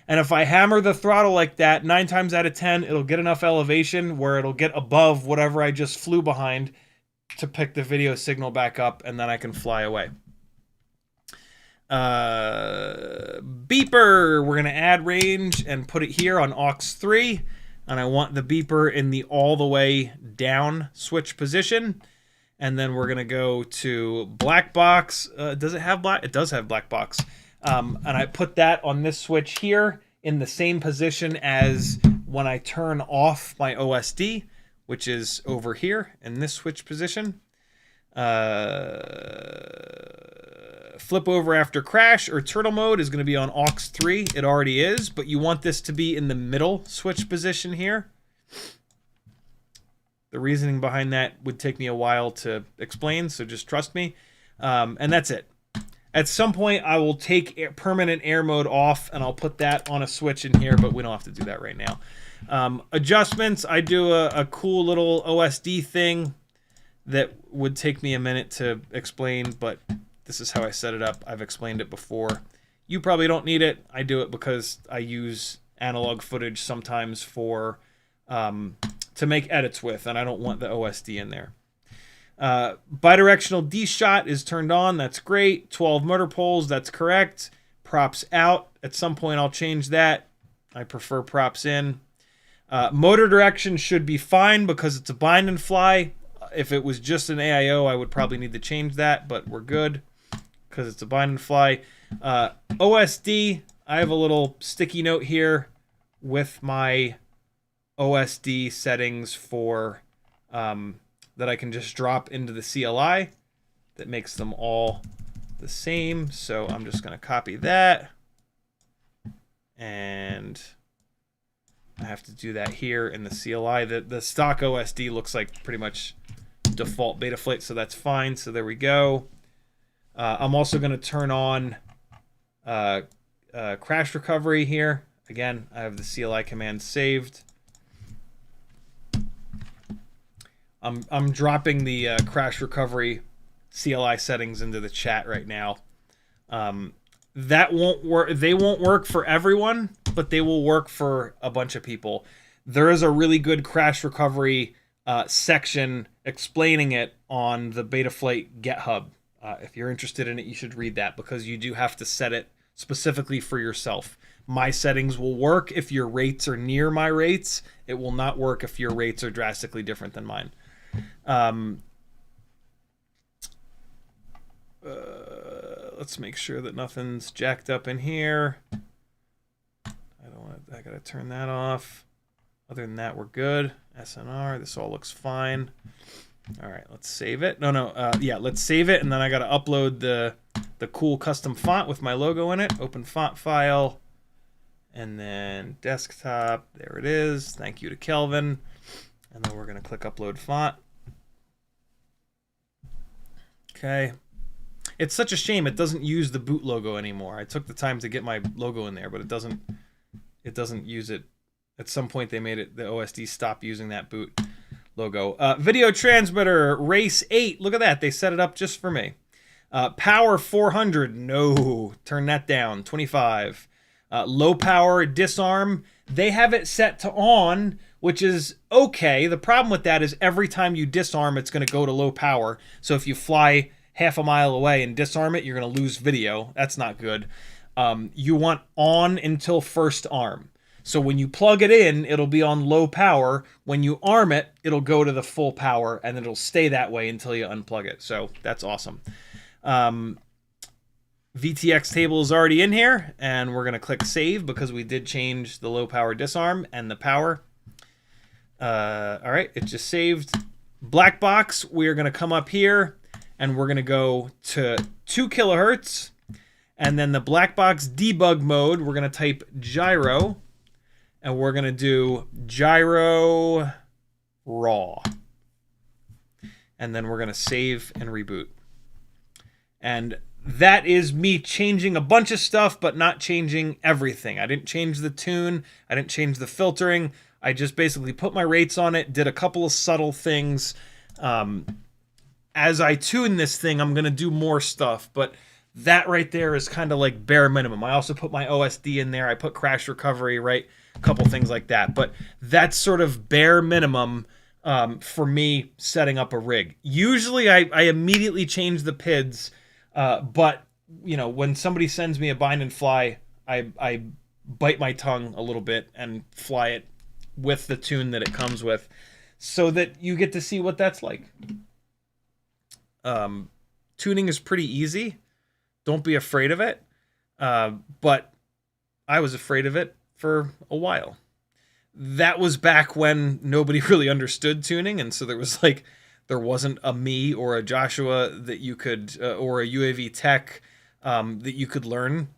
And if I hammer the throttle like that, 9 times out of 10, it'll get enough elevation where it'll get above whatever I just flew behind to pick the video signal back up, and then I can fly away. Beeper, we're going to add range and put it here on aux 3. And I want the beeper in the all the way down switch position. And then we're going to go to black box. Does it have black? It does have black box. And I put that on this switch here in the same position as when I turn off my OSD, which is over here in this switch position. Flip over after crash or turtle mode is going to be on aux 3. It already is, but you want this to be in the middle switch position here. The reasoning behind that would take me a while to explain, so just trust me. And that's it. At some point, I will take permanent air mode off, and I'll put that on a switch in here, but we don't have to do that right now. Adjustments, I do a cool little OSD thing that would take me a minute to explain, but this is how I set it up. I've explained it before. You probably don't need it. I do it because I use analog footage sometimes for to make edits with, and I don't want the OSD in there. Bidirectional D-shot is turned on. That's great. 12 motor poles. That's correct. Props out. At some point, I'll change that. I prefer props in. Motor direction should be fine because it's a bind and fly. If it was just an AIO, I would probably need to change that, but we're good because it's a bind and fly. OSD, I have a little sticky note here with my OSD settings for that I can just drop into the CLI that makes them all the same. So I'm just going to copy that, and I have to do that here in the CLI. The stock OSD looks like pretty much default Betaflight, so that's fine. So there we go. I'm also going to turn on crash recovery here. Again, I have the CLI command saved. I'm dropping the crash recovery CLI settings into the chat right now. That won't work. They won't work for everyone, but they will work for a bunch of people. There is a really good crash recovery section explaining it on the Betaflight GitHub. If you're interested in it, you should read that, because you do have to set it specifically for yourself. My settings will work if your rates are near my rates. It will not work if your rates are drastically different than mine. Let's make sure that nothing's jacked up in here. I gotta turn that off. Other than that, we're good. SNR, this all looks fine. All right, let's save it. Yeah, let's save it, and then I gotta upload the cool custom font with my logo in it. Open font file, and then desktop. There it is. Thank you to Kelvin. And then we're gonna click upload font. Okay. It's such a shame it doesn't use the boot logo anymore. I took the time to get my logo in there, but it doesn't use it. At some point they made it, the OSD stop using that boot logo. Video transmitter, race 8. Look at that. They set it up just for me. Power 400. No, turn that down. 25. Low power disarm. They have it set to on, which is okay. The problem with that is every time you disarm, it's going to go to low power. So if you fly half a mile away and disarm it, you're going to lose video. That's not good. You want on until first arm. So when you plug it in, it'll be on low power. When you arm it, it'll go to the full power, and it'll stay that way until you unplug it. So that's awesome. VTX table is already in here, and we're going to click save because we did change the low power disarm and the power. All right, it just saved. Black box, we're going to come up here, and we're going to go to 2 kilohertz. And then the black box debug mode, we're going to type gyro. And we're going to do gyro raw. And then we're going to save and reboot. And that is me changing a bunch of stuff, but not changing everything. I didn't change the tune. I didn't change the filtering. I just basically put my rates on it, did a couple of subtle things. As I tune this thing, I'm going to do more stuff. But that right there is kind of like bare minimum. I also put my OSD in there. I put crash recovery, right? A couple things like that. But that's sort of bare minimum for me setting up a rig. Usually I immediately change the PIDs, but you know, when somebody sends me a bind and fly, I bite my tongue a little bit and fly it with the tune that it comes with so that you get to see what that's like. Tuning is pretty easy. Don't be afraid of it. But I was afraid of it for a while. That was back when nobody really understood tuning, and so there wasn't a me or a Joshua that you could, or a UAV tech that you could learn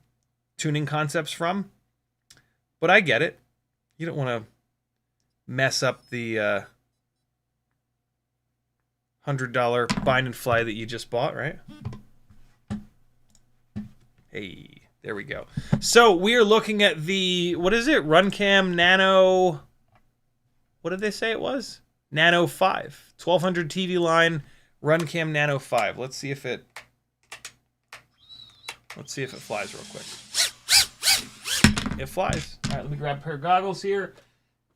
tuning concepts from. But I get it. You don't want to mess up the $100 bind and fly that you just bought, right? Hey, there we go. So we are looking at the, what is it? RunCam Nano, what did they say it was? Nano 5. 1200 TV line, RunCam Nano 5. Let's see if it flies real quick. It flies. All right, let me grab a pair of goggles here,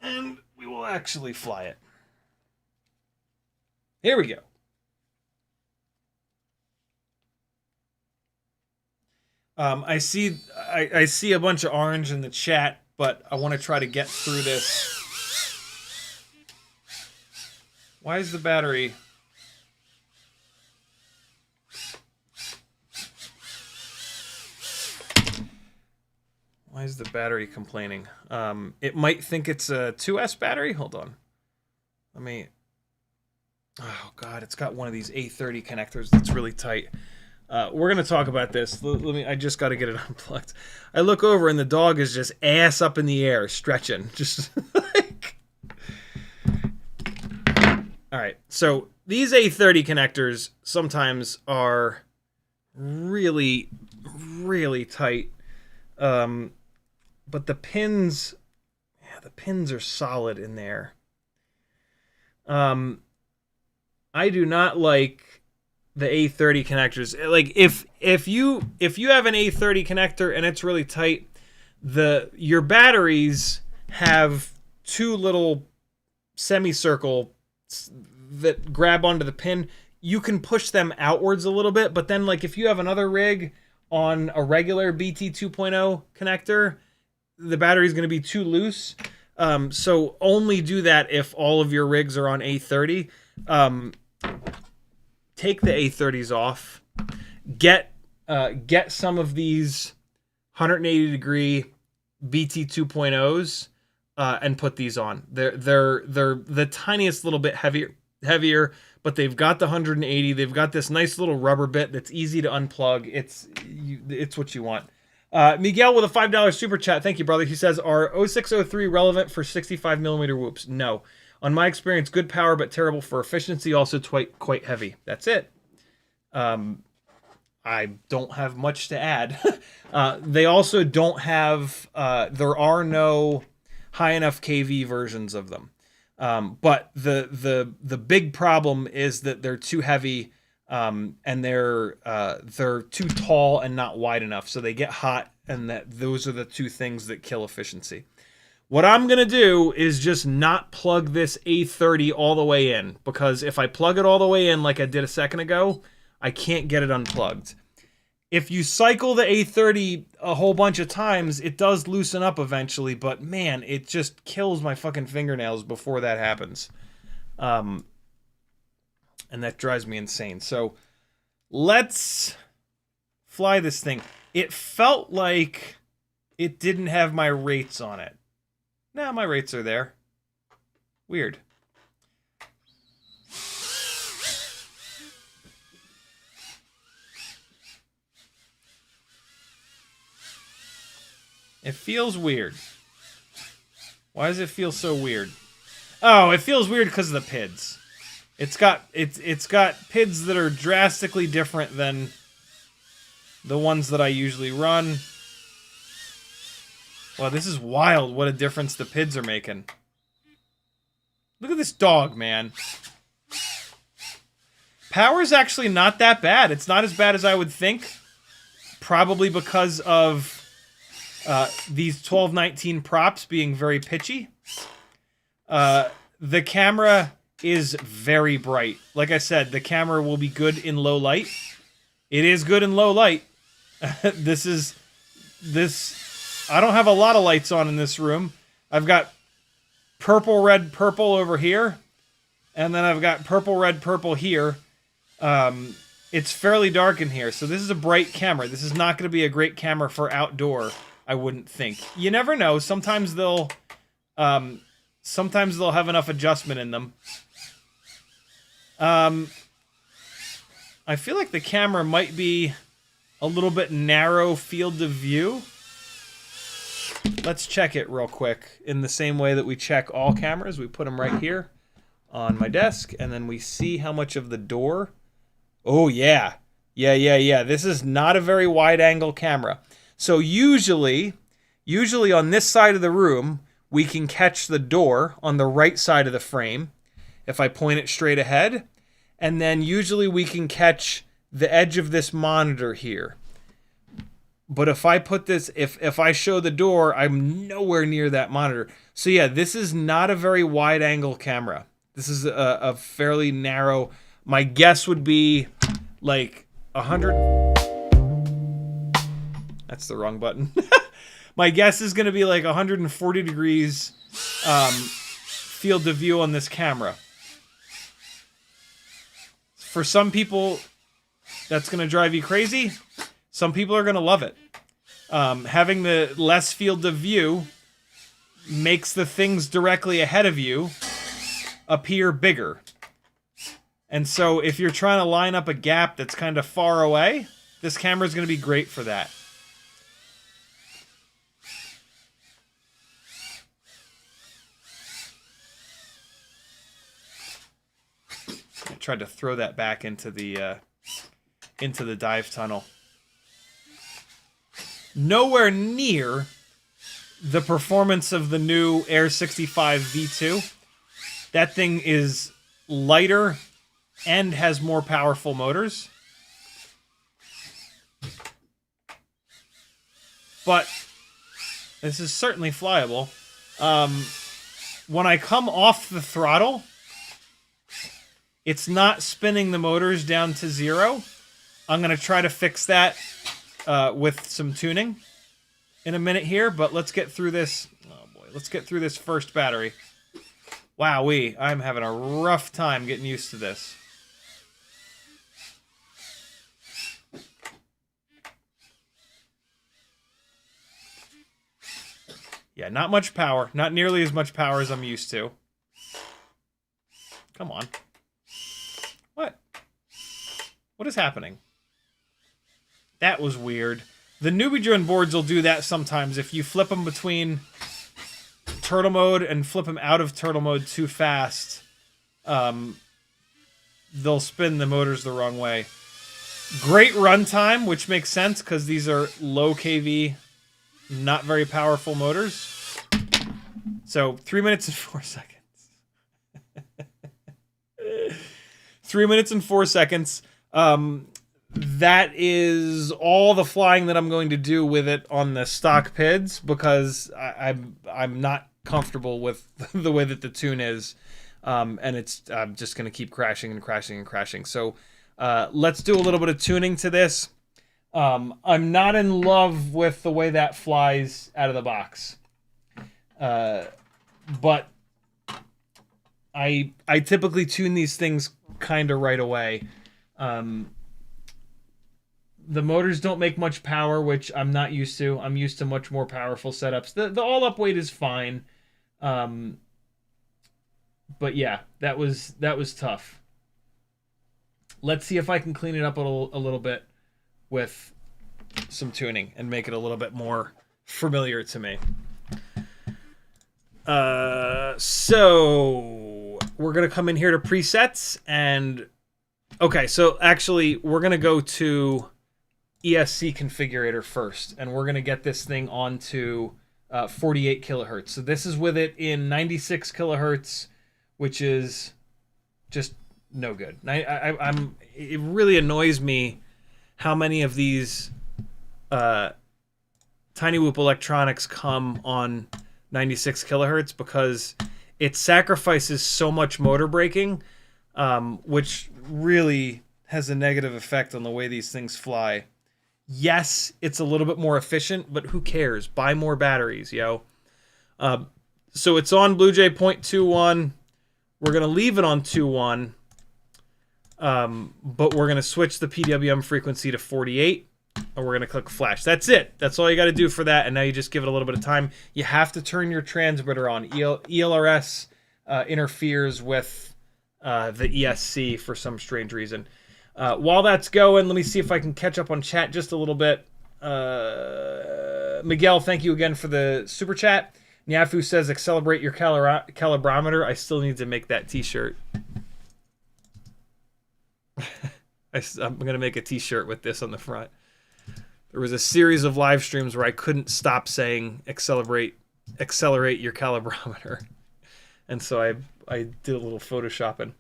and we will actually fly it. Here we go. I see a bunch of orange in the chat, but I want to try to get through this. Why is the battery? Why is the battery complaining? It might think it's a 2S battery. Hold on. Let me. Oh God, it's got one of these A30 connectors that's really tight. We're gonna talk about this. I just got to get it unplugged. I look over and the dog is just ass up in the air, stretching, just like. All right, so these A30 connectors sometimes are really, really tight, but the pins are solid in there. I do not like the A30 connectors. Like if you have an A30 connector and it's really tight, your batteries have two little semicircle that grab onto the pin. You can push them outwards a little bit, but then like if you have another rig on a regular BT 2.0 connector, the battery is going to be too loose. So only do that if all of your rigs are on A30. Take the A30s off. Get some of these 180 degree BT 2.0s and put these on. They're the tiniest little bit heavier, but they've got the 180. They've got this nice little rubber bit that's easy to unplug. It's what you want. Miguel with a $5 super chat. Thank you, brother. He says, are 0603 relevant for 65 millimeter whoops? No. On my experience, good power, but terrible for efficiency. Also quite heavy. That's it. I don't have much to add. They also don't have, there are no high enough KV versions of them. But the big problem is that they're too heavy, and they're too tall and not wide enough, so they get hot, and those are the two things that kill efficiency. What I'm gonna do is just not plug this A30 all the way in, because if I plug it all the way in like I did a second ago, I can't get it unplugged. If you cycle the A30 a whole bunch of times, it does loosen up eventually, but man, it just kills my fucking fingernails before that happens. And that drives me insane. So let's fly this thing. It felt like it didn't have my rates on it. Nah, my rates are there. Weird. It feels weird. Why does it feel so weird? Oh, it feels weird because of the PIDs. It's got PIDs that are drastically different than the ones that I usually run. Wow, this is wild what a difference the PIDs are making. Look at this dog, man. Power's actually not that bad. It's not as bad as I would think. Probably because of these 1219 props being very pitchy. The camera is very bright. Like I said, the camera will be good in low light. It is good in low light. I don't have a lot of lights on in this room. I've got purple, red, purple over here. And then I've got purple, red, purple here. It's fairly dark in here. So this is a bright camera. This is not going to be a great camera for outdoor, I wouldn't think. You never know. Sometimes they'll have enough adjustment in them. I feel like the camera might be a little bit narrow field of view. Let's check it real quick in the same way that we check all cameras. We put them right here on my desk, and then we see how much of the door. Oh, yeah. Yeah. This is not a very wide angle camera. So usually on this side of the room, we can catch the door on the right side of the frame if I point it straight ahead. And then usually we can catch the edge of this monitor here. But if I put this, if I show the door, I'm nowhere near that monitor. So yeah, this is not a very wide angle camera. This is a fairly narrow. My guess would be like 100. That's the wrong button. My guess is going to be like 140 degrees field of view on this camera. For some people, that's going to drive you crazy. Some people are going to love it. Having the less field of view makes the things directly ahead of you appear bigger. And so if you're trying to line up a gap that's kind of far away, this camera is going to be great for that. I tried to throw that back into the dive tunnel. Nowhere near the performance of the new Air65 V2. That thing is lighter and has more powerful motors. But this is certainly flyable. When I come off the throttle, it's not spinning the motors down to 0. I'm going to try to fix that with some tuning in a minute here, but let's get through this. Oh boy, let's get through this first battery. Wowee, I'm having a rough time getting used to this. Yeah, not much power. Not nearly as much power as I'm used to. Come on. What? What is happening? That was weird. The newbie drone boards will do that sometimes. If you flip them between turtle mode and flip them out of turtle mode too fast, they'll spin the motors the wrong way. Great runtime, which makes sense because these are low kV, not very powerful motors. So 3 minutes and 4 seconds. 3 minutes and 4 seconds. That is all the flying that I'm going to do with it on the stock PIDs because I'm not comfortable with the way that the tune is, and I'm just going to keep crashing and crashing and crashing. So let's do a little bit of tuning to this. I'm not in love with the way that flies out of the box, but I typically tune these things kind of right away. The motors don't make much power, which I'm not used to. I'm used to much more powerful setups. The all-up weight is fine, but yeah, that was tough. Let's see if I can clean it up a little bit with some tuning and make it a little bit more familiar to me. So we're gonna come in here to presets and okay, so actually we're gonna go to ESC configurator first, and we're gonna get this thing onto 48 kilohertz. So this is with it in 96 kilohertz, which is just no good. It really annoys me how many of these Tiny Whoop electronics come on 96 kilohertz because it sacrifices so much motor braking, which really has a negative effect on the way these things fly. Yes, it's a little bit more efficient, but who cares? Buy more batteries, yo. So it's on BlueJay 0.21. We're going to leave it on 2.1, but we're going to switch the PWM frequency to 48, and we're going to click flash. That's it. That's all you got to do for that, and now you just give it a little bit of time. You have to turn your transmitter on. ELRS interferes with the ESC for some strange reason. While that's going, let me see if I can catch up on chat just a little bit. Miguel, thank you again for the super chat. Nyafu says, accelerate your calibrometer. I still need to make that t-shirt. I'm going to make a t-shirt with this on the front. There was a series of live streams where I couldn't stop saying, accelerate your calibrometer. And so I did a little photoshopping.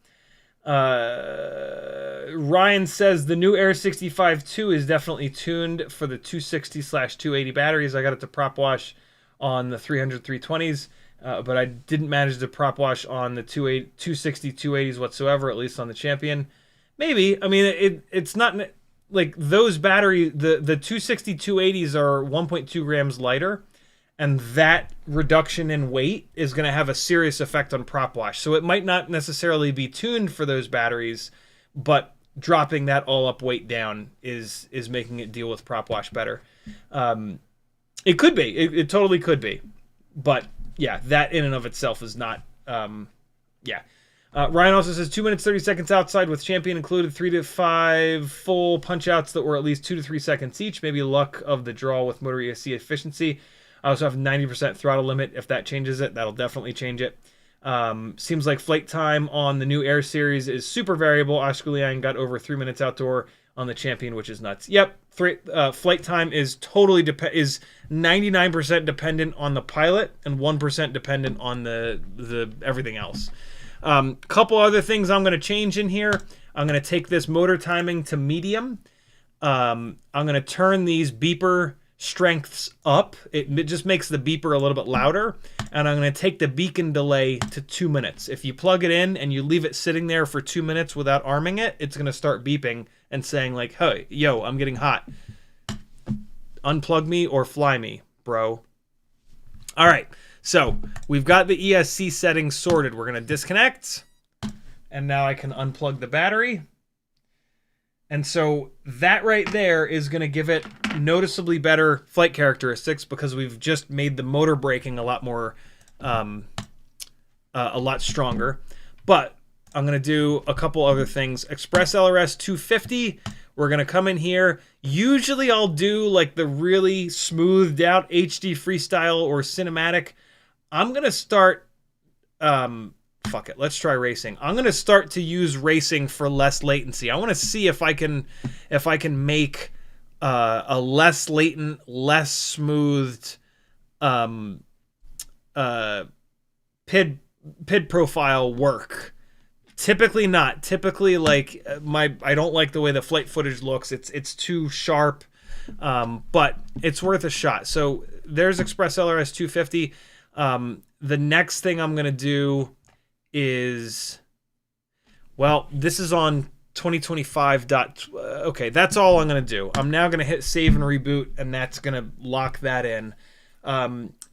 Ryan says the new Air65 II is definitely tuned for the 260/280 batteries. I got it to prop wash on the 300 320s, but I didn't manage to prop wash on the 260 280s whatsoever, at least on the Champion. Maybe. I mean, it's not like those batteries. The 260 280s are 1.2 grams lighter, and that reduction in weight is going to have a serious effect on prop wash. So it might not necessarily be tuned for those batteries, but dropping that all-up weight down is making it deal with prop wash better. It could be. It totally could be. But, yeah, that in and of itself is not... yeah. Ryan also says 2 minutes, 30 seconds outside with Champion included, 3 to 5 full punch-outs that were at least 2 to 3 seconds each. Maybe luck of the draw with motor ESC efficiency. I also have 90% throttle limit. If that changes it, that'll definitely change it. Seems like flight time on the new Air series is super variable. Oscar Leon got over 3 minutes outdoor on the Champion, which is nuts. Yep, flight time is totally is 99% dependent on the pilot and 1% dependent on the everything else. Couple other things I'm going to change in here. I'm going to take this motor timing to medium. I'm going to turn these beeper strengths up. It just makes the beeper a little bit louder. And I'm going to take the beacon delay to 2 minutes. If you plug it in and you leave it sitting there for 2 minutes without arming it, it's going to start beeping and saying like, hey, yo, I'm getting hot. Unplug me or fly me, bro. All right, so we've got the ESC settings sorted. We're going to disconnect, and now I can unplug the battery. And so that right there is going to give it noticeably better flight characteristics because we've just made the motor braking a lot more, a lot stronger. But I'm going to do a couple other things. Express LRS 250. We're going to come in here. Usually I'll do like the really smoothed out HD freestyle or cinematic. I'm going to start, fuck it, let's try racing. I'm going to start to use racing for less latency. I want to see if I can make a less latent, less smoothed PID profile work. Typically not. Typically, like I don't like the way the flight footage looks. It's too sharp, but it's worth a shot. So there's Express LRS 250. The next thing I'm gonna do is, well, this is on 2025. Okay, that's all I'm gonna do. I'm now gonna hit save and reboot, and that's gonna lock that in.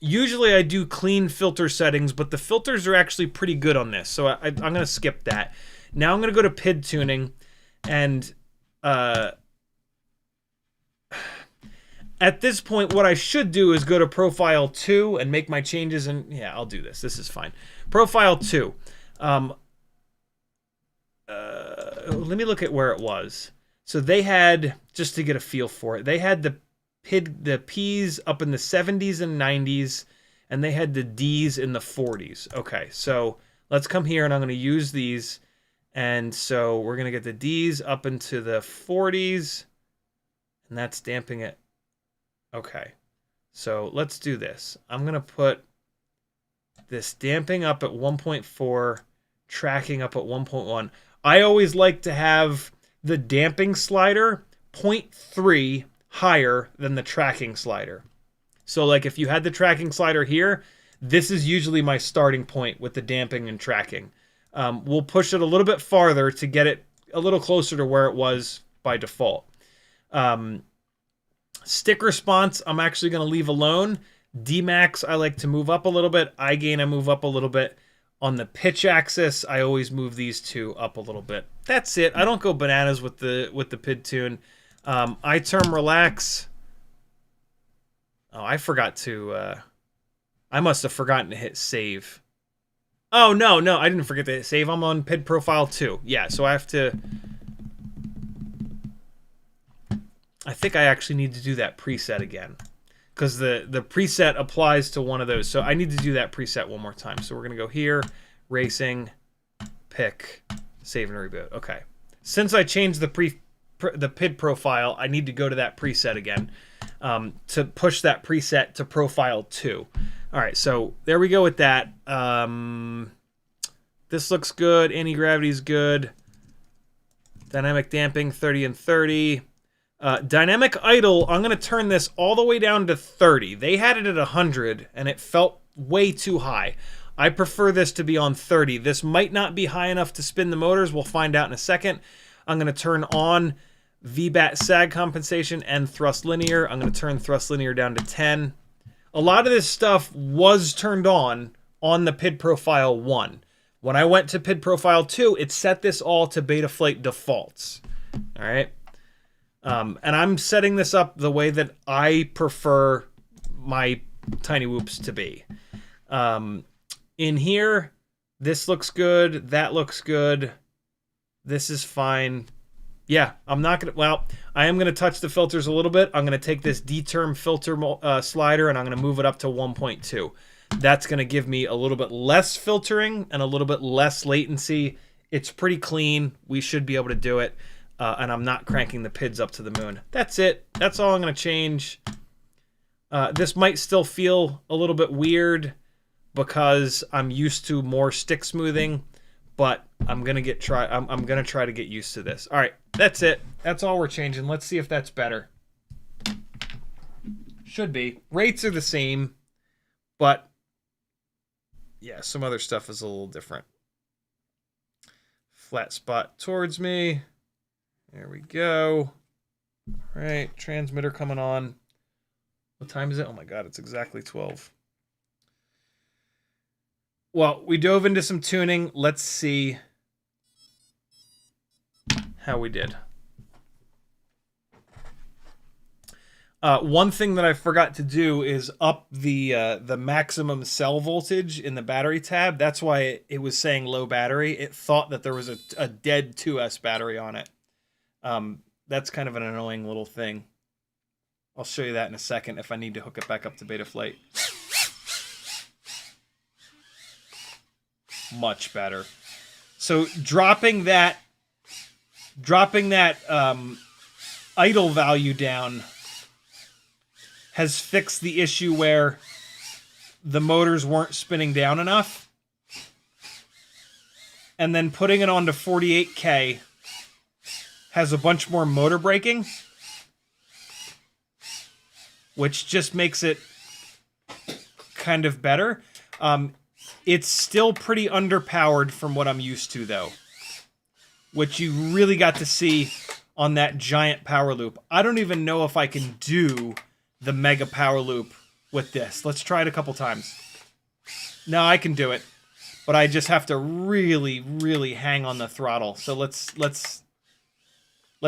Usually I do clean filter settings, but the filters are actually pretty good on this, so I'm going to skip that. Now I'm going to go to PID tuning, and at this point what I should do is go to Profile 2 and make my changes, and yeah, I'll do this. This is fine. Profile 2. Let me look at where it was. So they had, just to get a feel for it, they had the P's up in the 70s and 90s, and they had the D's in the 40s. Okay, so let's come here, and I'm going to use these. And so we're going to get the D's up into the 40s, and that's damping it. Okay, so let's do this. I'm going to put this damping up at 1.4, tracking up at 1.1. I always like to have the damping slider 0.3 higher than the tracking slider. So like if you had the tracking slider here, this is usually my starting point with the damping and tracking. We'll push it a little bit farther to get it a little closer to where it was by default. Stick response, I'm actually going to leave alone. Dmax, I like to move up a little bit. iGain, I move up a little bit. On the pitch axis, I always move these two up a little bit. That's it. I don't go bananas with the PID tune. iTerm relax. Oh, I forgot to, I must have forgotten to hit save. Oh, no, I didn't forget to hit save. I'm on PID profile 2. Yeah, so I have to, I think I actually need to do that preset again, because the preset applies to one of those. So I need to do that preset one more time. So we're going to go here, racing, pick, save and reboot. Okay. Since I changed the PID profile, I need to go to that preset again to push that preset to profile 2. All right, so there we go with that. This looks good. Anti-gravity's good. Dynamic damping, 30 and 30. Dynamic idle, I'm going to turn this all the way down to 30. They had it at 100, and it felt way too high. I prefer this to be on 30. This might not be high enough to spin the motors. We'll find out in a second. I'm going to turn on VBAT sag compensation and thrust linear. I'm going to turn thrust linear down to 10. A lot of this stuff was turned on the PID profile 1. When I went to PID profile 2, it set this all to Betaflight defaults. All right. And I'm setting this up the way that I prefer my tiny whoops to be. In here, this looks good. That looks good. This is fine. Yeah, I'm not going to... Well, I am going to touch the filters a little bit. I'm going to take this D-term filter slider, and I'm going to move it up to 1.2. That's going to give me a little bit less filtering and a little bit less latency. It's pretty clean. We should be able to do it. And I'm not cranking the PIDs up to the moon. That's it. That's all I'm going to change. This might still feel a little bit weird because I'm used to more stick smoothing, but I'm gonna try to get used to this. All right, that's it. That's all we're changing. Let's see if that's better. Should be. Rates are the same, but yeah, some other stuff is a little different. Flat spot towards me. There we go. All right, transmitter coming on. What time is it? Oh my God, it's exactly 12. Well, we dove into some tuning. Let's see how we did. One thing that I forgot to do is up the maximum cell voltage in the battery tab. That's why it was saying low battery. It thought that there was a dead 2S battery on it. That's kind of an annoying little thing. I'll show you that in a second if I need to hook it back up to Betaflight. Much better. So dropping that idle value down has fixed the issue where the motors weren't spinning down enough. And then putting it onto 48K has a bunch more motor braking, which just makes it kind of better. It's still pretty underpowered from what I'm used to, though, which you really got to see on that giant power loop. I don't even know if I can do the mega power loop with this. Let's try it a couple times. No, I can do it, but I just have to really, really hang on the throttle. So let's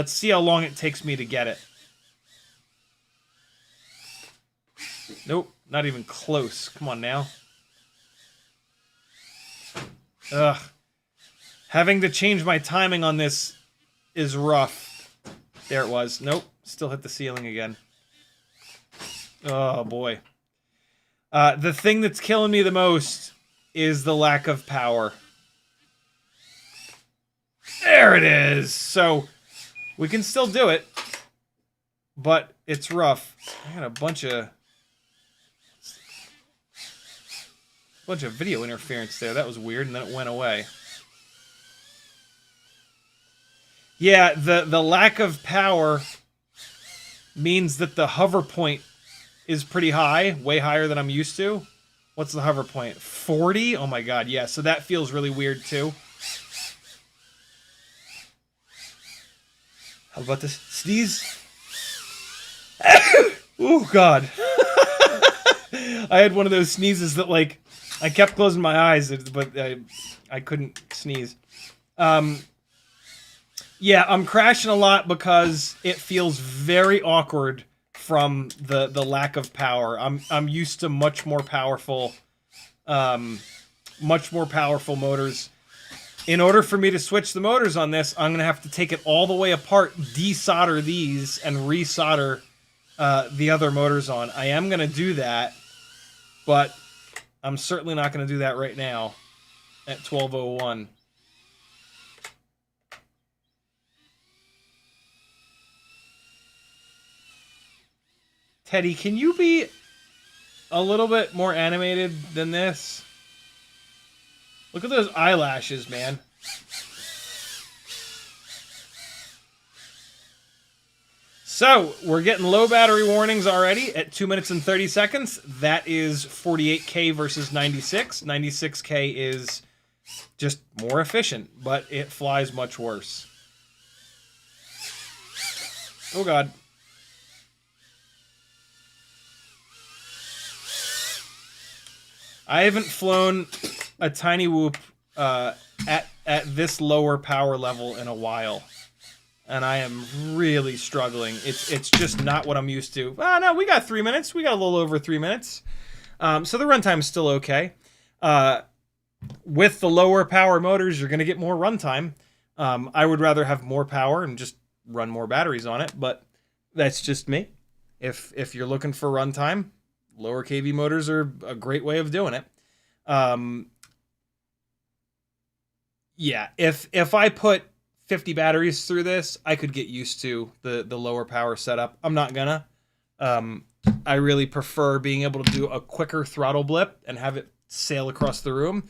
see how long it takes me to get it. Nope, not even close. Come on now. Ugh. Having to change my timing on this is rough. There it was. Nope, still hit the ceiling again. Oh, boy. The thing that's killing me the most is the lack of power. There it is! So, we can still do it, but it's rough. I got a bunch of video interference there. That was weird, and then it went away. Yeah, the lack of power means that the hover point is pretty high, way higher than I'm used to. What's the hover point? 40? Oh my God, yeah, so that feels really weird too. How about this? Sneeze? Oh God. I had one of those sneezes that, like, I kept closing my eyes, but I couldn't sneeze. Yeah, I'm crashing a lot because it feels very awkward from the lack of power. I'm used to much more powerful motors. In order for me to switch the motors on this, I'm gonna have to take it all the way apart, desolder these, and resolder the other motors on. I am gonna do that, but I'm certainly not gonna do that right now at 12:01. Teddy, can you be a little bit more animated than this? Look at those eyelashes, man. So, we're getting low battery warnings already at 2 minutes and 30 seconds. That is 48K versus 96. 96K is just more efficient, but it flies much worse. Oh, God. I haven't flown a tiny whoop at this lower power level in a while, and I am really struggling. It's just not what I'm used to. Oh, no, we got 3 minutes. We got a little over 3 minutes. So the runtime is still okay. With the lower power motors, you're going to get more runtime. I would rather have more power and just run more batteries on it, but that's just me. If you're looking for runtime, lower kV motors are a great way of doing it. Yeah, if I put 50 batteries through this, I could get used to the lower power setup. I'm not gonna. I really prefer being able to do a quicker throttle blip and have it sail across the room.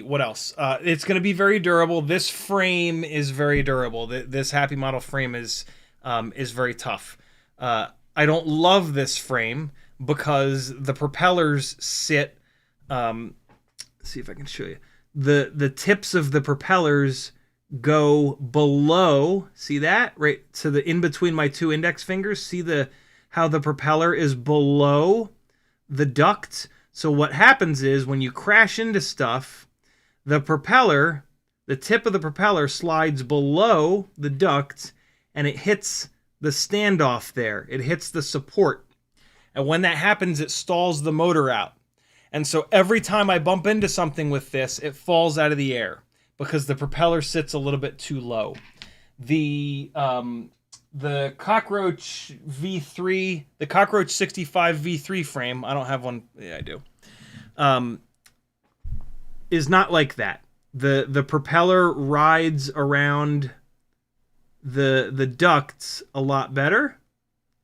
What else? It's going to be very durable. This frame is very durable. This HappyModel frame is very tough. I don't love this frame because the propellers sit. See if I can show you. The tips of the propellers go below. See that? Right to the in between my two index fingers. See how the propeller is below the duct. So what happens is when you crash into stuff, the tip of the propeller slides below the duct and it hits the standoff there. It hits the support. And when that happens, it stalls the motor out. And so every time I bump into something with this, it falls out of the air because the propeller sits a little bit too low. The Cockroach V3, the Cockroach 65 V3 frame, I don't have one, yeah I do, is not like that. The propeller rides around the ducts a lot better.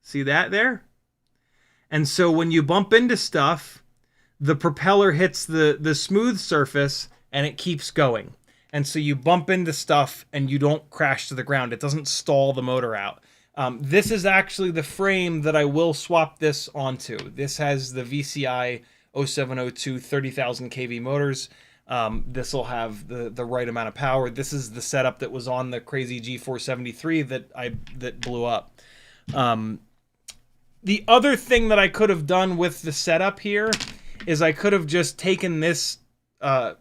See that there? And so when you bump into stuff, the propeller hits the smooth surface and it keeps going. And so you bump into stuff and you don't crash to the ground. It doesn't stall the motor out. This is actually the frame that I will swap this onto. This has the VCI 0702 30,000 kV motors. This will have the right amount of power. This is the setup that was on the crazy G473 that blew up. The other thing that I could have done with the setup here is I could have just taken this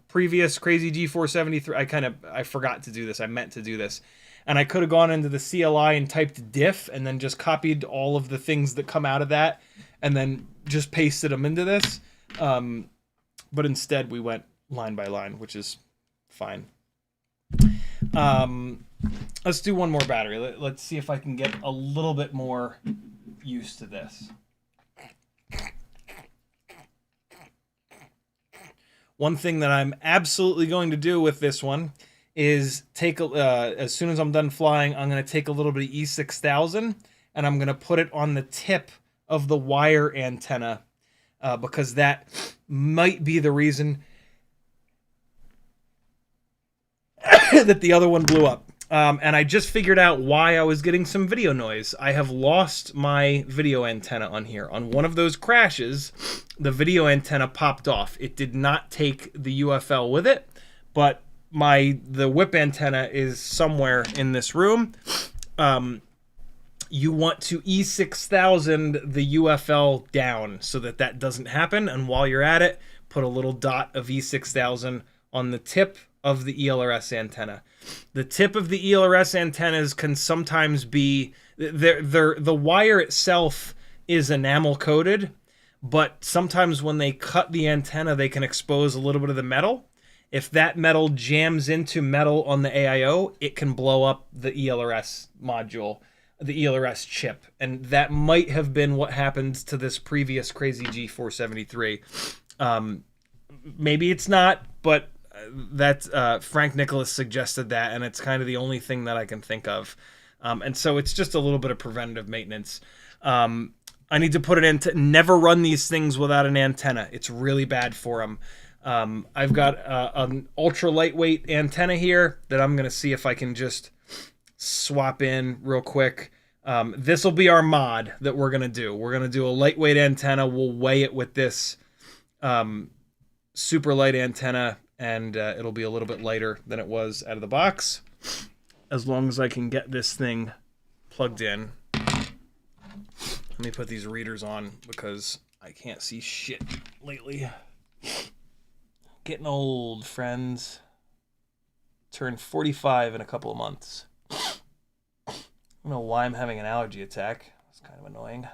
previous crazy G473. I forgot to do this. I meant to do this. And I could have gone into the CLI and typed diff and then just copied all of the things that come out of that and then just pasted them into this. But instead we went line by line, which is fine. Let's do one more battery. Let's see if I can get a little bit more used to this. One thing that I'm absolutely going to do with this one is take as soon as I'm done flying, I'm going to take a little bit of E6000 and I'm going to put it on the tip of the wire antenna because that might be the reason that the other one blew up. And I just figured out why I was getting some video noise. I have lost my video antenna on here. On one of those crashes, the video antenna popped off. It did not take the UFL with it, but the whip antenna is somewhere in this room. You want to E6000 the UFL down so that doesn't happen. And while you're at it, put a little dot of E6000 on the tip of the ELRS antenna. The tip of the ELRS antennas can sometimes be, the wire itself is enamel coated, but sometimes when they cut the antenna, they can expose a little bit of the metal. If that metal jams into metal on the AIO, it can blow up the ELRS module, the ELRS chip. And that might have been what happened to this previous crazy G473. Maybe it's not, but Frank Nicholas suggested that, and it's kind of the only thing that I can think of. And so it's just a little bit of preventative maintenance. I need to put it into never run these things without an antenna. It's really bad for them. I've got an ultra lightweight antenna here that I'm going to see if I can just swap in real quick. This will be our mod that we're going to do. We're going to do a lightweight antenna. We'll weigh it with this super light antenna, and it'll be a little bit lighter than it was out of the box, as long as I can get this thing plugged in. Let me put these readers on because I can't see shit lately. Getting old, friends. Turn 45 in a couple of months. I don't know why I'm having an allergy attack. It's kind of annoying.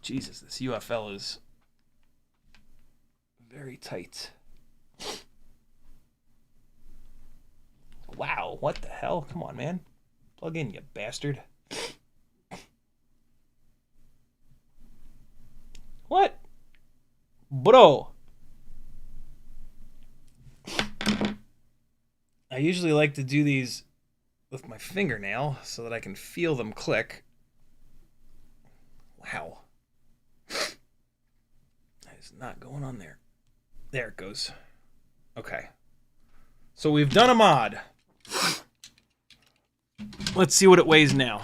Jesus, this UFL is very tight. Wow, what the hell? Come on, man. Plug in, you bastard. What? Bro. I usually like to do these with my fingernail so that I can feel them click. Wow. not going on there? There it goes. Okay. So we've done a mod. Let's see what it weighs now.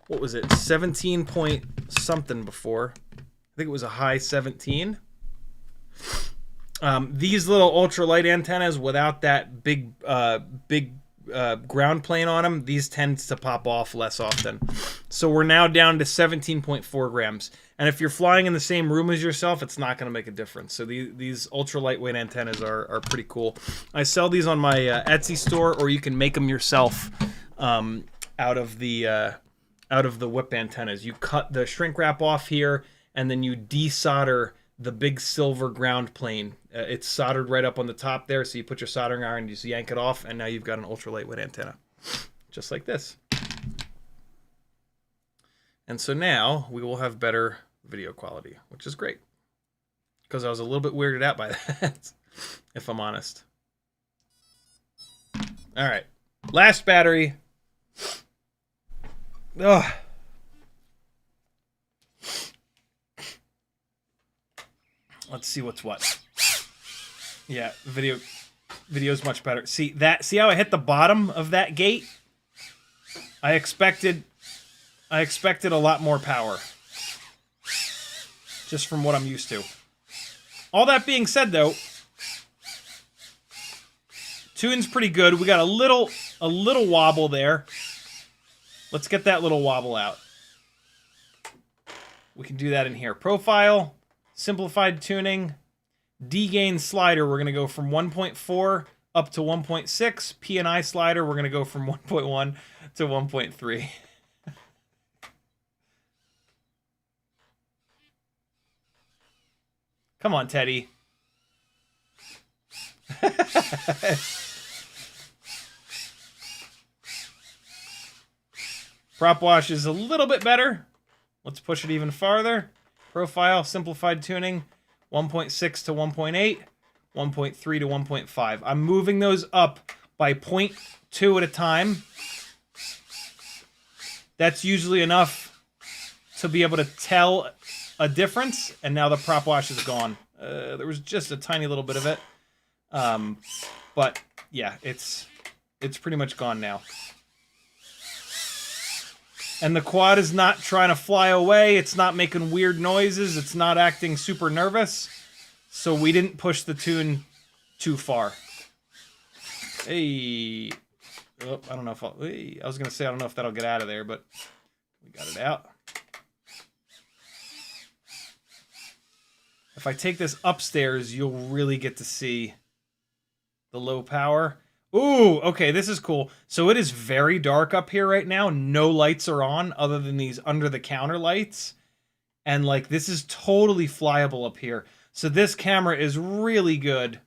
What was it? 17 point something before. I think it was a high 17. These little ultralight antennas without that big ground plane on them, these tend to pop off less often. So we're now down to 17.4 grams. And if you're flying in the same room as yourself, it's not going to make a difference. So these ultra lightweight antennas are pretty cool. I sell these on my Etsy store, or you can make them yourself out of the whip antennas. You cut the shrink wrap off here, and then you desolder the big silver ground plane. It's soldered right up on the top there, so you put your soldering iron, you just yank it off, and now you've got an ultra lightweight antenna, just like this. And so now we will have better video quality, which is great, because I was a little bit weirded out by that, if I'm honest. All right, last battery. Ugh. Let's see what's what. Yeah, video's much better. See how I hit the bottom of that gate? I expected a lot more power, just from what I'm used to. All that being said, though, tune's pretty good. We got a little wobble there. Let's get that little wobble out. We can do that in here. Profile, simplified tuning, D-gain slider, we're going to go from 1.4 up to 1.6. P&I slider, we're going to go from 1.1 to 1.3. Come on, Teddy. Prop wash is a little bit better. Let's push it even farther. Profile, simplified tuning, 1.6 to 1.8, 1.3 to 1.5. I'm moving those up by 0.2 at a time. That's usually enough to be able to tell a difference, and now the prop wash is gone. There was just a tiny little bit of it. But yeah, it's pretty much gone now. And the quad is not trying to fly away. It's not making weird noises. It's not acting super nervous. So we didn't push the tune too far. Hey. Oh, I don't know if I was going to say, I don't know if that'll get out of there, but we got it out. If I take this upstairs, you'll really get to see the low power. Ooh, okay, this is cool. So it is very dark up here right now. No lights are on other than these under-the-counter lights. And, like, this is totally flyable up here. So this camera is really good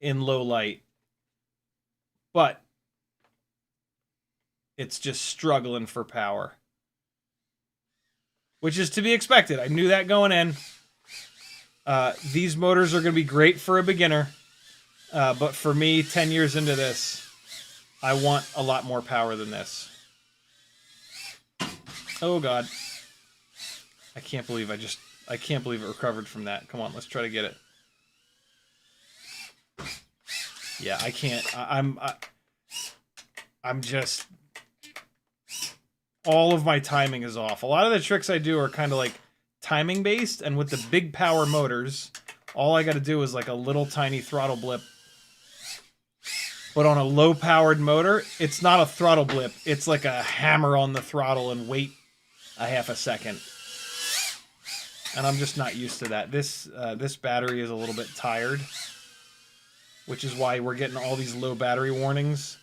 in low light. But it's just struggling for power, which is to be expected. I knew that going in. These motors are going to be great for a beginner. But for me, 10 years into this, I want a lot more power than this. Oh, God. I can't believe it recovered from that. Come on, let's try to get it. Yeah, I can't. I'm just... All of my timing is off. A lot of the tricks I do are kind of like timing based, and with the big power motors, all I got to do is like a little tiny throttle blip. But on a low-powered motor, it's not a throttle blip. It's like a hammer on the throttle and wait a half a second. And I'm just not used to that. This battery is a little bit tired, which is why we're getting all these low battery warnings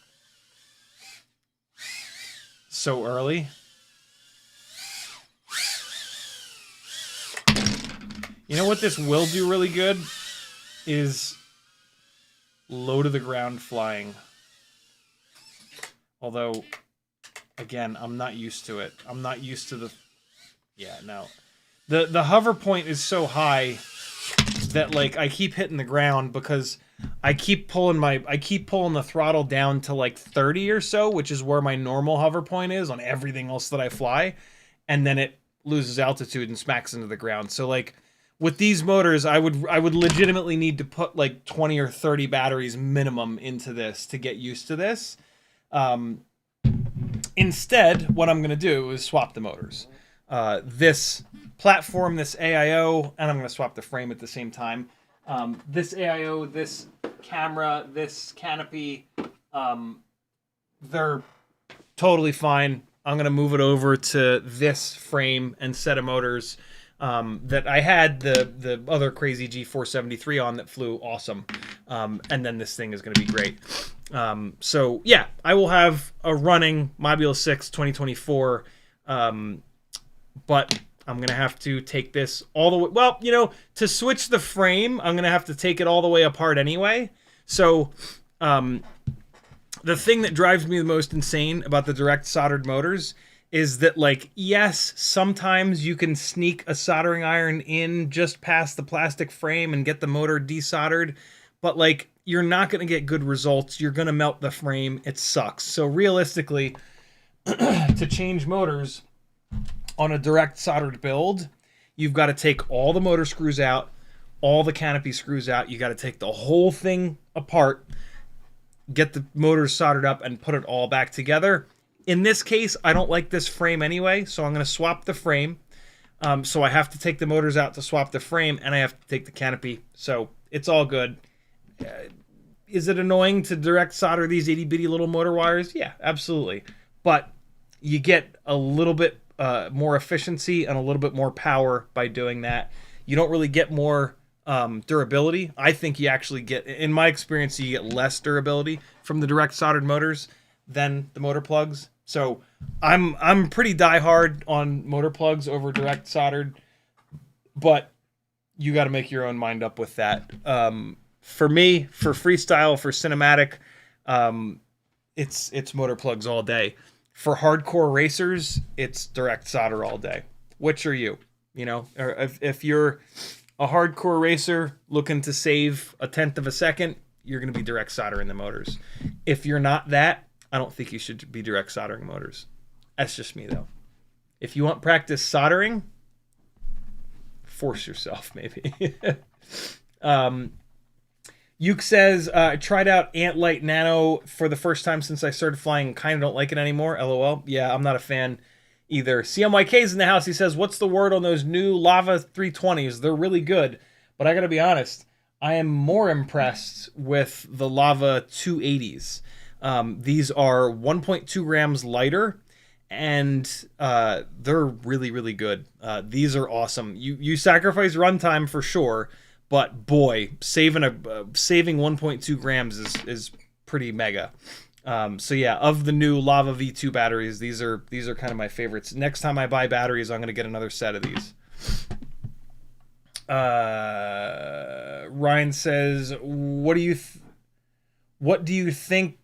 so early. You know what this will do really good is low to the ground flying. Although, again, I'm not used to it. I'm not used to the... Yeah, no. The hover point is so high that, like, I keep hitting the ground because I keep pulling the throttle down to like 30 or so, which is where my normal hover point is on everything else that I fly, and then it loses altitude and smacks into the ground. So, like, with these motors, I would legitimately need to put like 20 or 30 batteries minimum into this to get used to this. Instead, what I'm going to do is swap the motors. This platform, this AIO, and I'm going to swap the frame at the same time. This AIO, this camera, this canopy, they're totally fine. I'm going to move it over to this frame and set of motors that I had the other crazy G473 on that flew awesome. And then this thing is going to be great. So yeah, I will have a running Mobula6 2024, but I'm going to have to take this all the way. Well, you know, to switch the frame, I'm going to have to take it all the way apart anyway. So the thing that drives me the most insane about the direct soldered motors is that, like, yes, sometimes you can sneak a soldering iron in just past the plastic frame and get the motor desoldered, but, like, you're not going to get good results. You're going to melt the frame. It sucks. So realistically, to change motors on a direct soldered build, you've got to take all the motor screws out, all the canopy screws out. You got to take the whole thing apart, get the motors soldered up, and put it all back together. In this case, I don't like this frame anyway, so I'm going to swap the frame. So I have to take the motors out to swap the frame, and I have to take the canopy. So it's all good. Is it annoying to direct solder these itty-bitty little motor wires? Yeah, absolutely. But you get a little bit more efficiency and a little bit more power by doing that. You don't really get more durability. I think you actually get, in my experience, you get less durability from the direct soldered motors than the motor plugs. So I'm pretty diehard on motor plugs over direct soldered, but you got to make your own mind up with that. For me, for freestyle, for cinematic, it's motor plugs all day. For hardcore racers, it's direct solder all day. Which are you? You know, or if you're a hardcore racer looking to save a tenth of a second, you're going to be direct soldering the motors. If you're not that, I don't think you should be direct soldering motors. That's just me, though. If you want practice soldering, force yourself, maybe. Yuke says, I tried out Ant Light Nano for the first time since I started flying. Kind of don't like it anymore. LOL. Yeah, I'm not a fan either. CMYK's in the house. He says, what's the word on those new Lava 320s? They're really good. But I got to be honest, I am more impressed with the Lava 280s. These are 1.2 grams lighter, and they're really, really good. These are awesome. You sacrifice runtime for sure, but boy, saving 1.2 grams is pretty mega. So yeah, of the new Lava V2 batteries, these are kind of my favorites. Next time I buy batteries, I'm gonna get another set of these. Ryan says, what do you think?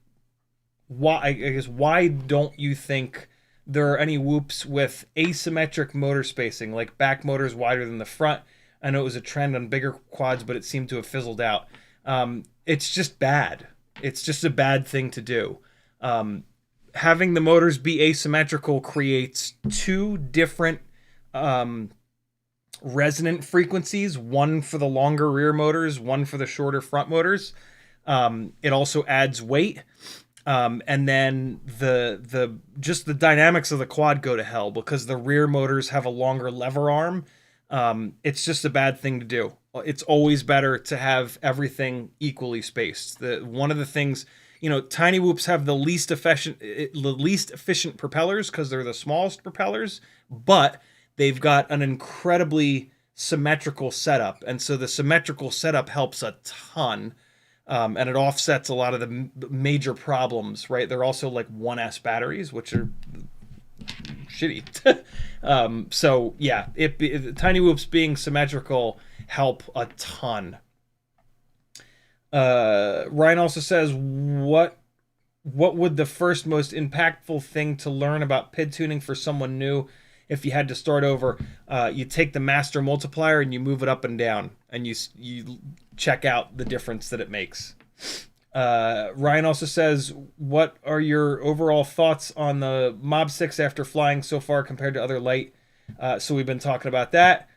Why don't you think there are any whoops with asymmetric motor spacing, like back motors wider than the front? I know it was a trend on bigger quads, but it seemed to have fizzled out. It's just bad. It's just a bad thing to do. Having the motors be asymmetrical creates two different resonant frequencies, one for the longer rear motors, one for the shorter front motors. It also adds weight. And then just the dynamics of the quad go to hell because the rear motors have a longer lever arm. It's just a bad thing to do. It's always better to have everything equally spaced. One of the things, you know, tiny whoops have the least efficient propellers because they're the smallest propellers, but they've got an incredibly symmetrical setup, and so the symmetrical setup helps a ton. And it offsets a lot of the major problems, right? They're also like 1S batteries, which are shitty. So yeah, tiny whoops being symmetrical help a ton. Ryan also says, what would the first most impactful thing to learn about PID tuning for someone new if you had to start over? You take the master multiplier and you move it up and down, and you check out the difference that it makes. Ryan also says, what are your overall thoughts on the Mob6 after flying so far compared to other light? So we've been talking about that.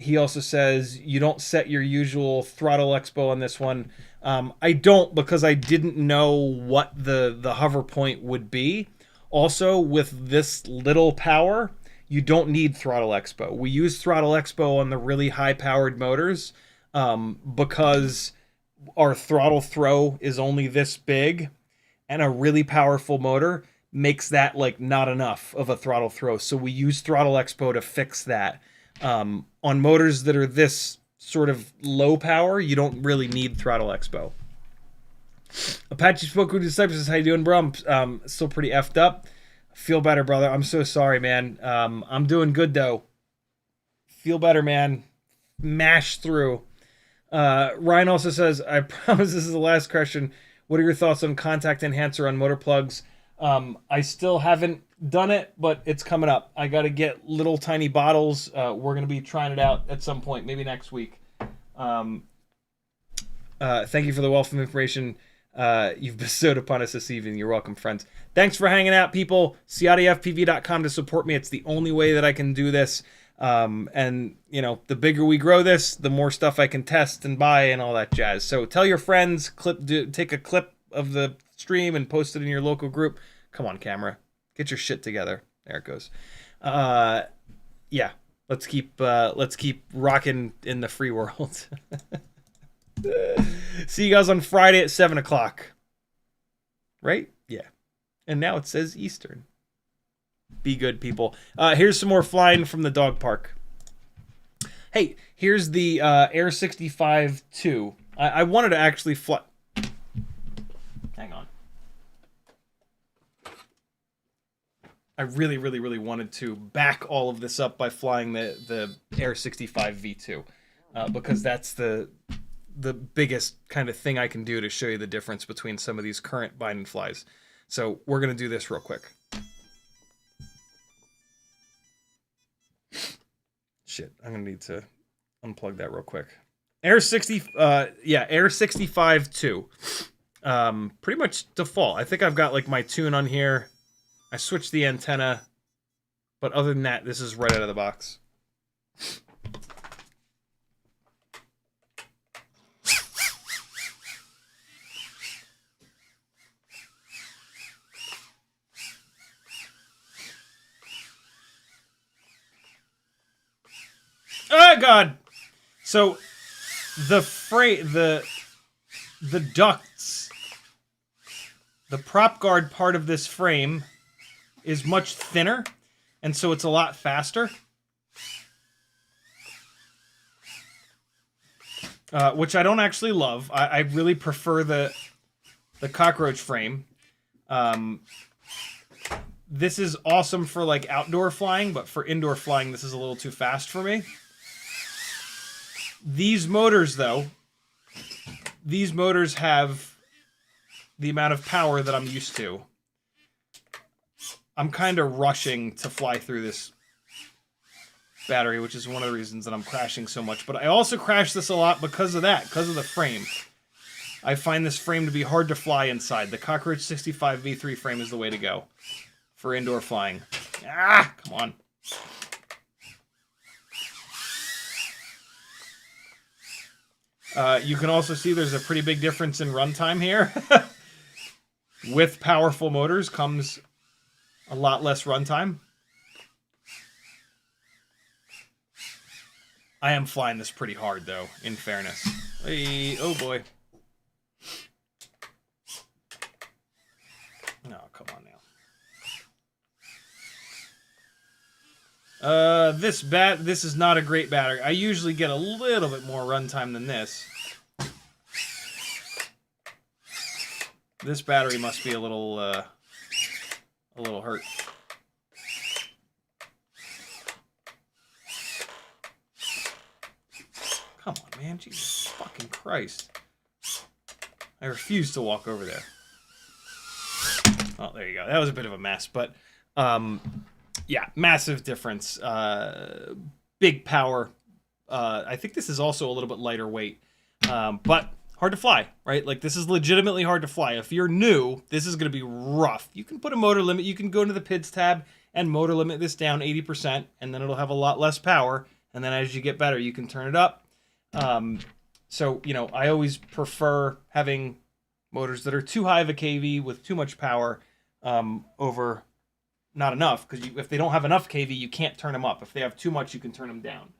He also says you don't set your usual throttle expo on this one. I don't, because I didn't know what the hover point would be. Also, with this little power, you don't need throttle expo. We use throttle expo on the really high powered motors because our throttle throw is only this big, and a really powerful motor makes that like not enough of a throttle throw. So we use throttle expo to fix that. On motors that are this sort of low power, you don't really need throttle expo. Apache Spoke with Disciples says, how you doing, bro? I'm still pretty effed up. Feel better, brother. I'm so sorry, man. I'm doing good, though. Feel better, man. Mash through. Ryan also says, I promise this is the last question. What are your thoughts on contact enhancer on motor plugs? I still haven't done it, but it's coming up. I got to get little tiny bottles. We're going to be trying it out at some point, maybe next week. Thank you for the wealth of information you've bestowed upon us this evening. You're welcome, friends. Thanks for hanging out, people. CiottiFPV.com to support me. It's the only way that I can do this. And, you know, the bigger we grow this, the more stuff I can test and buy and all that jazz. So tell your friends, take a clip of the stream and post it in your local group. Come on, camera. Get your shit together. There it goes. Yeah, let's keep rocking in the free world. See you guys on Friday at 7 o'clock. Right? Yeah. And now it says Eastern. Be good, people. Here's some more flying from the dog park. Hey, here's the Air65 II. I wanted to actually fly. Hang on. I really, really, really wanted to back all of this up by flying the Air65 V2 because that's the biggest kind of thing I can do to show you the difference between some of these current bind and flies. So we're going to do this real quick. Shit, I'm going to need to unplug that real quick. Air65 II. Pretty much default. I think I've got like my tune on here. I switched the antenna, but other than that, this is right out of the box. Oh God! So the ducts, the prop guard part of this frame is much thinner, and so it's a lot faster. Which I don't actually love. I really prefer the cockroach frame. This is awesome for like outdoor flying, but for indoor flying, this is a little too fast for me. These motors, though, these motors have the amount of power that I'm used to. I'm kind of rushing to fly through this battery, which is one of the reasons that I'm crashing so much. But I also crash this a lot because of that, because of the frame. I find this frame to be hard to fly inside. The Cockroach 65 V3 frame is the way to go for indoor flying. Ah, come on. You can also see there's a pretty big difference in runtime here. With powerful motors comes a lot less runtime. I am flying this pretty hard, though, in fairness. Hey, oh boy. No, come on now. This is not a great battery. I usually get a little bit more runtime than this. This battery must be a little hurt. Come on, man. Jesus fucking Christ. I refuse to walk over there. Oh, there you go. That was a bit of a mess, but yeah, massive difference. Big power. I think this is also a little bit lighter weight, but hard to fly, right? Like, this is legitimately hard to fly. If you're new, this is going to be rough. You can put a motor limit. You can go into the PIDs tab and motor limit this down 80%, and then it'll have a lot less power, and then as you get better, you can turn it up. So, you know, I always prefer having motors that are too high of a kV with too much power over not enough, because if they don't have enough kV, you can't turn them up. If they have too much, you can turn them down.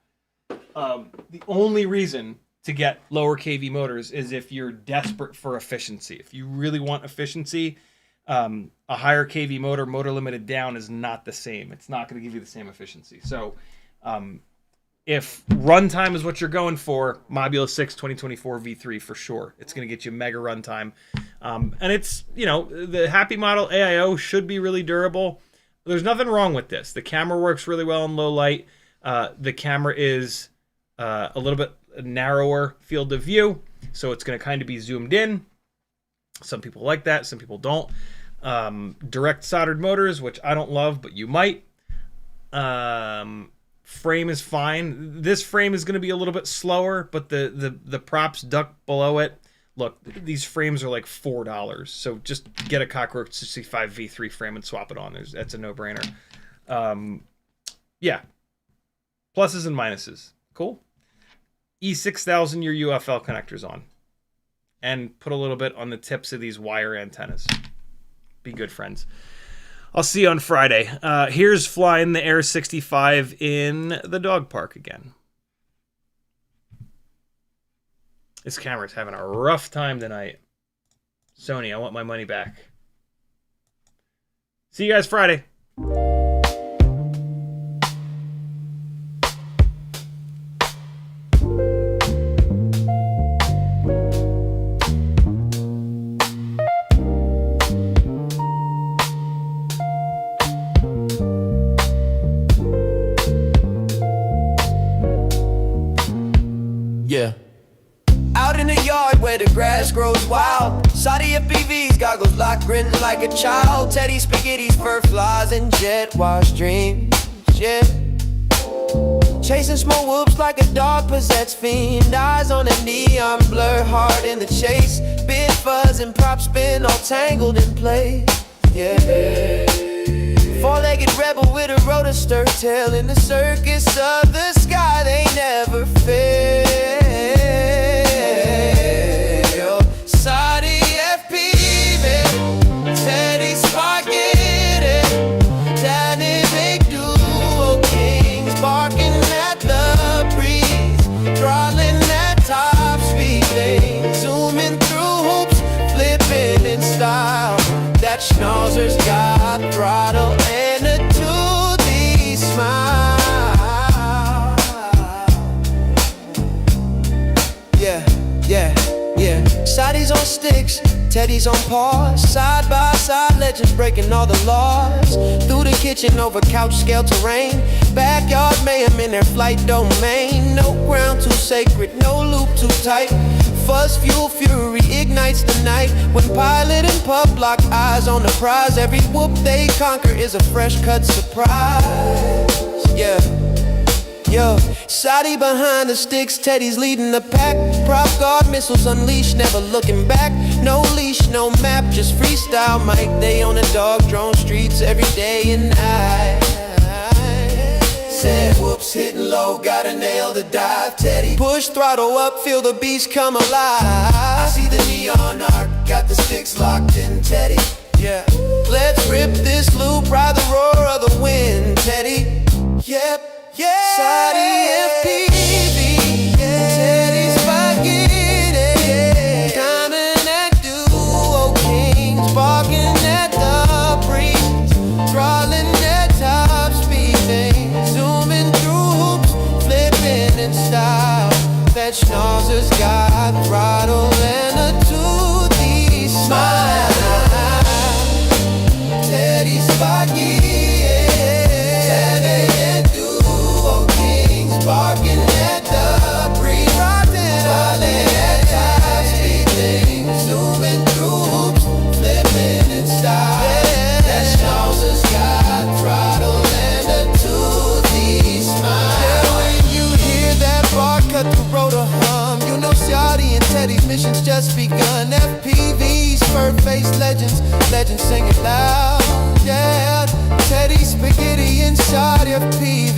The only reason to get lower kV motors is if you're desperate for efficiency. If you really want efficiency, a higher kV motor, motor limited down, is not the same. It's not going to give you the same efficiency. So if runtime is what you're going for, Mobula6 2024 V3 for sure. It's going to get you mega runtime. And it's, you know, the HappyModel AIO should be really durable. There's nothing wrong with this. The camera works really well in low light. The camera is a little bit narrower field of view, so it's going to kind of be zoomed in. Some people like that, some people don't. Direct soldered motors, which I don't love, but you might. Frame is fine. This frame is going to be a little bit slower, but the props duck below it. Look, these frames are like $4, so just get a Cockroach 65 V3 frame and swap it on. That's a no-brainer. Yeah. Pluses and minuses. Cool. E6000 your UFL connectors on. And put a little bit on the tips of these wire antennas. Be good friends. I'll see you on Friday. Here's flying the Air65 in the dog park again. This camera's having a rough time tonight. Sony, I want my money back. See you guys Friday. Yeah. Out in the yard where the grass grows wild, CiottiFPV's goggles locked, grinning like a child. Teddy spaghetti's, fur flies, and jet wash dreams. Yeah. Chasing small whoops like a dog possessed fiend. Eyes on a neon blur, hard in the chase. Bit fuzz and prop spin, all tangled in place. Yeah. Four-legged rebel with a rotor stir tail in the circus of the sky. They never fail. CiottiFPV, Teddy spaghetti, dynamic duo kings, barking at the breeze, throttling at top speed, they zooming through hoops, flipping in style. That schnauzer's got throttle and a 2D smile. Yeah, yeah, yeah. Soddy's on sticks, Teddy's on paws. Side by side, legends breaking all the laws. Through the kitchen, over couch scale terrain. Backyard mayhem in their flight domain. No ground too sacred, no loop too tight. Fuzz, fuel, fury ignites the night. When pilot and pup lock eyes on the prize, every whoop they conquer is a fresh cut surprise. Yeah. Yo, Soddy behind the sticks, Teddy's leading the pack. Prop guard missiles unleashed, never looking back. No leash, no map, just freestyle mic. They on the dog drone streets every day and night. Said whoops, hitting low, gotta nail the dive. Teddy push throttle up, feel the beast come alive. I see the neon arc, got the sticks locked in, Teddy. Yeah, let's rip this loop, ride the roar of the wind, Teddy. Yep. Yeah, CiottiFPV, Teddy spaghetti, diamond and duo kings, barking at the breeze, throttling at top speed, zooming through hoops, flipping in style. That schnauzer's got throttle and a 2D smile. Teddy spaghetti. Barking at the breeze, throttling at top speed, things zooming through hoops, flipping in style. That schnauzer's got throttle and a 2D smile. Yeah, when you hear that bar cut the rotor hum, you know Ciotty and Teddy's mission's just begun. FPVs, fur-faced legends, legends singing loud. Yeah, Teddy spaghetti and CiottiFPV.